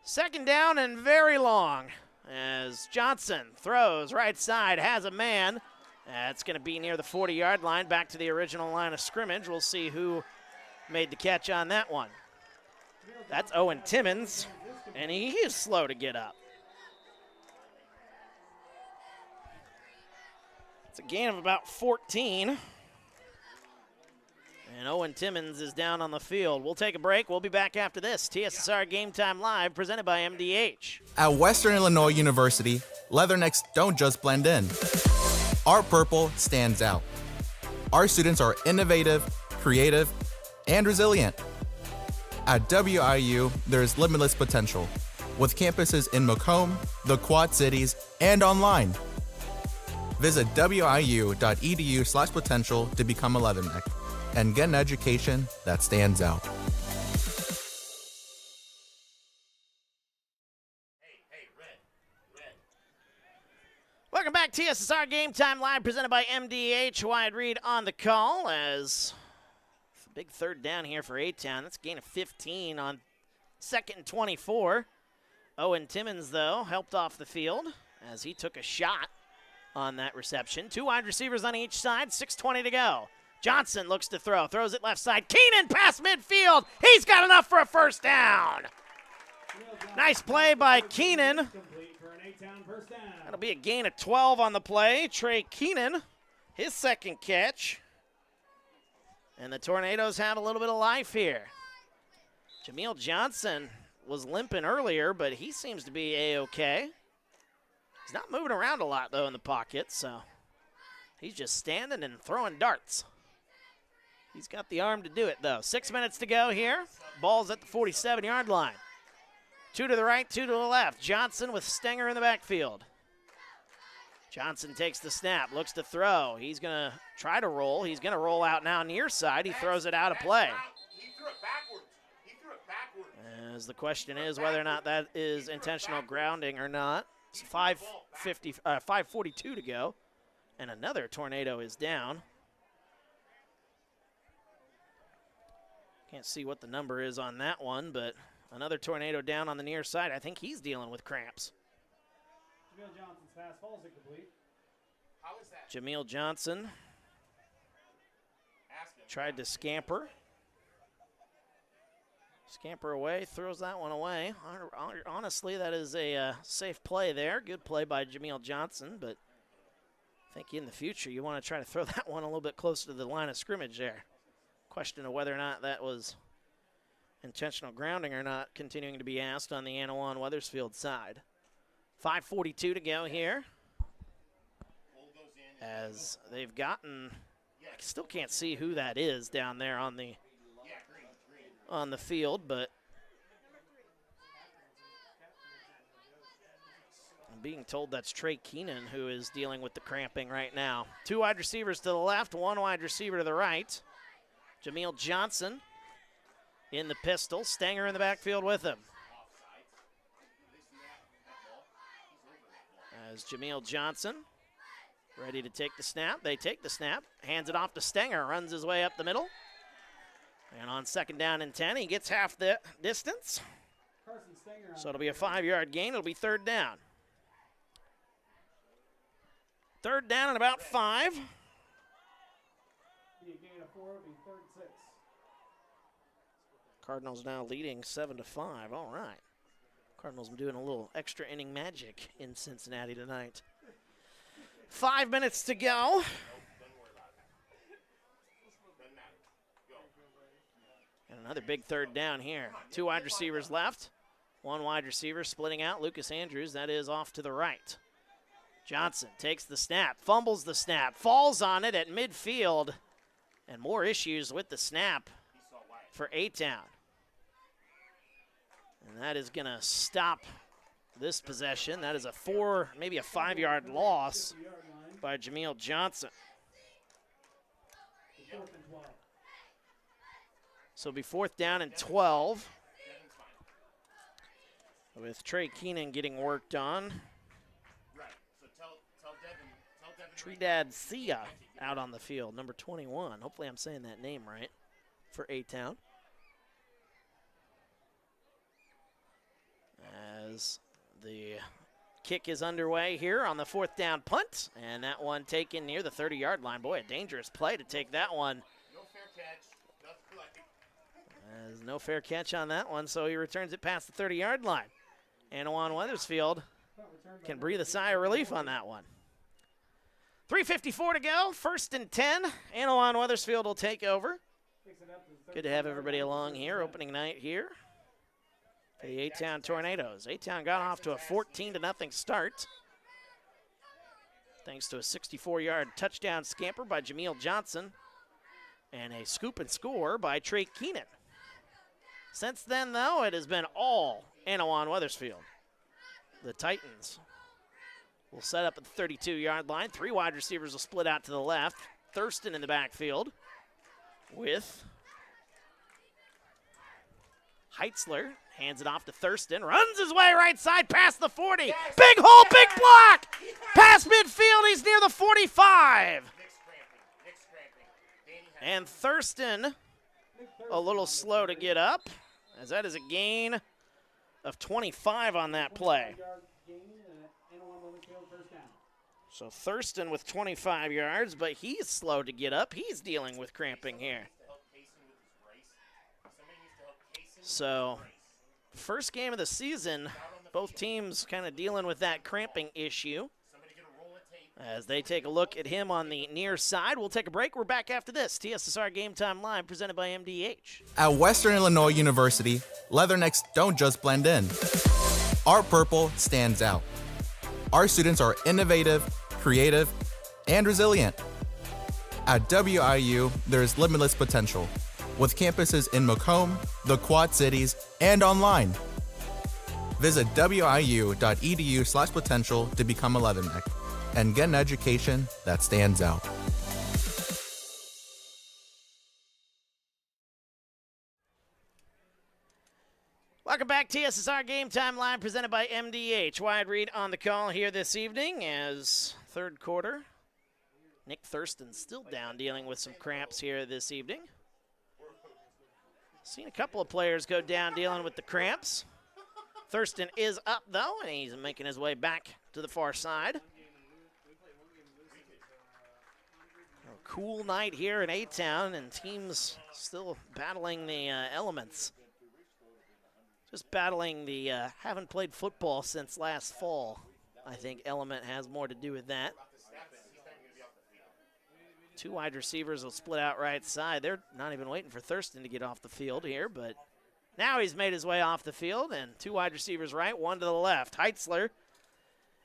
Second down and very long as Johnson throws right side, has a man. That's going to be near the 40-yard line, back to the original line of scrimmage. We'll see who made the catch on that one. That's Owen Timmons, and he is slow to get up. It's a gain of about 14. And Owen Timmons is down on the field. We'll take a break. We'll be back after this. TSSR Game Time Live, presented by MDH. At Western Illinois University, leathernecks don't just blend in. Our purple stands out. Our students are innovative, creative, and resilient. At WIU, there's limitless potential, with campuses in Macomb, the Quad Cities, and online. Visit wiu.edu/potential to become a leatherneck and get an education that stands out. Welcome back, TSSR Game Time Live, presented by MDH. Wyatt Reed on the call as big third down here for A-Town. That's a gain of 15 on 2nd and 24. Owen Timmons, though, helped off the field as he took a shot on that reception. Two wide receivers on each side, 6:20 to go. Johnson looks to throw, throws it left side. Keenan past midfield. He's got enough for a first down. Nice play by Keenan. That'll be a gain of 12 on the play. Trey Keenan, his second catch. And the Tornadoes have a little bit of life here. Jameel Johnson was limping earlier, but he seems to be A-okay. He's not moving around a lot, though, in the pocket, so he's just standing and throwing darts. He's got the arm to do it, though. 6 minutes to go here. Ball's at the 47-yard line. Two to the right, two to the left. Johnson with Stenger in the backfield. Johnson takes the snap, looks to throw. He's going to try to roll. He's going to roll out now near side. He throws it out of play. He threw it backwards. As the question is whether or not that is intentional grounding or not. It's 5:42 to go, and another Tornado is down. Can't see what the number is on that one, but another Tornado down on the near side. I think he's dealing with cramps. Jameel Johnson's pass falls incomplete. How is that? Jameel Johnson tried to scamper. Scamper away, throws that one away. Honestly, that is a safe play there. Good play by Jameel Johnson, but I think in the future you want to try to throw that one a little bit closer to the line of scrimmage there. Question of whether or not that was intentional grounding or not continuing to be asked on the Anawan-Wethersfield side. 5:42 to go here. As they've gotten, I still can't see who that is down there on the field, but being told that's Trey Keenan who is dealing with the cramping right now. 2 wide receivers to the left, 1 wide receiver to the right. Jameel Johnson in the pistol, Stenger in the backfield with him. As Jameel Johnson ready to take the snap, they take the snap, hands it off to Stenger, runs his way up the middle. And on 2nd down and 10, he gets half the distance. So it'll be a 5-yard gain. It'll be 3rd down. 3rd down and about 5. Be a gain of 4, it'll be 3rd and 6. Cardinals now leading 7-5. All right. Cardinals doing a little extra inning magic in Cincinnati tonight. 5 minutes to go. And another big 3rd down here. 2 wide receivers left. 1 wide receiver splitting out. Lucas Andrews, that is off to the right. Johnson takes the snap, fumbles the snap, falls on it at midfield. And more issues with the snap for A-Town. And that is going to stop this possession. That is a 4, maybe a 5-yard loss by Jameel Johnson. So it'll be 4th down and 12. With Trey Keenan getting worked on. Trinidad Sia out on the field, number 21. Hopefully I'm saying that name right for A-Town. As the kick is underway here on the 4th down punt. And that one taken near the 30-yard line. Boy, a dangerous play to take that one. There's no fair catch on that one, so he returns it past the 30-yard line. Anawan-Wethersfield can breathe a sigh of relief on that one. 3:54 to go, 1st and 10. Anawan-Wethersfield will take over. Good to have everybody along here, opening night here for the A-Town Tornadoes. A-Town got off to a 14-0 start, thanks to a 64-yard touchdown scamper by Jameel Johnson and a scoop and score by Trey Keenan. Since then, though, it has been all Anawan-Wethersfield. The Titans will set up at the 32-yard line. 3 wide receivers will split out to the left. Thurston in the backfield with Heitzler. Hands it off to Thurston. Runs his way right side past the 40. Big hole, big block. Past midfield, he's near the 45. And Thurston a little slow to get up, as that is a gain of 25 on that play. So Thurston with 25 yards, but he's slow to get up. He's dealing with cramping here. So first game of the season, both teams kind of dealing with that cramping issue. As they take a look at him on the near side, we'll take a break. We're back after this. TSSR Game Time Live, presented by MDH. At Western Illinois University, leathernecks don't just blend in. Our purple stands out. Our students are innovative, creative, and resilient. At WIU, there's limitless potential, with campuses in Macomb, the Quad Cities, and online. Visit wiu.edu/potential to become a leatherneck and get an education that stands out. Welcome back, TSSR Game Time Live, presented by MDH. Wyatt Reed on the call here this evening as 3rd quarter. Nick Thurston still down, dealing with some cramps here this evening. Seen a couple of players go down dealing with the cramps. Thurston is up, though, and he's making his way back to the far side. A cool night here in A-Town, and teams still battling the elements. Just battling the haven't played football since last fall. I think element has more to do with that. 2 wide receivers will split out right side. They're not even waiting for Thurston to get off the field here, but now he's made his way off the field, and 2 wide receivers right, 1 to the left. Heitzler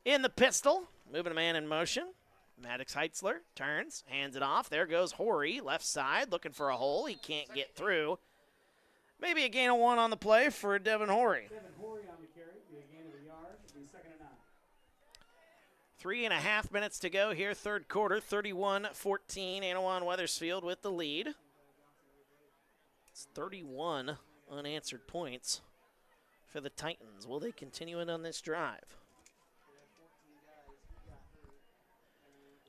in the pistol, moving a man in motion. Maddox Heitzler turns, hands it off. There goes Horry, left side, looking for a hole. He can't get through. Maybe a gain of 1 on the play for Devin Horry. Devin Horry on the carry, be a gain of a yard, it'll be 2nd and 9. 3.5 minutes to go here, third quarter, 31-14, Anawan-Wethersfield with the lead. It's 31 unanswered points for the Titans. Will they continue it on this drive?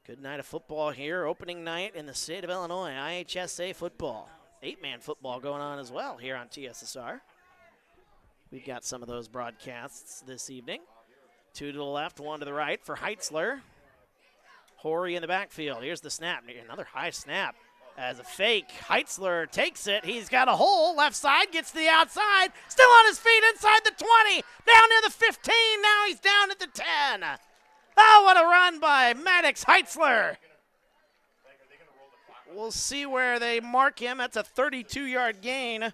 Good night of football here, opening night in the state of Illinois, IHSA football. 8-man football going on as well here on TSSR. We've got some of those broadcasts this evening. 2 to the left, 1 to the right for Heitzler. Horry in the backfield. Here's the snap. Another high snap as a fake. Heitzler takes it. He's got a hole. Left side, gets to the outside. Still on his feet inside the 20. Down near the 15. Now he's down at the 10. Oh, what a run by Maddox Heitzler. We'll see where they mark him. That's a 32-yard gain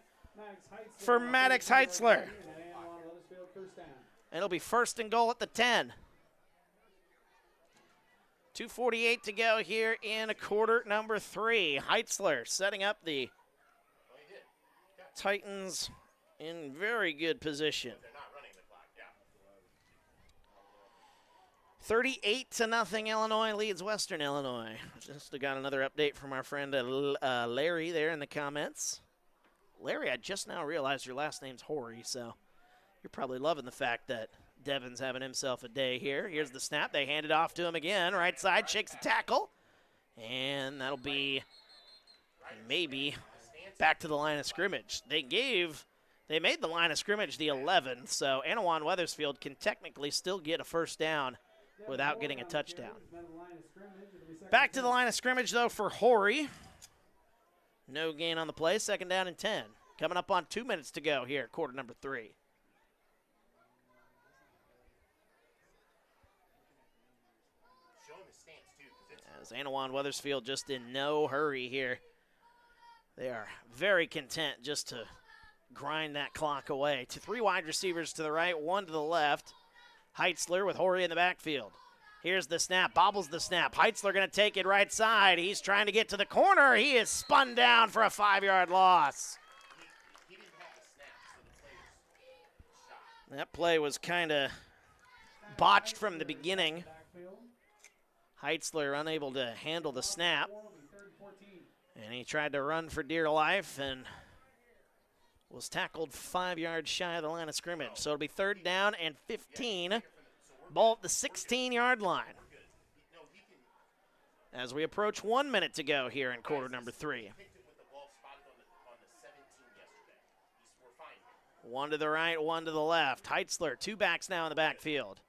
for Maddox Heitzler. It'll be first and goal at the 10. 2:48 to go here in quarter number 3. Heitzler setting up the Titans in very good position. 38-0, Illinois leads Western Illinois. Just got another update from our friend Larry there in the comments. Larry, I just now realized your last name's Horry, so you're probably loving the fact that Devin's having himself a day here. Here's the snap. They hand it off to him again. Right side, shakes the tackle. And that'll be maybe back to the line of scrimmage. They made the line of scrimmage the 11, so Anawan-Wethersfield can technically still get a first down without getting a touchdown. Back to the line of scrimmage, though, for Horry. No gain on the play. Second down and 10. Coming up on 2 minutes to go here, quarter number 3. As Anawan-Wethersfield just in no hurry here. They are very content just to grind that clock away. 3 wide receivers to the right, 1 to the left. Heitzler with Horry in the backfield. Here's the snap, bobbles the snap. Heitzler going to take it right side. He's trying to get to the corner. He is spun down for a 5-yard loss. That play was kind of botched from the beginning. Heitzler unable to handle the snap. And he tried to run for dear life and was tackled 5 yards shy of the line of scrimmage. So it'll be third down and 15. Ball at the 16-yard line. As we approach 1 minute to go here in quarter number 3. 1 to the right, 1 to the left. Heitzler, 2 backs now in the backfield.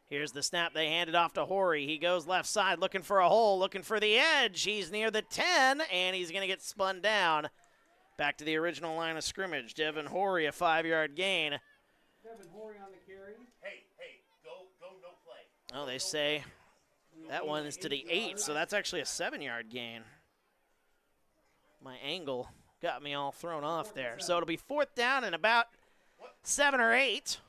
Here's the snap. They hand it off to Horry. He goes left side looking for a hole, looking for the edge. He's near the 10, and he's going to get spun down. Back to the original line of scrimmage. Devin Horry, a 5-yard gain. Devin Horry on the carry. Hey, go no play. Oh, they say that one is to the 8, so that's actually a 7-yard gain. My angle got me all thrown off there. So it'll be fourth down and about 7 or 8.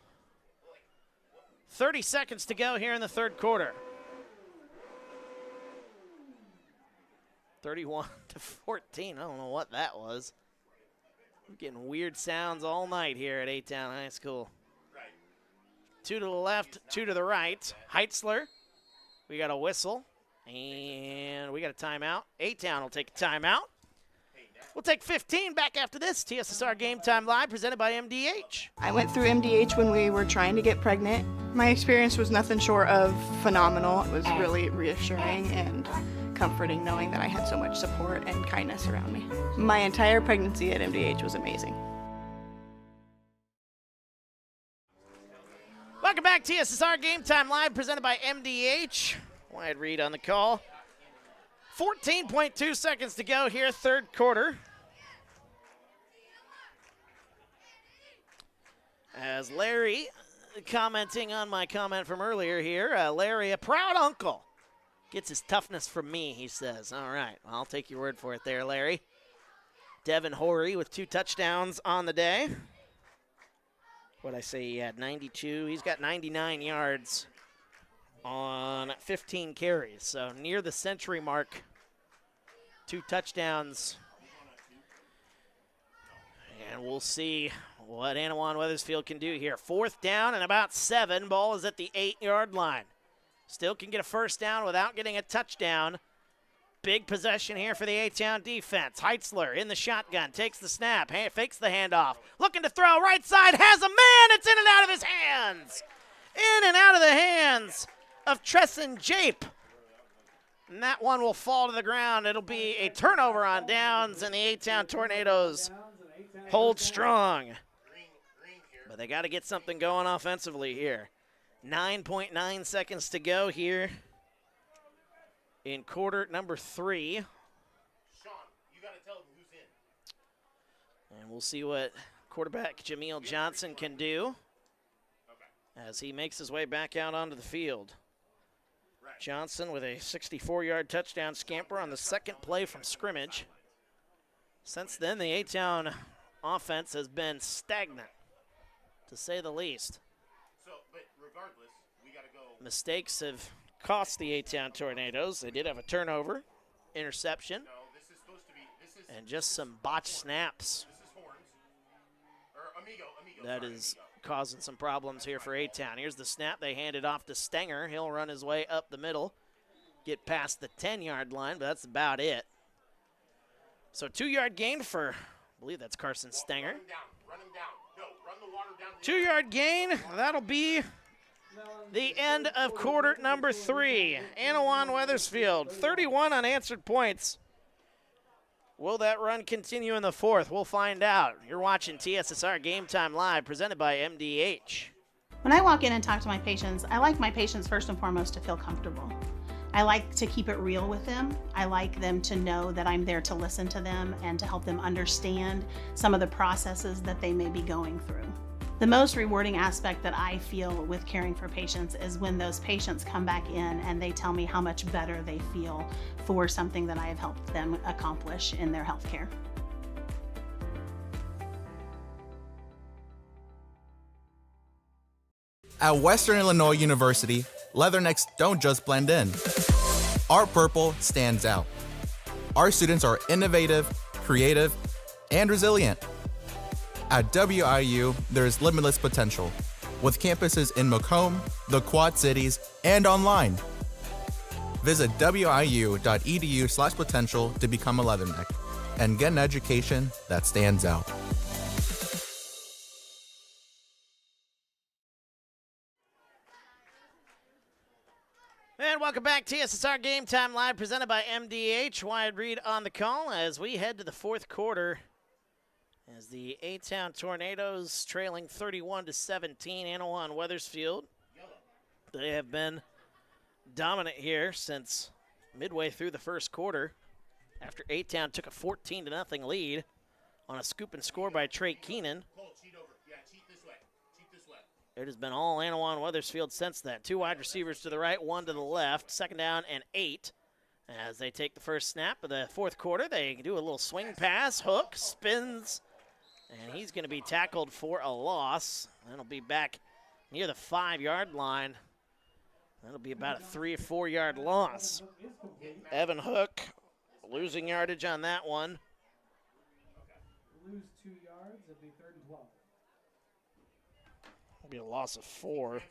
30 seconds to go here in the third quarter. 31-14. I don't know what that was. I'm getting weird sounds all night here at A-Town High School. 2 to the left, 2 to the right. Heitzler. We got a whistle. And we got a timeout. A-Town will take a timeout. We'll take 15 back after this. TSSR Game Time Live presented by MDH. I went through MDH when we were trying to get pregnant. My experience was nothing short of phenomenal. It was really reassuring and comforting knowing that I had so much support and kindness around me. My entire pregnancy at MDH was amazing. Welcome back, TSSR Game Time Live presented by MDH. Wide read on the call. 14.2 seconds to go here, third quarter. As Larry, commenting on my comment from earlier here, Larry, a proud uncle, gets his toughness from me, he says. All right, I'll take your word for it there, Larry. Devin Horry with 2 touchdowns on the day. What'd I say? He had 92. He's got 99 yards on 15 carries, so near the century mark. 2 touchdowns. And we'll see what Anawan-Wethersfield can do here. Fourth down and about 7. Ball is at the 8-yard line. Still can get a first down without getting a touchdown. Big possession here for the A-Town defense. Heitzler in the shotgun, takes the snap, fakes the handoff. Looking to throw, right side, has a man. It's in and out of his hands. In and out of the hands of Tresson Jape. And that one will fall to the ground. It'll be a turnover on downs, and the A-Town Tornadoes hold strong. But they got to get something going offensively here. 9.9 seconds to go here in quarter number 3. Sean, you got to tell them who's in. And we'll see what quarterback Jameel Johnson can do as he makes his way back out onto the field. Johnson with a 64-yard touchdown scamper on the second play from scrimmage. Since then, the A-Town offense has been stagnant, to say the least. So, but regardless, we got to go. Mistakes have cost the A-Town Tornadoes. They did have a turnover, interception, No, this is supposed to be. This is. and just some botched snaps. This is Horns. Or Amigo. That sorry, is Amigo. causing some problems here for A-Town. Here's the snap. They hand it off to Stenger. He'll run his way up the middle, get past the 10-yard line, but that's about it. So 2-yard gain for, I believe that's Carson Stenger. Run him down. Run him down. No, run the water down. 2-yard gain. That'll be the end of quarter number 3. Anawan-Wethersfield, 31 unanswered points. Will that run continue in the 4th? We'll find out. You're watching TSSR Game Time Live, presented by MDH. When I walk in and talk to my patients, I like my patients first and foremost to feel comfortable. I like to keep it real with them. I like them to know that I'm there to listen to them and to help them understand some of the processes that they may be going through. The most rewarding aspect that I feel with caring for patients is when those patients come back in and they tell me how much better they feel for something that I have helped them accomplish in their healthcare. At Western Illinois University, Leathernecks don't just blend in. Our purple stands out. Our students are innovative, creative, and resilient. At WIU, there is limitless potential, with campuses in Macomb, the Quad Cities, and online. Visit wiu.edu/potential to become a Leatherneck and get an education that stands out. And welcome back, TSSR Game Time Live, presented by MDH. Wyatt Reed on the call as we head to the 4th quarter. As the A-Town Tornadoes trailing 31-17, Anawan-Wethersfield. They have been dominant here since midway through the 1st quarter, after A-Town took a 14-0 lead on a scoop and score by Trey Keenan. Cole, cheat over. Yeah, cheat this way. Cheat this way. It has been all Anawan-Wethersfield since then. 2 wide receivers to the right, 1 to the left. 2nd down and 8. As they take the first snap of the 4th quarter, they do a little swing pass, hook, spins, and he's going to be tackled for a loss. That'll be back near the 5-yard line. That'll be about a 3 or 4 yard loss. Evan Hook losing yardage on that one. Lose 2 yards, it'll be 3rd and 12. It'll be a loss of 4.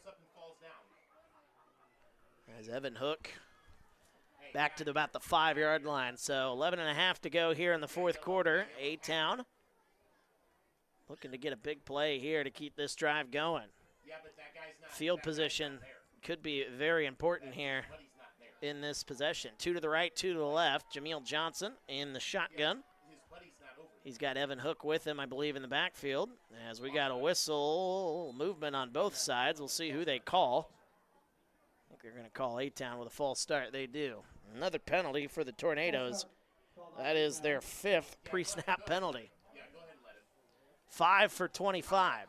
As Evan Hook back to about the 5-yard line. So 11 and a half to go here in the 4th quarter. A-Town looking to get a big play here to keep this drive going. Field position could be very important here in this possession. 2 to the right, 2 to the left. Jameel Johnson in the shotgun. He's got Evan Hook with him, I believe, in the backfield. As we got a whistle movement on both sides. We'll see who they call. I think they're going to call A-Town with a false start. They do. Another penalty for the Tornadoes. That is their 5th pre-snap penalty. 5 for 25.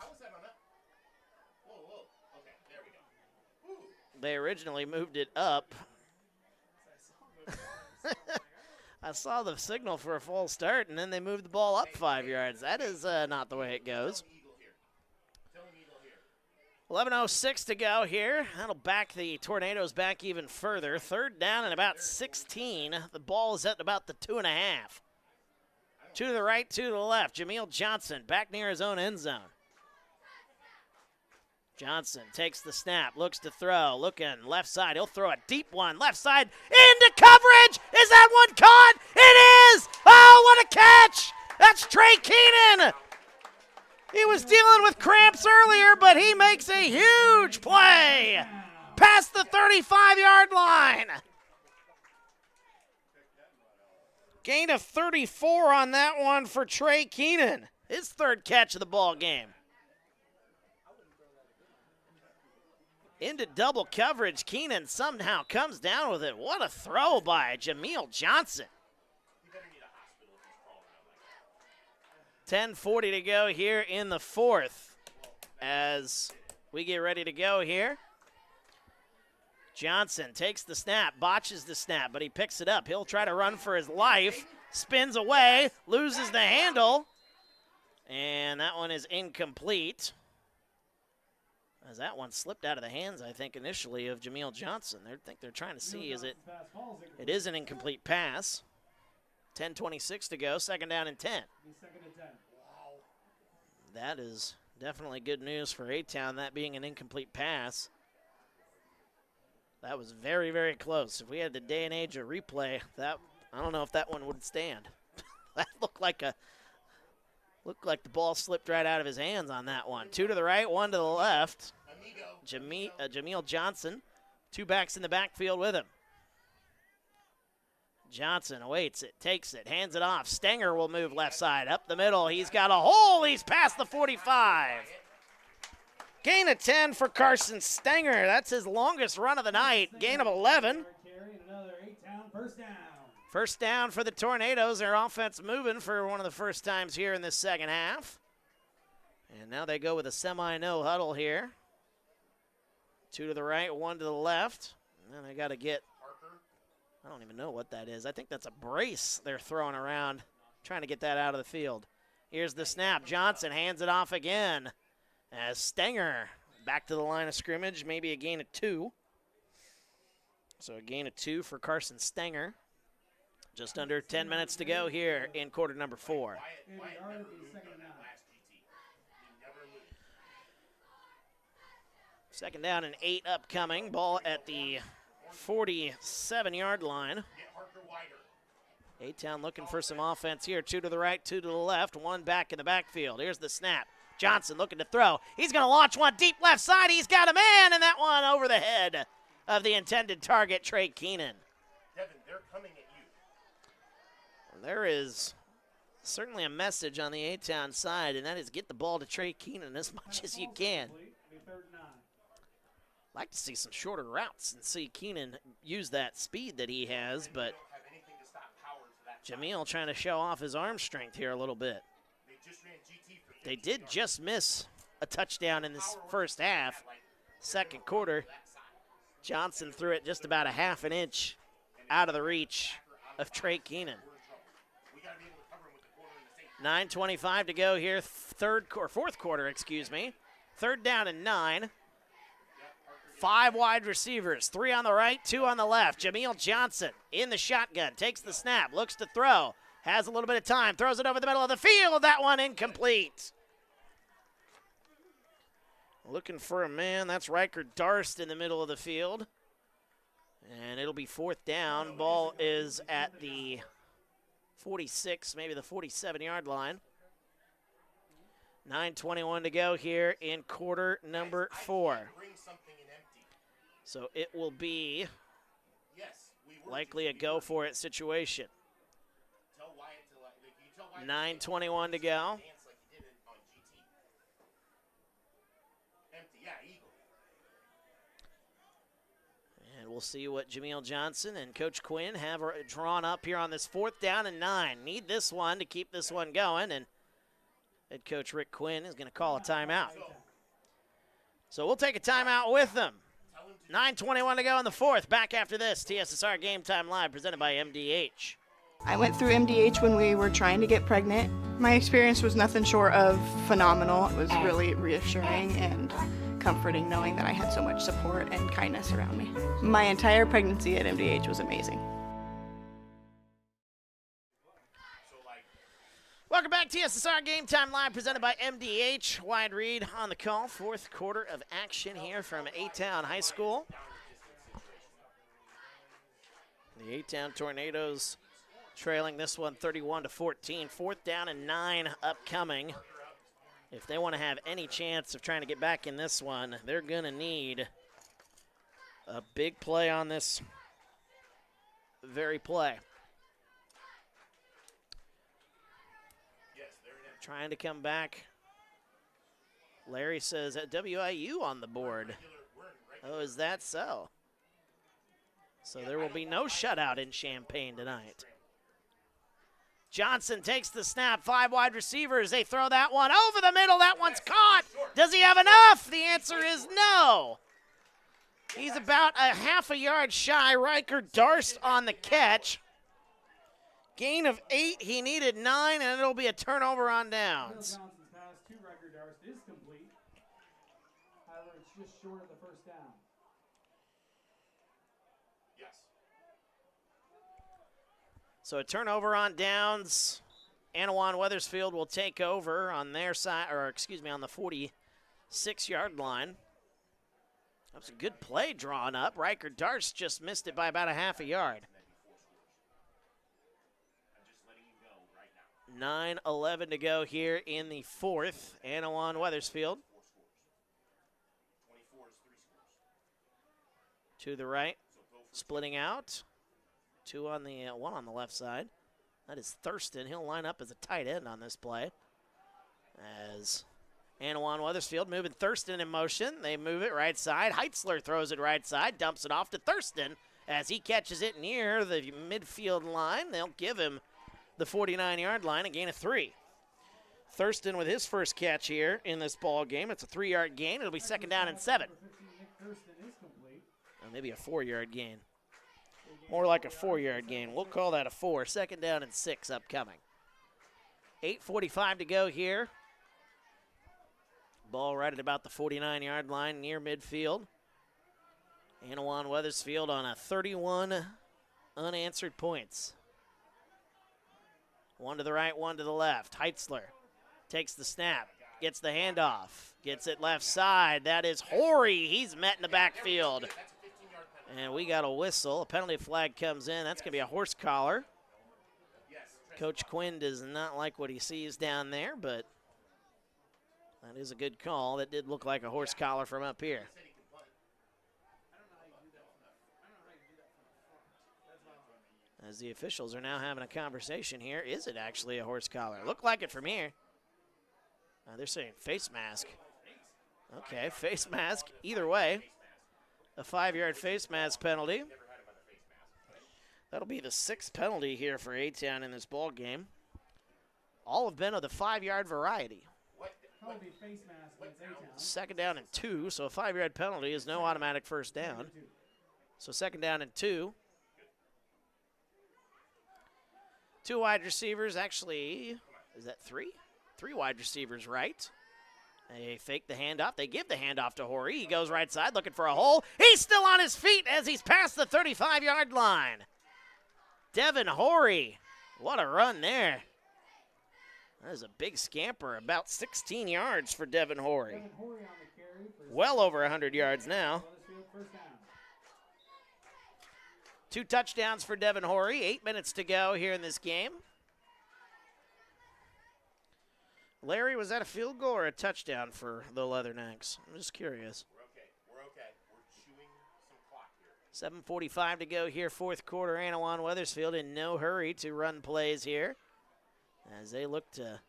They originally moved it up. I saw the signal for a false start, and then they moved the ball up 5 yards. That is not the way it goes. 11:06 to go here. That'll back the Tornadoes back even further. 3rd down and about 16. The ball is at about the 2.5. 2 to the right, 2 to the left. Jameel Johnson back near his own end zone. Johnson takes the snap, looks to throw, looking left side. He'll throw a deep one, left side, into coverage. Is that one caught? It is! Oh, what a catch! That's Trey Keenan. He was dealing with cramps earlier, but he makes a huge play past the 35-yard line. Gain of 34 on that one for Trey Keenan. His third catch of the ball game. Into double coverage, Keenan somehow comes down with it. What a throw by Jameel Johnson. 10:40 to go here in the fourth as we get ready to go here. Johnson takes the snap, botches the snap, but he picks it up. He'll try to run for his life, spins away, loses the handle, and that one is incomplete. As that one slipped out of the hands, I think, initially of Jameel Johnson. I think they're trying to see, it is an incomplete pass. 10:26 to go, second down and 10. That is definitely good news for A-Town, that being an incomplete pass. That was very, very close. If we had the day and age of replay, that I don't know if that one would stand. That looked like the ball slipped right out of his hands on that one. Two to the right, one to the left. Jameel Johnson, two backs in the backfield with him. Johnson awaits it, takes it, hands it off. Stenger will move left side, up the middle. He's got a hole. He's past the 45. Gain of 10 for Carson Stenger. That's his longest run of the night. Gain of 11. First down for the Tornadoes. Their offense moving for one of the first times here in this second half. And now they go with a semi-no huddle here. Two to the right, one to the left. And then they got to get, I don't even know what that is. I think that's a brace they're throwing around, trying to get that out of the field. Here's the snap. Johnson hands it off again as Stenger back to the line of scrimmage, maybe a gain of 2. So a gain of 2 for Carson Stenger. Just under 10 minutes to go here in quarter number 4. Second down and 8 upcoming. Ball at the 47-yard line. A-Town looking for some offense here. Two to the right, two to the left, one back in the backfield. Here's the snap. Johnson looking to throw. He's going to launch one deep left side. He's got a man, and that one over the head of the intended target, Trey Keenan. Devin, they're coming at you. There is certainly a message on the A-Town side, and that is get the ball to Trey Keenan as much as you can. Like to see some shorter routes and see Keenan use that speed that he has, but Jameel trying to show off his arm strength here a little bit. They did just miss a touchdown in this first half. Second quarter, Johnson threw it just about a half an inch out of the reach of Trey Keenan. 9:25 to go here, fourth quarter, excuse me. Third down and 9. 5 wide receivers, 3 on the right, 2 on the left. Jameel Johnson in the shotgun, takes the snap, looks to throw, has a little bit of time, throws it over the middle of the field. That one incomplete. Looking for a man, that's Riker Darst in the middle of the field. And it'll be fourth down. Ball is at the 46, maybe the 47-yard line. 9:21 to go here in quarter number 4. So it will be likely a go-for-it situation. 9:21 to go. And we'll see what Jameel Johnson and Coach Quinn have drawn up here on this fourth down and 9. Need this one to keep this one going, and head coach Rick Quinn is going to call a timeout. So we'll take a timeout with them. 9:21 to go in the fourth. Back after this, TSSR Game Time Live, presented by MDH. I went through MDH when we were trying to get pregnant. My experience was nothing short of phenomenal. It was really reassuring and comforting knowing that I had so much support and kindness around me. My entire pregnancy at MDH was amazing. Welcome back, TSSR Game Time Live, presented by MDH. Wide read on the call. Fourth quarter of action here from A-Town High School. The A-Town Tornadoes trailing this one 31-14. 4th down and 9 upcoming. If they want to have any chance of trying to get back in this one, they're going to need a big play on this very play. Trying to come back. Larry says at WIU on the board. Oh, is that so? So there will be no shutout in Champaign tonight. Johnson takes the snap. 5 wide receivers. They throw that one over the middle. That one's caught. Does he have enough? The answer is no. He's about a half a yard shy. Riker Darst on the catch. Gain of 8. He needed 9, and it'll be a turnover on downs. Johnson's pass to Riker Darst is complete. However, it's just short of the first down. Yes. So a turnover on downs. Anawan-Wethersfield will take over on their side, or excuse me, on the 46-yard line. That was a good play drawn up. Riker Darst just missed it by about a half a yard. 9:11 to go here in the 4th. Anawan-Wethersfield. To the right, splitting out. 2 on the 1 on the left side. That is Thurston. He'll line up as a tight end on this play. As Anawan-Wethersfield moving Thurston in motion. They move it right side. Heitzler throws it right side, dumps it off to Thurston as he catches it near the midfield line. They'll give him the 49-yard line, a gain of 3. Thurston with his first catch here in this ball game. It's a 3-yard gain. It'll be 2nd down and 7. Or maybe a 4-yard gain. More like a 4-yard gain. We'll call that a 4. 2nd down and 6 upcoming. 8:45 to go here. Ball right at about the 49-yard line near midfield. Anawan-Wethersfield on a 31 unanswered points. 1 to the right, 1 to the left. Heitzler takes the snap, gets the handoff, gets it left side. That is Horry. He's met in the backfield. And we got a whistle. A penalty flag comes in. That's going to be a horse collar. Coach Quinn does not like what he sees down there, but that is a good call. That did look like a horse collar from up here. As the officials are now having a conversation here. Is it actually a horse collar? Looked like it from here. They're saying face mask. Okay, face mask. Either way, a 5-yard face mask penalty. That'll be the 6th penalty here for A-Town in this ball game. All have been of the 5-yard variety. Penalty face mask against A-Town. 2nd down and 2, so a 5-yard penalty is no automatic first down. So 2nd down and 2. 2 wide receivers, actually, is that 3? 3 wide receivers right. They fake the handoff. They give the handoff to Horry. He goes right side looking for a hole. He's still on his feet as he's past the 35-yard line. Devin Horry, what a run there. That is a big scamper, about 16 yards for Devin Horry. Well over 100 yards now. 2 touchdowns for Devin Horry. 8 minutes to go here in this game. Larry, was that a field goal or a touchdown for the Leathernecks? I'm just curious. We're okay. We're chewing some clock here. 7:45 to go here, 4th quarter. Anawan-Wethersfield in no hurry to run plays here as they look to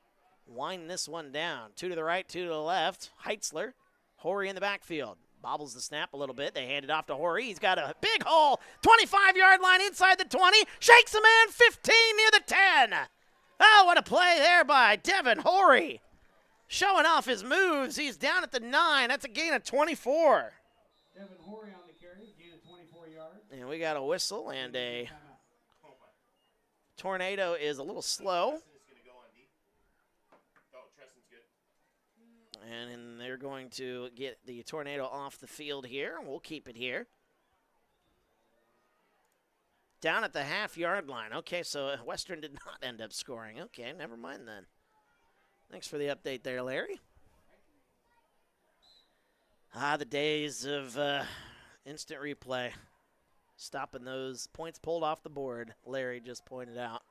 wind this one down. 2 to the right, 2 to the left. Heitzler, Horry in the backfield. Bobbles the snap a little bit. They hand it off to Horry. He's got a big hole. 25-yard line inside the 20. Shakes a man. 15 near the 10. Oh, what a play there by Devin Horry. Showing off his moves. He's down at the 9. That's a gain of 24. Devin Horry on the carry, gain of 24 yards. And we got a whistle and a tornado is a little slow. And they're going to get the tornado off the field here. We'll keep it here. Down at the half-yard line. Okay, so Western did not end up scoring. Okay, never mind then. Thanks for the update there, Larry. The days of instant replay. Stopping those points pulled off the board, Larry just pointed out.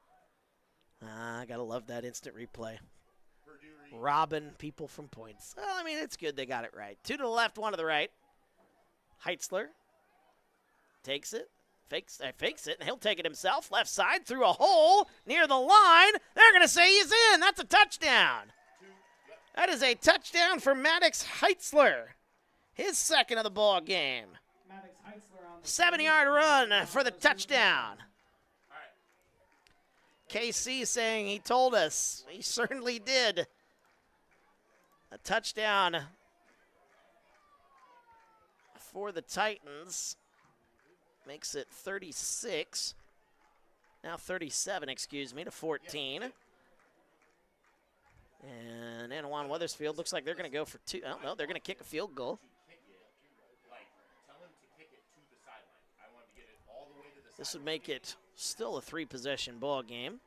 I got to love that instant replay. Robbing people from points. Well, I mean, it's good they got it right. 2 to the left, 1 to the right. Heitzler takes it, fakes it, and he'll take it himself. Left side through a hole near the line. They're going to say he's in. That's a touchdown. That is a touchdown for Maddox Heitzler. His second of the ball game. 7-yard run for the touchdown. KC saying he told us. He certainly did. A touchdown for the Titans. Makes it 36. Now 37, excuse me, to 14. And Anawan-Wethersfield looks like they're going to go for 2. Oh, no, they're going to kick a field goal. This would make it still a 3-possession ball game.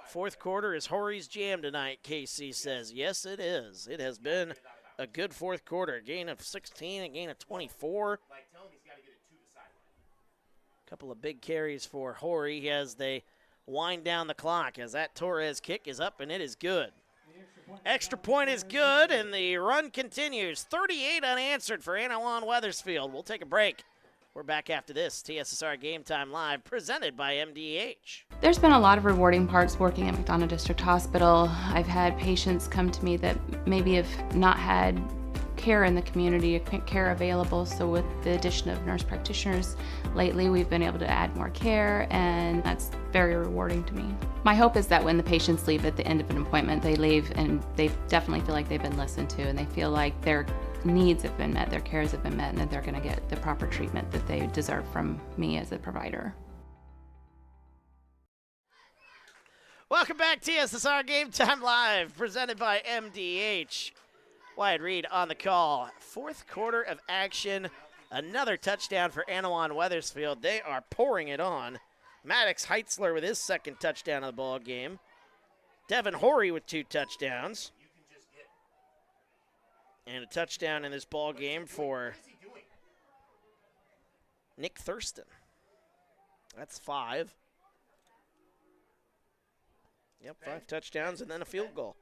Fourth quarter is Horry's jam tonight, KC says. Yes, it is. It has been a good fourth quarter. A gain of 16, a gain of 24. A couple of big carries for Horry as they wind down the clock as that Torres kick is up, and it is good. Extra point is good, and the run continues. 38 unanswered for Anawan-Wethersfield. We'll take a break. We're back after this. TSSR Game Time Live, presented by MDH. There's been a lot of rewarding parts working at McDonough District Hospital. I've had patients come to me that maybe have not had care in the community, care available. So with the addition of nurse practitioners lately, we've been able to add more care, and that's very rewarding to me. My hope is that when the patients leave at the end of an appointment, they leave and they definitely feel like they've been listened to, and they feel like their needs have been met, their cares have been met, and that they're going to get the proper treatment that they deserve from me as a provider. Welcome back, TSSR Game Time Live, presented by MDH. Wyatt Reed on the call. Fourth quarter of action. Another touchdown for Anawan-Wethersfield. They are pouring it on. Maddox Heitzler with his second touchdown of the ball game. Devin Horry with 2 touchdowns. And a touchdown in this ball game for Nick Thurston. That's 5. Yep, 5 touchdowns and then a field goal.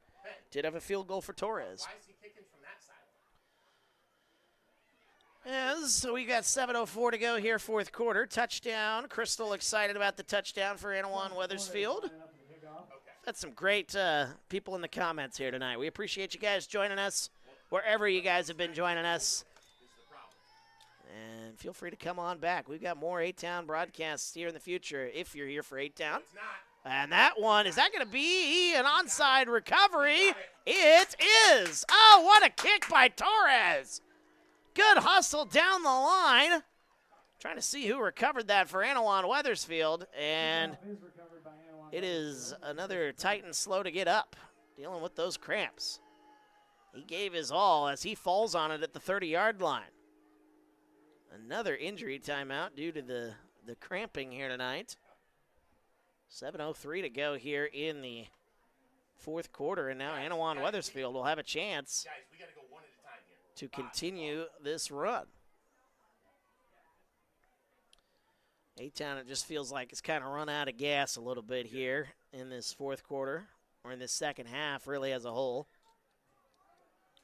Did have a field goal for Torres. So we got 7:04 to go here, fourth quarter. Touchdown. Crystal excited about the touchdown for Anawan-Wethersfield. Got some great people in the comments here tonight. We appreciate you guys joining us wherever you guys have been joining us. And feel free to come on back. We've got more A-Town broadcasts here in the future if you're here for A-Town. And that one, is that going to be an onside recovery? It is. Oh, what a kick by Torres. Good hustle down the line. Trying to see who recovered that for Anawan-Wethersfield. And it is another Titan slow to get up, dealing with those cramps. He gave his all as he falls on it at the 30-yard line. Another injury timeout due to the cramping here tonight. 7:03 to go here in the fourth quarter, and now Anawan-Wethersfield will have a chance to continue this run. A-Town, it just feels like it's kind of run out of gas a little bit here in this fourth quarter, or in this second half, really, as a whole.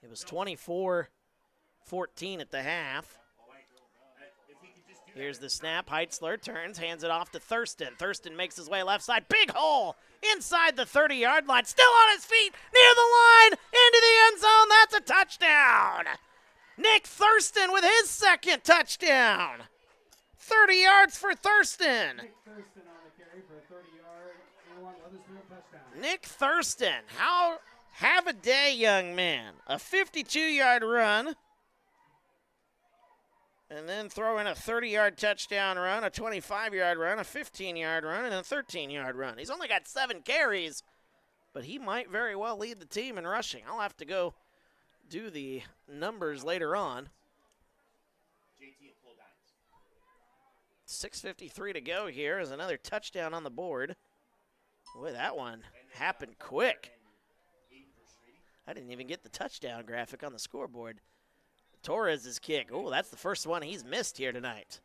It was 24-14 at the half. Here's the snap. Heitzler turns, hands it off to Thurston. Thurston makes his way left side. Big hole inside the 30-yard line. Still on his feet, near the line, into the end zone. That's a touchdown. Nick Thurston with his second touchdown. 30 yards for Thurston. Nick Thurston on the carry for a 30-yard Anawan-Wethersfield touchdown. Nick Thurston, have a day, young man. A 52-yard run. And then throw in a 30-yard touchdown run, a 25-yard run, a 15-yard run, and a 13-yard run. He's only got 7 carries, but he might very well lead the team in rushing. I'll have to go do the numbers later on. 6:53 to go here is another touchdown on the board. Boy, that one happened quick. I didn't even get the touchdown graphic on the scoreboard. Torres' kick. Oh, that's the first one he's missed here tonight.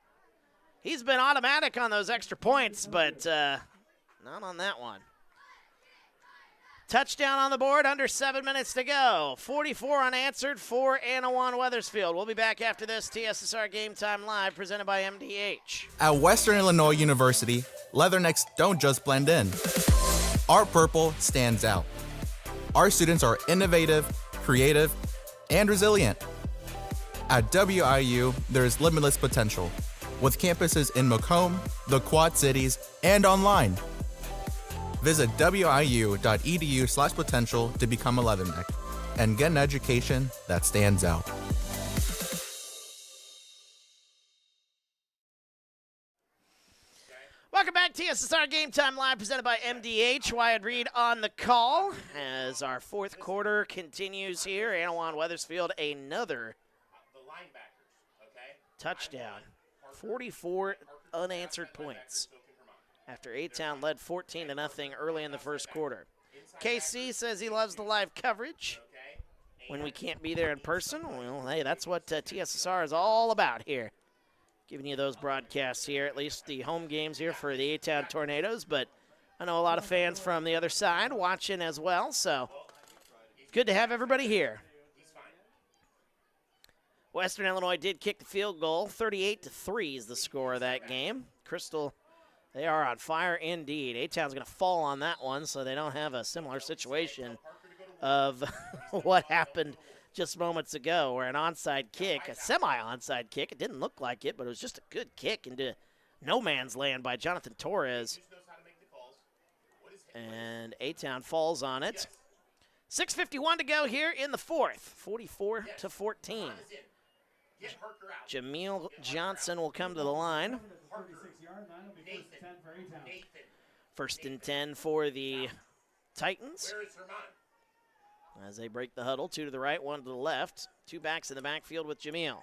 He's been automatic on those extra points, but not on that one. Touchdown on the board, under 7 minutes to go. 44 unanswered for Anawan-Wethersfield. We'll be back after this TSSR Game Time Live, presented by MDH. At Western Illinois University, Leathernecks don't just blend in. Our purple stands out. Our students are innovative, creative, and resilient. At WIU, there's limitless potential, with campuses in Macomb, the Quad Cities, and online. Visit wiu.edu/potential to become a Leatherneck and get an education that stands out. Welcome back, TSSR Game Time Live, presented by MDH. Wyatt Reed on the call as our fourth quarter continues here. Anawan-Wethersfield, another touchdown. 44 unanswered points after A-Town led 14-0 early in the first quarter. KC says he loves the live coverage when we can't be there in person. Well, hey, that's what TSSR is all about here. Giving you those broadcasts here, at least the home games here for the A-Town Tornadoes. But I know a lot of fans from the other side watching as well, so good to have everybody here. Western Illinois did kick the field goal. 38-3 is the score of that game. Crystal, they are on fire indeed. A-Town's going to fall on that one, so they don't have a similar situation of what happened just moments ago, where an onside kick, a semi-onside kick, it didn't look like it, but it was just a good kick into no man's land by Jonathan Torres. And A-Town falls on it. 6:51 to go here in the fourth, 44-14. Jameel Johnson will come to the line. First and 10 for the Titans. As they break the huddle, 2 to the right, 1 to the left. 2 backs in the backfield with Jameel.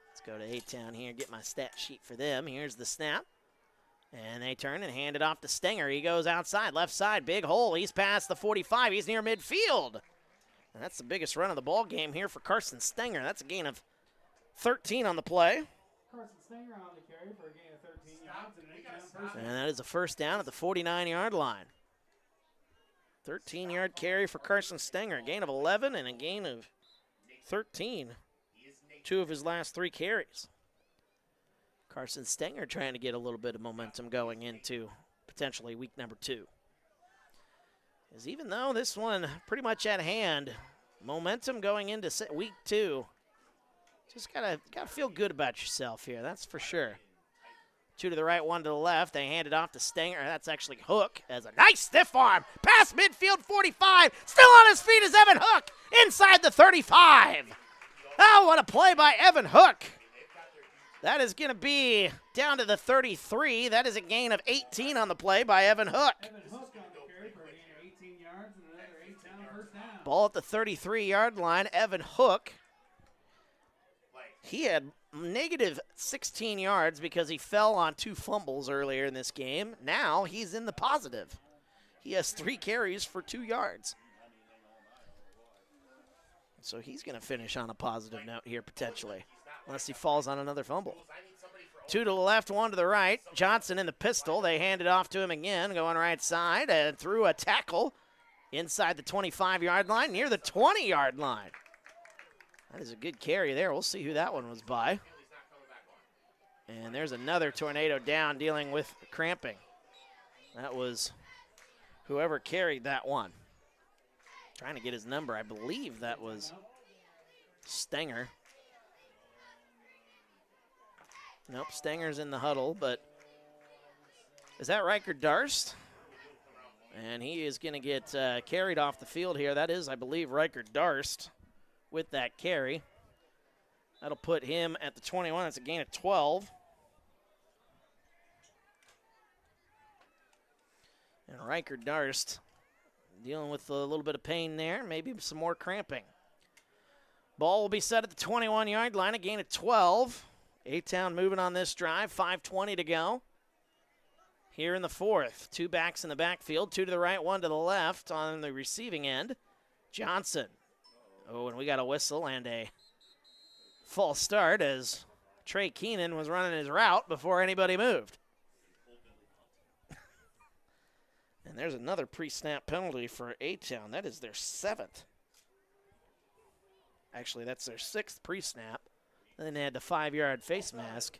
Let's go to A-Town here, get my stat sheet for them. Here's the snap. And they turn and hand it off to Stenger. He goes outside, left side, big hole. He's past the 45. He's near midfield. And that's the biggest run of the ball game here for Carson Stenger. That's a gain of 13 on the play. Carson Stenger on the carry for a gain of 13 yards and an 8-down first down. And that is a first down at the 49-yard line. 13-yard carry for Carson Stenger. A gain of 11 and a gain of 13. 2 of his last 3 carries. Carson Stenger trying to get a little bit of momentum going into potentially week number 2. As even though this one pretty much at hand, momentum going into week 2, just gotta feel good about yourself here, that's for sure. 2 to the right, 1 to the left. They hand it off to Stenger. That's actually Hook as a nice stiff arm. Past midfield 45. Still on his feet is Evan Hook inside the 35. Oh, what a play by Evan Hook. That is going to be down to the 33. That is a gain of 18 on the play by Evan Hook. Evan Hook on the carry for a gain of 18 yards and another 8-down first down. Ball at the 33-yard line. Evan Hook. He had negative 16 yards because he fell on 2 fumbles earlier in this game. Now he's in the positive. He has 3 carries for 2 yards. So he's going to finish on a positive note here potentially, unless he falls on another fumble. 2 to the left, 1 to the right. Johnson in the pistol. They hand it off to him again, going right side and through a tackle inside the 25-yard line, near the 20-yard line. That is a good carry there. We'll see who that one was by. And there's another tornado down dealing with cramping. That was whoever carried that one. Trying to get his number. I believe that was Stenger. Nope, Stenger's in the huddle, but is that Riker Darst? And he is going to get carried off the field here. That is, I believe, Riker Darst with that carry. That'll put him at the 21. That's a gain of 12. And Riker Darst dealing with a little bit of pain there, maybe some more cramping. Ball will be set at the 21-yard line, a gain of 12. A-Town moving on this drive, 5:20 to go. here in the fourth. Two backs in the backfield, two to the right, one to the left on the receiving end. Johnson. Oh, and we got a whistle and a false start as Trey Keenan was running his route before anybody moved. And there's another pre-snap penalty for A-Town. That is their 7th. Actually, that's their 6th pre-snap. And then they had the 5-yard face mask.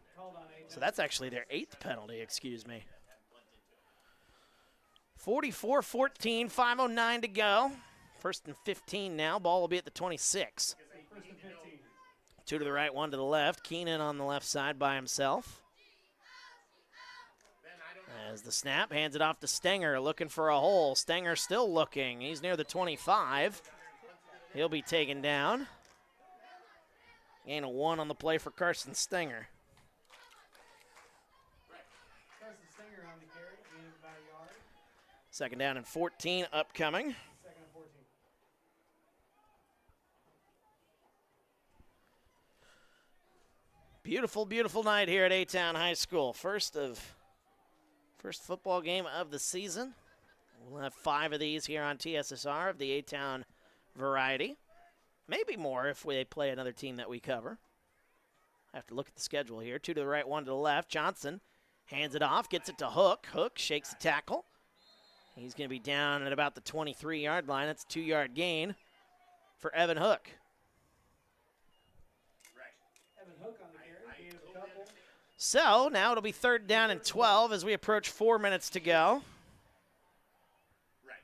So that's actually their 8th penalty, excuse me. 44-14, 5:09 to go. 1st and 15 now. Ball will be at the 26. 1st and 15. Two to the right, one to the left. Keenan on the left side by himself. As the snap, hands it off to Stenger, looking for a hole. Stenger still looking. He's near the 25. He'll be taken down. Gain of 1 on the play for Carson Stenger. Carson Stenger on the carry, gain of about a yard. 2nd down and 14 upcoming. 2nd and 14. Beautiful, beautiful night here at A-Town High School. First football game of the season. We'll have 5 of these here on TSSR of the A-Town variety. Maybe more if they play another team that we cover. I have to look at the schedule here. 2 to the right, 1 to the left. Johnson hands it off, gets it to Hook. Hook shakes the tackle. He's going to be down at about the 23-yard line. That's a 2-yard gain for Evan Hook. Evan Hook on the carry, gain of a couple. So now it'll be 3rd down and 12 as we approach 4 minutes to go. Right.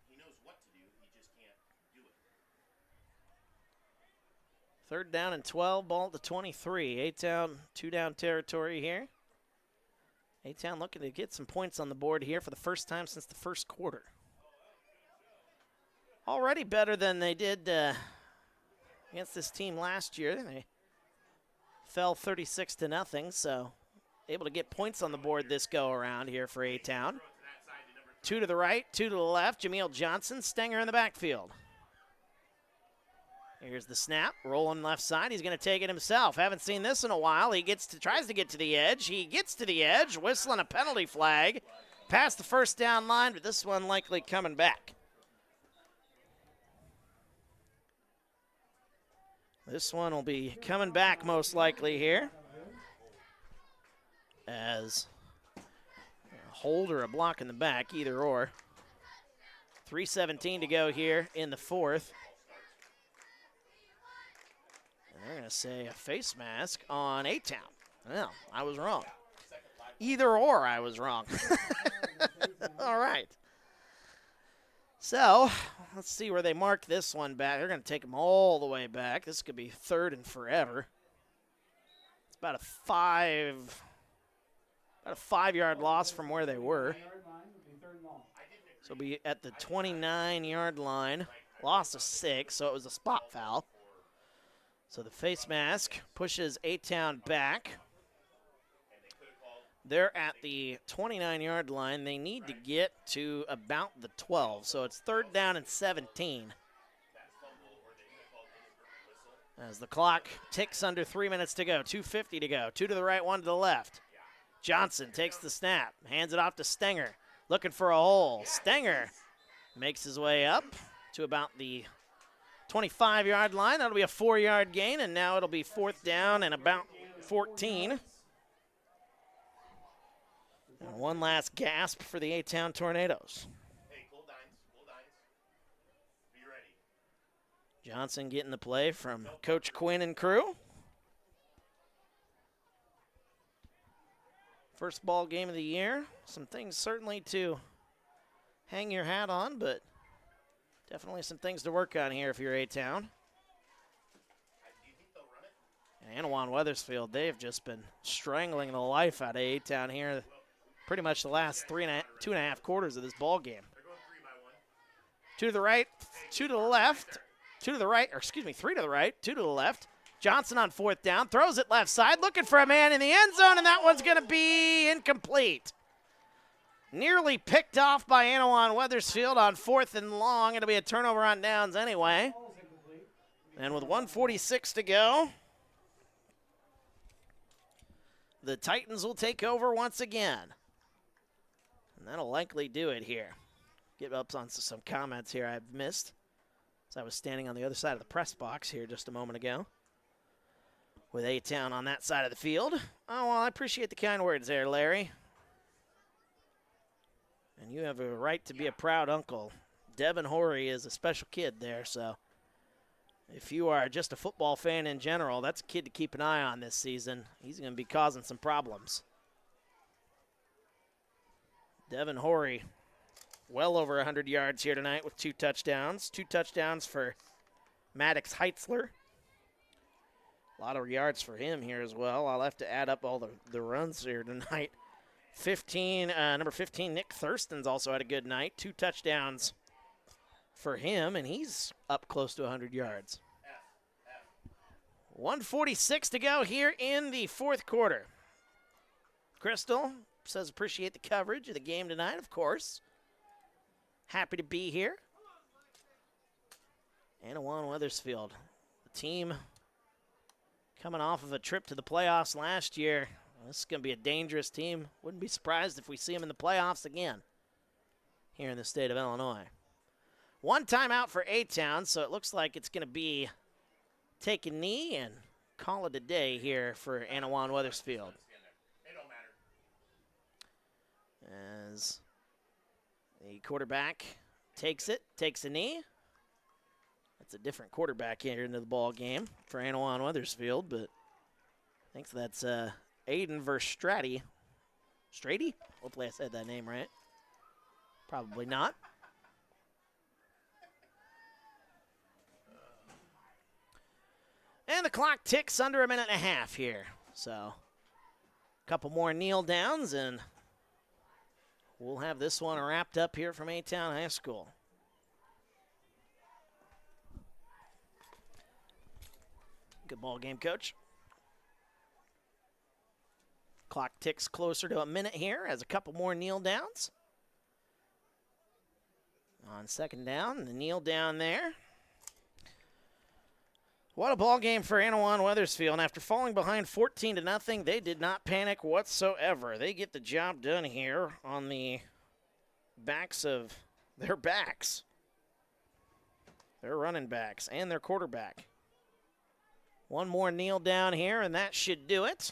He knows what to do. He just can't do it. 3rd down and 12, ball at the 23. A-Town, 2-down territory here. A-Town looking to get some points on the board here for the first time since the first quarter. Already better than they did against this team last year. They fell 36-0, so able to get points on the board this go-around here for A-Town. 2 to the right, 2 to the left. Jameel Johnson, Stenger in the backfield. Here's the snap, rolling left side. He's going to take it himself. Haven't seen this in a while. He tries to get to the edge. He gets to the edge, whistling a penalty flag. Past the 1st down line, but this one likely coming back. This one will be coming back most likely here. As a hold or a block in the back, either or. 3:17 to go here in the 4th. And they're going to say a face mask on A-Town. Well, I was wrong. Either or, I was wrong. All right. So, let's see where they mark this one back. They're going to take them all the way back. This could be 3rd and forever. It's about a 5-yard loss from where they were. So it'll be at the 29-yard line. Loss of 6, so it was a spot foul. So the face mask pushes A-Town back. They're at the 29-yard line. They need to get to about the 12, so it's 3rd down and 17. As the clock ticks under 3 minutes to go, 2:50 to go. 2 to the right, 1 to the left. Johnson takes the snap, hands it off to Stenger, looking for a hole. Stenger makes his way up to about the 25-yard line. That'll be a 4-yard gain, and now it'll be 4th down and about 14. And one last gasp for the A-Town Tornadoes. Hey, cool dines. Be ready. Johnson getting the play from Coach Quinn and crew. First ball game of the year. Some things certainly to hang your hat on, but definitely some things to work on here if you're A-Town. And Anawan-Wethersfield, they've just been strangling the life out of A-Town here pretty much the last 2.5 quarters of this ball game. 2 to the right, 2 to the left, 2 to the right, or excuse me, 3 to the right, 2 to the left. Johnson on 4th down, throws it left side, looking for a man in the end zone, and that one's going to be incomplete. Nearly picked off by Anawan-Wethersfield on 4th and long. It'll be a turnover on downs anyway. And with 1:46 to go, the Titans will take over once again. And that'll likely do it here. Get up on some comments here I've missed, as I was standing on the other side of the press box here just a moment ago, with A-Town on that side of the field. Oh, well, I appreciate the kind words there, Larry. And you have a right to be a proud uncle. Devin Horry is a special kid there, so if you are just a football fan in general, that's a kid to keep an eye on this season. He's going to be causing some problems. Devin Horry, well over 100 yards here tonight with 2 touchdowns. 2 touchdowns for Maddox Heitzler. A lot of yards for him here as well. I'll have to add up all the runs here tonight. Number 15, Nick Thurston's also had a good night. 2 touchdowns for him, and he's up close to 100 yards. 1:46 to go here in the fourth quarter. Crystal says appreciate the coverage of the game tonight, of course. Happy to be here. Anawan-Wethersfield, the team coming off of a trip to the playoffs last year. This is going to be a dangerous team. Wouldn't be surprised if we see them in the playoffs again here in the state of Illinois. 1 timeout for A-Town, so it looks like it's going to be take a knee and call it a day here for Anawan-Wethersfield. As the quarterback takes a knee. That's a different quarterback here into the ball game for Anawan-Wethersfield, but I think that's Aiden Verstrati. Strady? Hopefully I said that name right. Probably not. And the clock ticks under 1.5 minutes here. So a couple more kneel downs and we'll have this one wrapped up here from A-Town High School. Good ball game, Coach. Clock ticks closer to 1 minute here as a couple more kneel downs. On second down, the kneel down there. What a ball game for Anawan-Wethersfield. And after falling behind 14-0, they did not panic whatsoever. They get the job done here on the backs of their backs. Their running backs and their quarterback. One more kneel down here, and that should do it.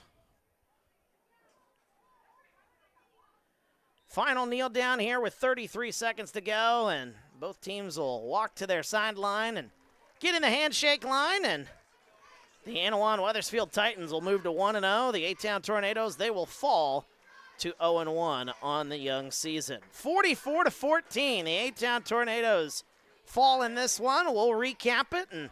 Final kneel down here with 33 seconds to go, and both teams will walk to their sideline and get in the handshake line, and the Anawan-Wethersfield Titans will move to 1-0. The A-Town Tornadoes, they will fall to 0-1 on the young season. 44-14, the A-Town Tornadoes fall in this one. We'll recap it and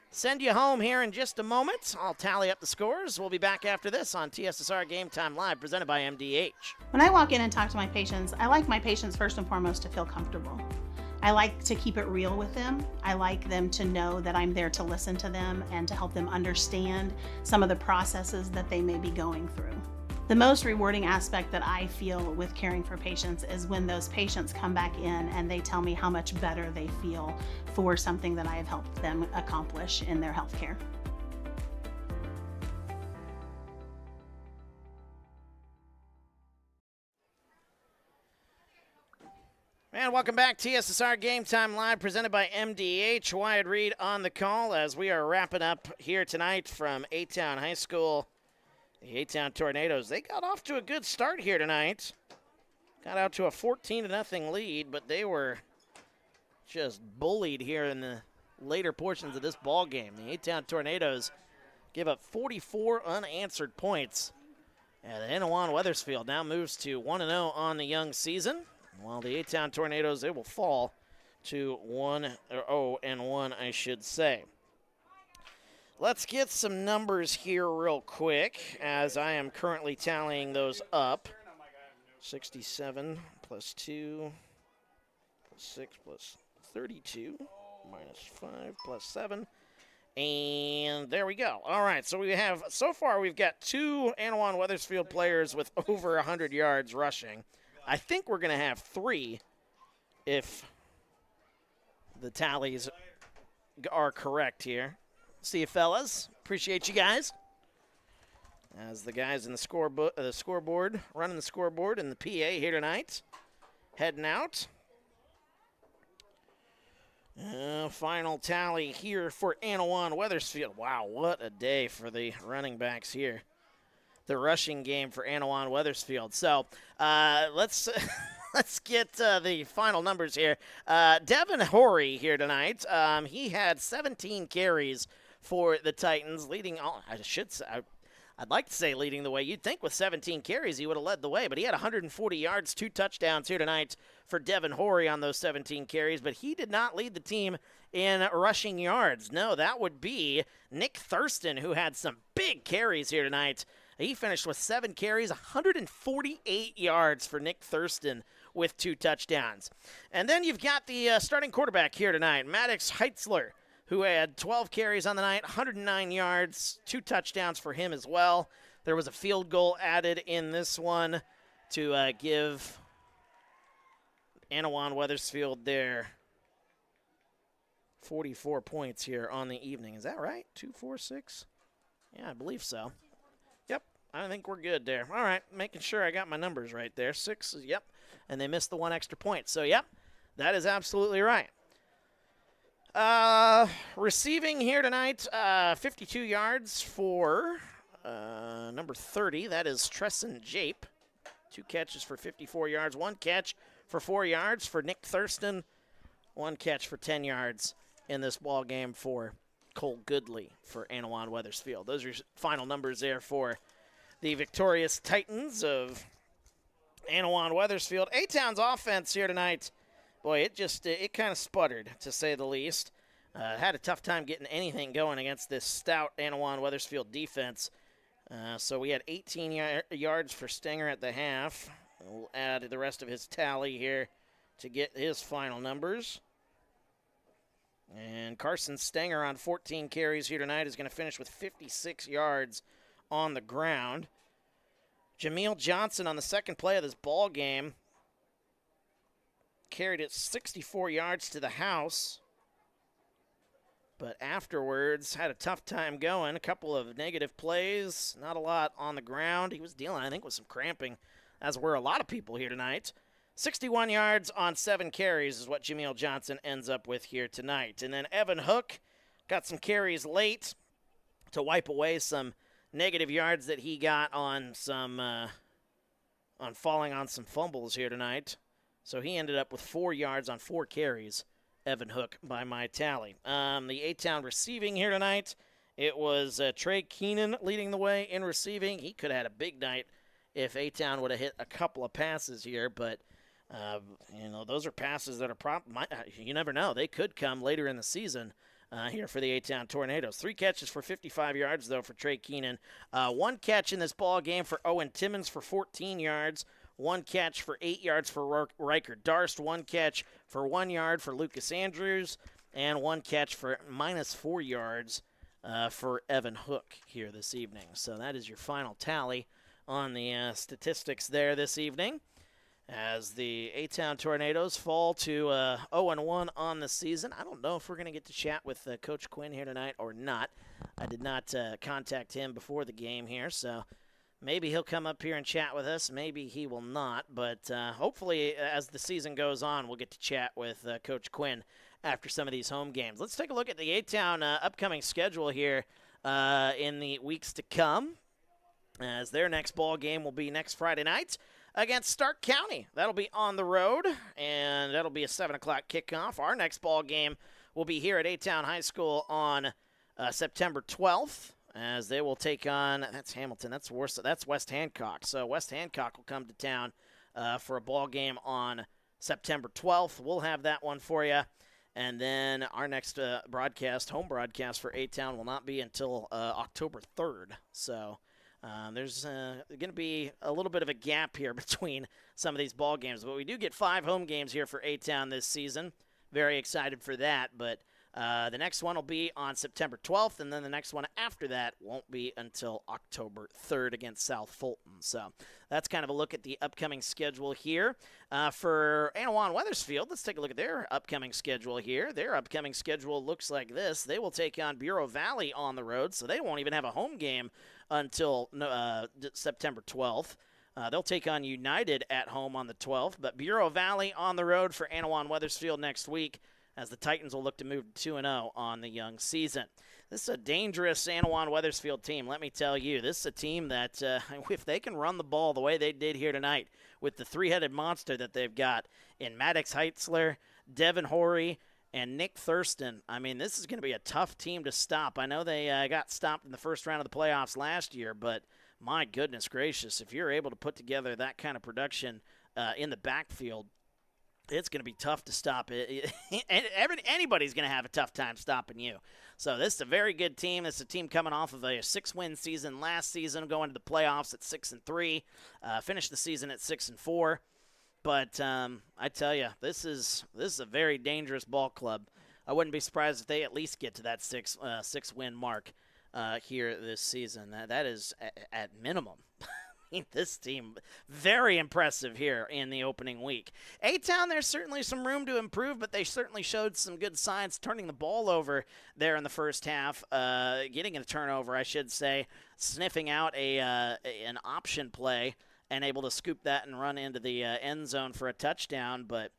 send you home here in just a moment. I'll tally up the scores. We'll be back after this on TSSR Game Time Live, presented by MDH. When I walk in and talk to my patients, I like my patients first and foremost to feel comfortable. I like to keep it real with them. I like them to know that I'm there to listen to them and to help them understand some of the processes that they may be going through. The most rewarding aspect that I feel with caring for patients is when those patients come back in and they tell me how much better they feel for something that I have helped them accomplish in their healthcare. And welcome back, TSSR Game Time Live, presented by MDH. Wyatt Reed on the call as we are wrapping up here tonight from A-Town High School. The A-Town Tornadoes, they got off to a good start here tonight. Got out to a 14-0 lead, but they were just bullied here in the later portions of this ball game. The A-Town Tornadoes give up 44 unanswered points. And Anawan-Wethersfield now moves to 1-0 on the young season. While the A-Town Tornadoes, they will fall to 0-1, I should say. Let's get some numbers here real quick, as I am currently tallying those up. 67 plus 2 plus 6 plus 32 minus 5 plus 7. And there we go. All right, so so far we've got 2 Anawan-Wethersfield players with over 100 yards rushing. I think we're going to have 3 if the tallies are correct here. See you, fellas. Appreciate you guys. As the guys in the scoreboard, running the scoreboard and the PA here tonight. heading out. Final tally here for Anawan-Wethersfield. Wow, what a day for the running backs here. The rushing game for Anawan-Wethersfield. So let's let's get the final numbers here. Devin Horry here tonight. He had 17 carries for the Titans, leading. I'd like to say leading the way. You'd think with 17 carries he would have led the way, but he had 140 yards, 2 touchdowns here tonight for Devin Horry on those 17 carries, but he did not lead the team in rushing yards. No, that would be Nick Thurston, who had some big carries here tonight. He finished with 7 carries, 148 yards for Nick Thurston with 2 touchdowns. And then you've got the starting quarterback here tonight, Maddox Heitzler, who had 12 carries on the night, 109 yards, 2 touchdowns for him as well. There was a field goal added in this one to give Anawan-Wethersfield their 44 points here on the evening. Is that right? 2, 4, 6? Yeah, I believe so. Yep, I think we're good there. All right, making sure I got my numbers right there. 6, yep, and they missed the 1 extra point. So, yep, that is absolutely right. Receiving here tonight, 52 yards for number 30. That is Tresson Jape. 2 catches for 54 yards. 1 catch for 4 yards for Nick Thurston. 1 catch for 10 yards in this ball game for Cole Goodley for Anawan-Wethersfield. Those are your final numbers there for the victorious Titans of Anawan-Wethersfield. A-Town's offense here tonight, boy, it kind of sputtered, to say the least. Had a tough time getting anything going against this stout Anawan-Wethersfield defense. So we had 18 yards for Stenger at the half. We'll add the rest of his tally here to get his final numbers. And Carson Stenger on 14 carries here tonight is going to finish with 56 yards on the ground. Jameel Johnson on the second play of this ball game carried it 64 yards to the house, but afterwards had a tough time going. A couple of negative plays, not a lot on the ground. He was dealing, I think, with some cramping, as were a lot of people here tonight. 61 yards on 7 carries is what Jameel Johnson ends up with here tonight. And then Evan Hook got some carries late to wipe away some negative yards that he got on some on falling on some fumbles here tonight. So he ended up with 4 yards on 4 carries, Evan Hook, by my tally. The A-Town receiving here tonight, it was Trey Keenan leading the way in receiving. He could have had a big night if A-Town would have hit a couple of passes here, but those are passes that are you never know. They could come later in the season here for the A-Town Tornadoes. 3 catches for 55 yards, though, for Trey Keenan. 1 catch in this ball game for Owen Timmons for 14 yards. 1 catch for 8 yards for Riker Darst. 1 catch for 1 yard for Lucas Andrews. And 1 catch for -4 yards for Evan Hook here this evening. So that is your final tally on the statistics there this evening, as the A-Town Tornadoes fall to 0-1 on the season. I don't know if we're going to get to chat with Coach Quinn here tonight or not. I did not contact him before the game here, so maybe he'll come up here and chat with us. Maybe he will not, but hopefully as the season goes on, we'll get to chat with Coach Quinn after some of these home games. Let's take a look at the A-Town upcoming schedule here in the weeks to come, as their next ball game will be next Friday night against Stark County. That'll be on the road, and that'll be a 7 o'clock kickoff. Our next ball game will be here at A-Town High School on September 12th, as they will take on, that's Hamilton, that's West Hancock. So West Hancock will come to town for a ball game on September 12th. We'll have that one for you. And then our next home broadcast for A-Town will not be until October 3rd. So there's going to be a little bit of a gap here between some of these ball games, but we do get 5 home games here for A-Town this season. Very excited for that, but the next one will be on September 12th, and then the next one after that won't be until October 3rd against South Fulton. So that's kind of a look at the upcoming schedule here. For Anawan-Wethersfield, let's take a look at their upcoming schedule here. Their upcoming schedule looks like this. They will take on Bureau Valley on the road, so they won't even have a home game until September 12th. They'll take on United at home on the 12th, but Bureau Valley on the road for Anawan-Wethersfield next week, as the Titans will look to move to 2-0 on the young season. This is a dangerous Anawan-Wethersfield team, let me tell you. This is a team that, if they can run the ball the way they did here tonight with the three-headed monster that they've got in Maddox Heitzler, Devin Horry, and Nick Thurston, I mean, this is going to be a tough team to stop. I know they got stopped in the first round of the playoffs last year, but my goodness gracious, if you're able to put together that kind of production in the backfield, it's going to be tough to stop it. Anybody's going to have a tough time stopping you. So this is a very good team. This is a team coming off of a 6-win season last season, going to the playoffs at 6-3, finished the season at 6-4. But I tell you, this is a very dangerous ball club. I wouldn't be surprised if they at least get to that six-win mark here this season. That is at minimum. This team, very impressive here in the opening week. A-Town, there's certainly some room to improve, but they certainly showed some good signs turning the ball over there in the first half, getting a turnover, I should say, sniffing out an option play and able to scoop that and run into the end zone for a touchdown, but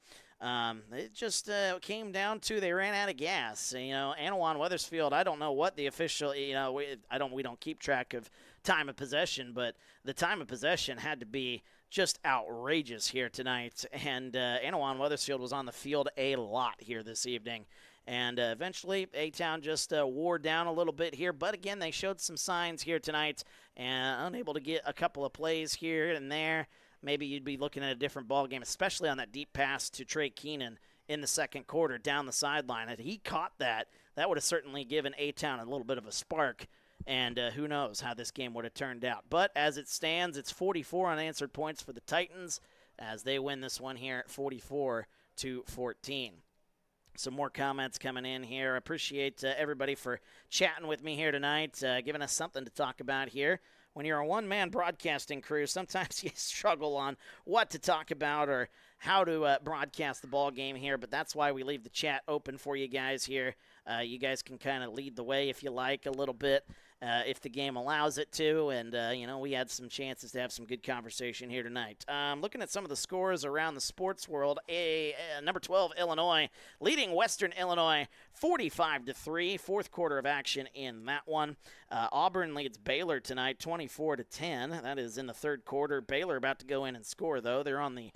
it just came down to they ran out of gas. Anawan-Wethersfield, I don't know what the official, we don't keep track of time of possession, but the time of possession had to be just outrageous here tonight. And Anawan-Wethersfield was on the field a lot here this evening. And eventually, A-Town just wore down a little bit here. But again, they showed some signs here tonight and unable to get a couple of plays here and there. Maybe you'd be looking at a different ball game, especially on that deep pass to Trey Keenan in the second quarter down the sideline. If he caught that, that would have certainly given A-Town a little bit of a spark. And who knows how this game would have turned out. But as it stands, it's 44 unanswered points for the Titans as they win this one here at 44-14. Some more comments coming in here. I appreciate everybody for chatting with me here tonight, giving us something to talk about here. When you're a one-man broadcasting crew, sometimes you struggle on what to talk about or how to broadcast the ball game here, but that's why we leave the chat open for you guys here. You guys can kind of lead the way if you like a little bit. If the game allows it to, and, we had some chances to have some good conversation here tonight. Looking at some of the scores around the sports world, number 12, Illinois, leading Western Illinois 45-3, fourth quarter of action in that one. Auburn leads Baylor tonight 24-10. That is in the third quarter. Baylor about to go in and score, though. They're on the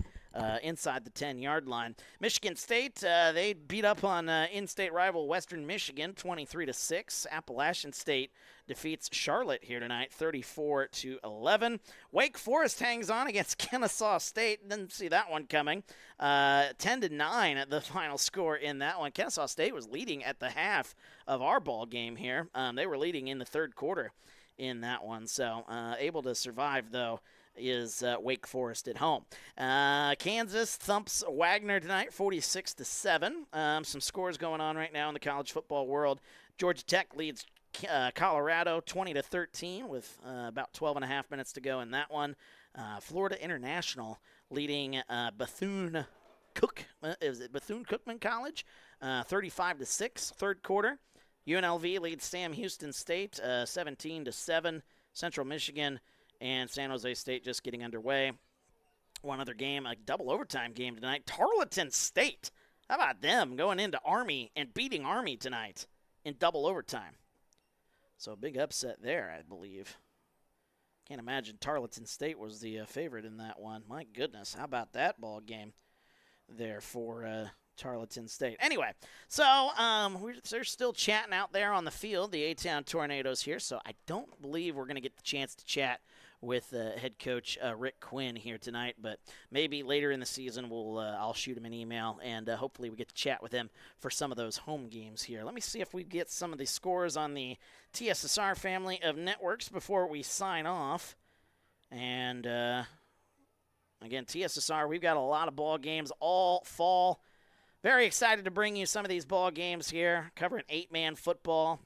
inside the 10-yard line. Michigan State, they beat up on in-state rival Western Michigan 23-6. Appalachian State defeats Charlotte here tonight 34-11. Wake Forest hangs on against Kennesaw State. Didn't see that one coming. 10-9 at the final score in that one. Kennesaw State was leading at the half of our ball game here. They were leading in the third quarter in that one. So able to survive, though, is Wake Forest at home. Kansas thumps Wagner tonight 46-7. Some scores going on right now in the college football world. Georgia Tech leads Colorado 20-13 with about 12 and a half minutes to go in that one. Florida International leading Bethune-Cookman College 35-6 third quarter. UNLV leads Sam Houston State 17-7. Central Michigan and San Jose State just getting underway. One other game, a double overtime game tonight. Tarleton State, how about them going into Army and beating Army tonight in double overtime? So a big upset there, I believe. Can't imagine Tarleton State was the favorite in that one. My goodness, how about that ball game there for Tarleton State? Anyway, so they're still chatting out there on the field, the A-Town Tornadoes here, so I don't believe we're going to get the chance to chat with head coach Rick Quinn here tonight, but maybe later in the season I'll shoot him an email, and hopefully we get to chat with him for some of those home games here. Let me see if we get some of the scores on the TSSR family of networks before we sign off. And again, TSSR, we've got a lot of ball games all fall. Very excited to bring you some of these ball games here, covering 8-man football,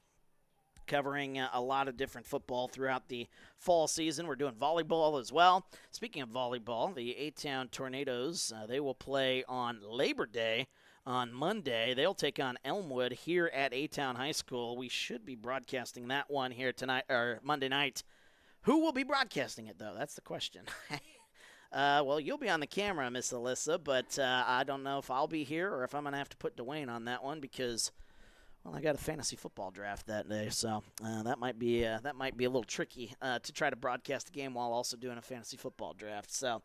covering a lot of different football throughout the fall season. We're doing volleyball as well. Speaking of volleyball, the A-Town Tornadoes, they will play on Labor Day on Monday. They'll take on Elmwood here at A-Town High School. We should be broadcasting that one here tonight or Monday night. Who will be broadcasting it, though? That's the question. Well, you'll be on the camera, Miss Alyssa, but I don't know if I'll be here or if I'm going to have to put Dwayne on that one because, well, I got a fantasy football draft that day, so that might be a little tricky to try to broadcast the game while also doing a fantasy football draft. So,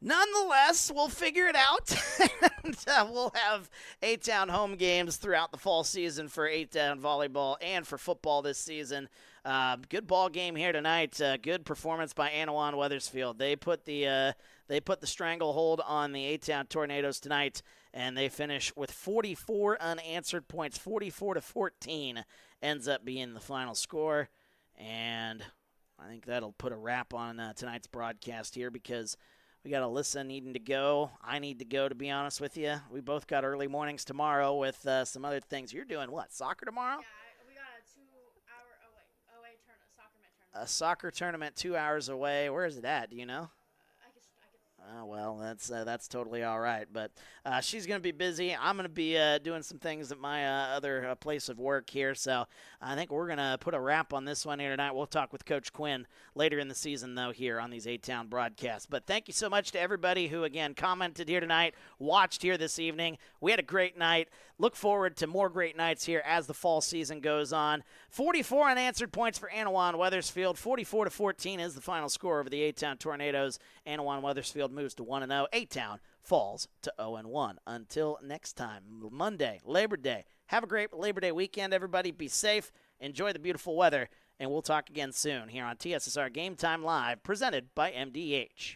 nonetheless, we'll figure it out, and we'll have A-Town home games throughout the fall season for A-Town volleyball and for football this season. Good ball game here tonight. Good performance by Anawan-Wethersfield. They put the stranglehold on the A-Town Tornadoes tonight, and they finish with 44 unanswered points. 44-14 ends up being the final score, and I think that'll put a wrap on tonight's broadcast here because we got Alyssa needing to go. I need to go, to be honest with you. We both got early mornings tomorrow with some other things. You're doing what, soccer tomorrow? Yeah, we got a 2-hour away tournament, soccer tournament. A soccer tournament 2 hours away. Where is it at? Do you know? Well, that's totally all right. But she's going to be busy. I'm going to be doing some things at my other place of work here. So I think we're going to put a wrap on this one here tonight. We'll talk with Coach Quinn later in the season, though, here on these A-Town broadcasts. But thank you so much to everybody who, again, commented here tonight, watched here this evening. We had a great night. Look forward to more great nights here as the fall season goes on. 44 unanswered points for Anawan-Wethersfield. 44-14 is the final score over the A-Town Tornadoes. Anawan-Wethersfield moves to 1-0. A-Town falls to 0-1. Until next time, Monday, Labor Day. Have a great Labor Day weekend, everybody. Be safe. Enjoy the beautiful weather. And we'll talk again soon here on TSSR Game Time Live, presented by MDH.